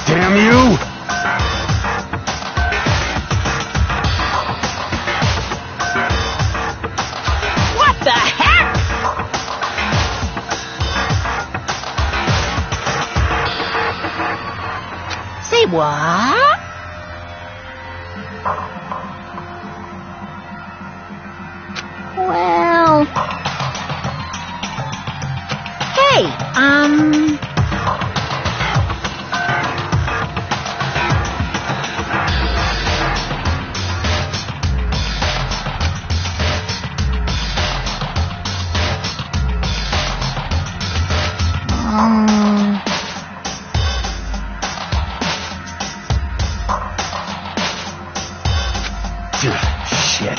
Speaker 9: Damn you!
Speaker 3: What the heck? Say what?
Speaker 2: Well...
Speaker 3: Hey,
Speaker 9: Shit.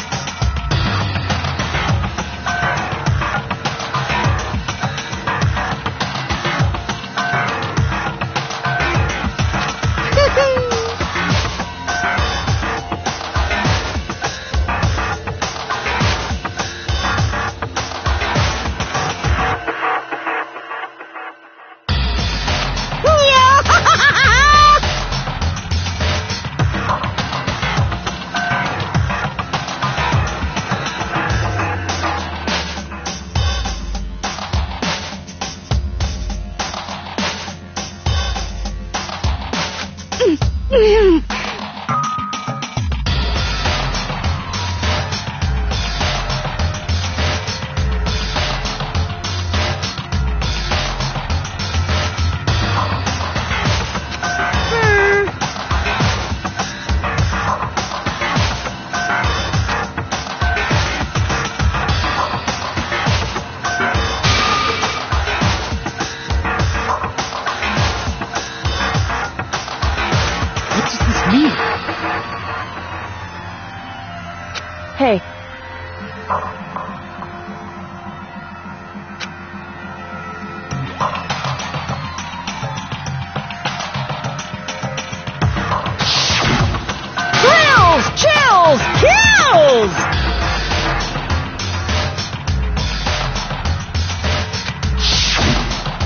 Speaker 3: Chills! Kills!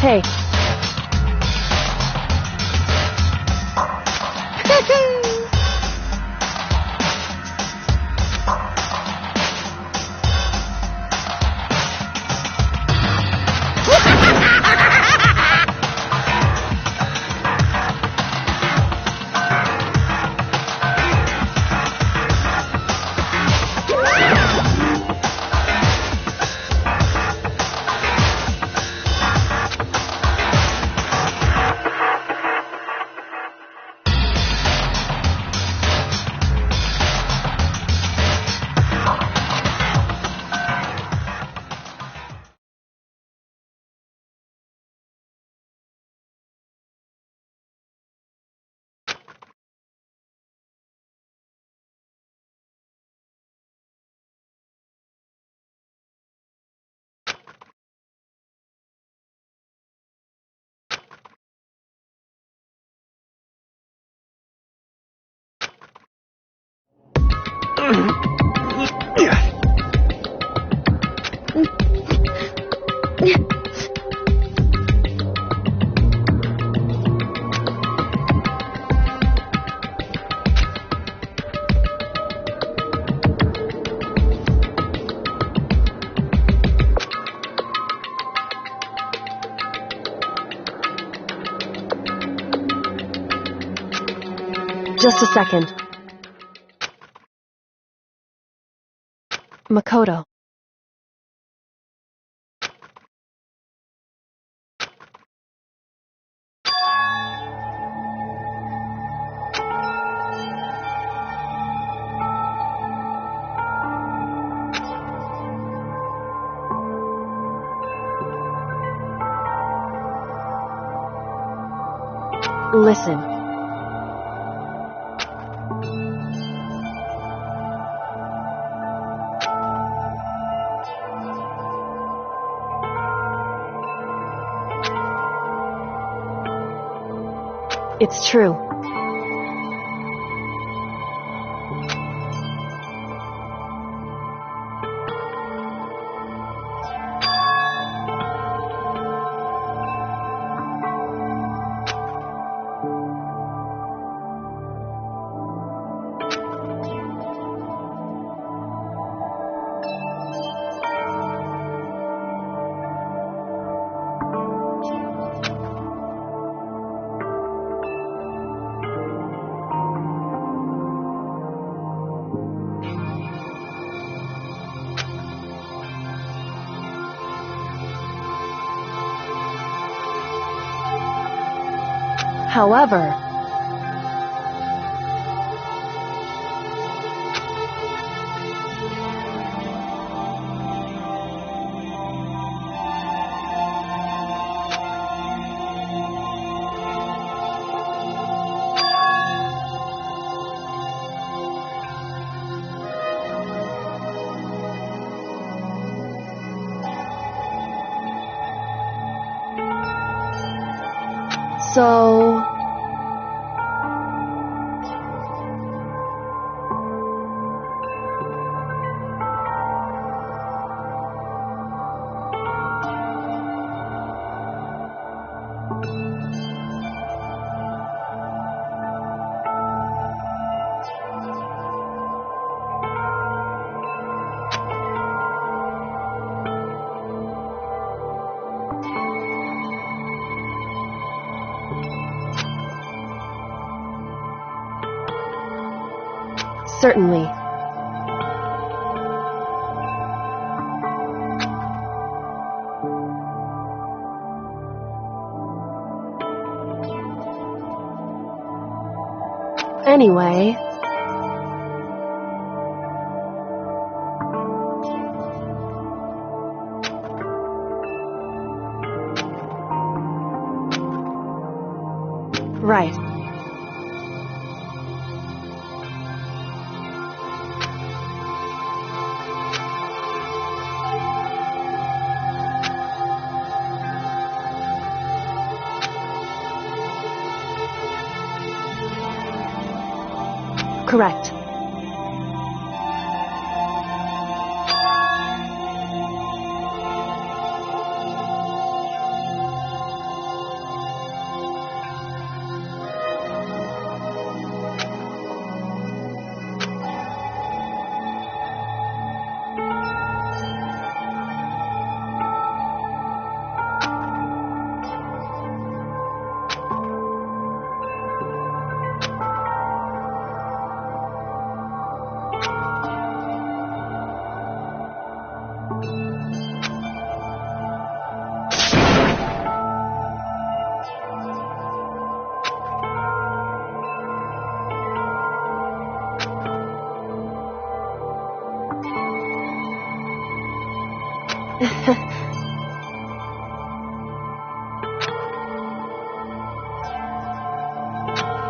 Speaker 11: Hey. Just a second. Makoto. Listen. It's true. However, so... Certainly. Anyway... Right. Correct.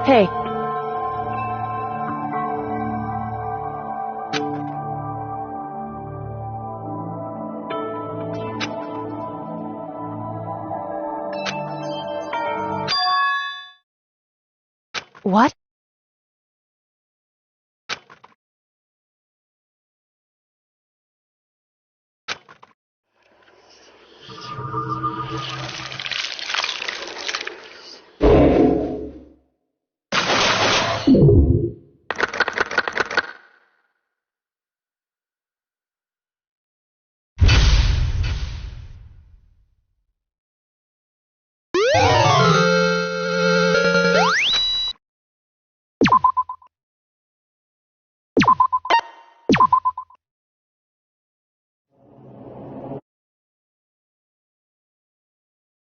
Speaker 11: Hey. What?
Speaker 2: You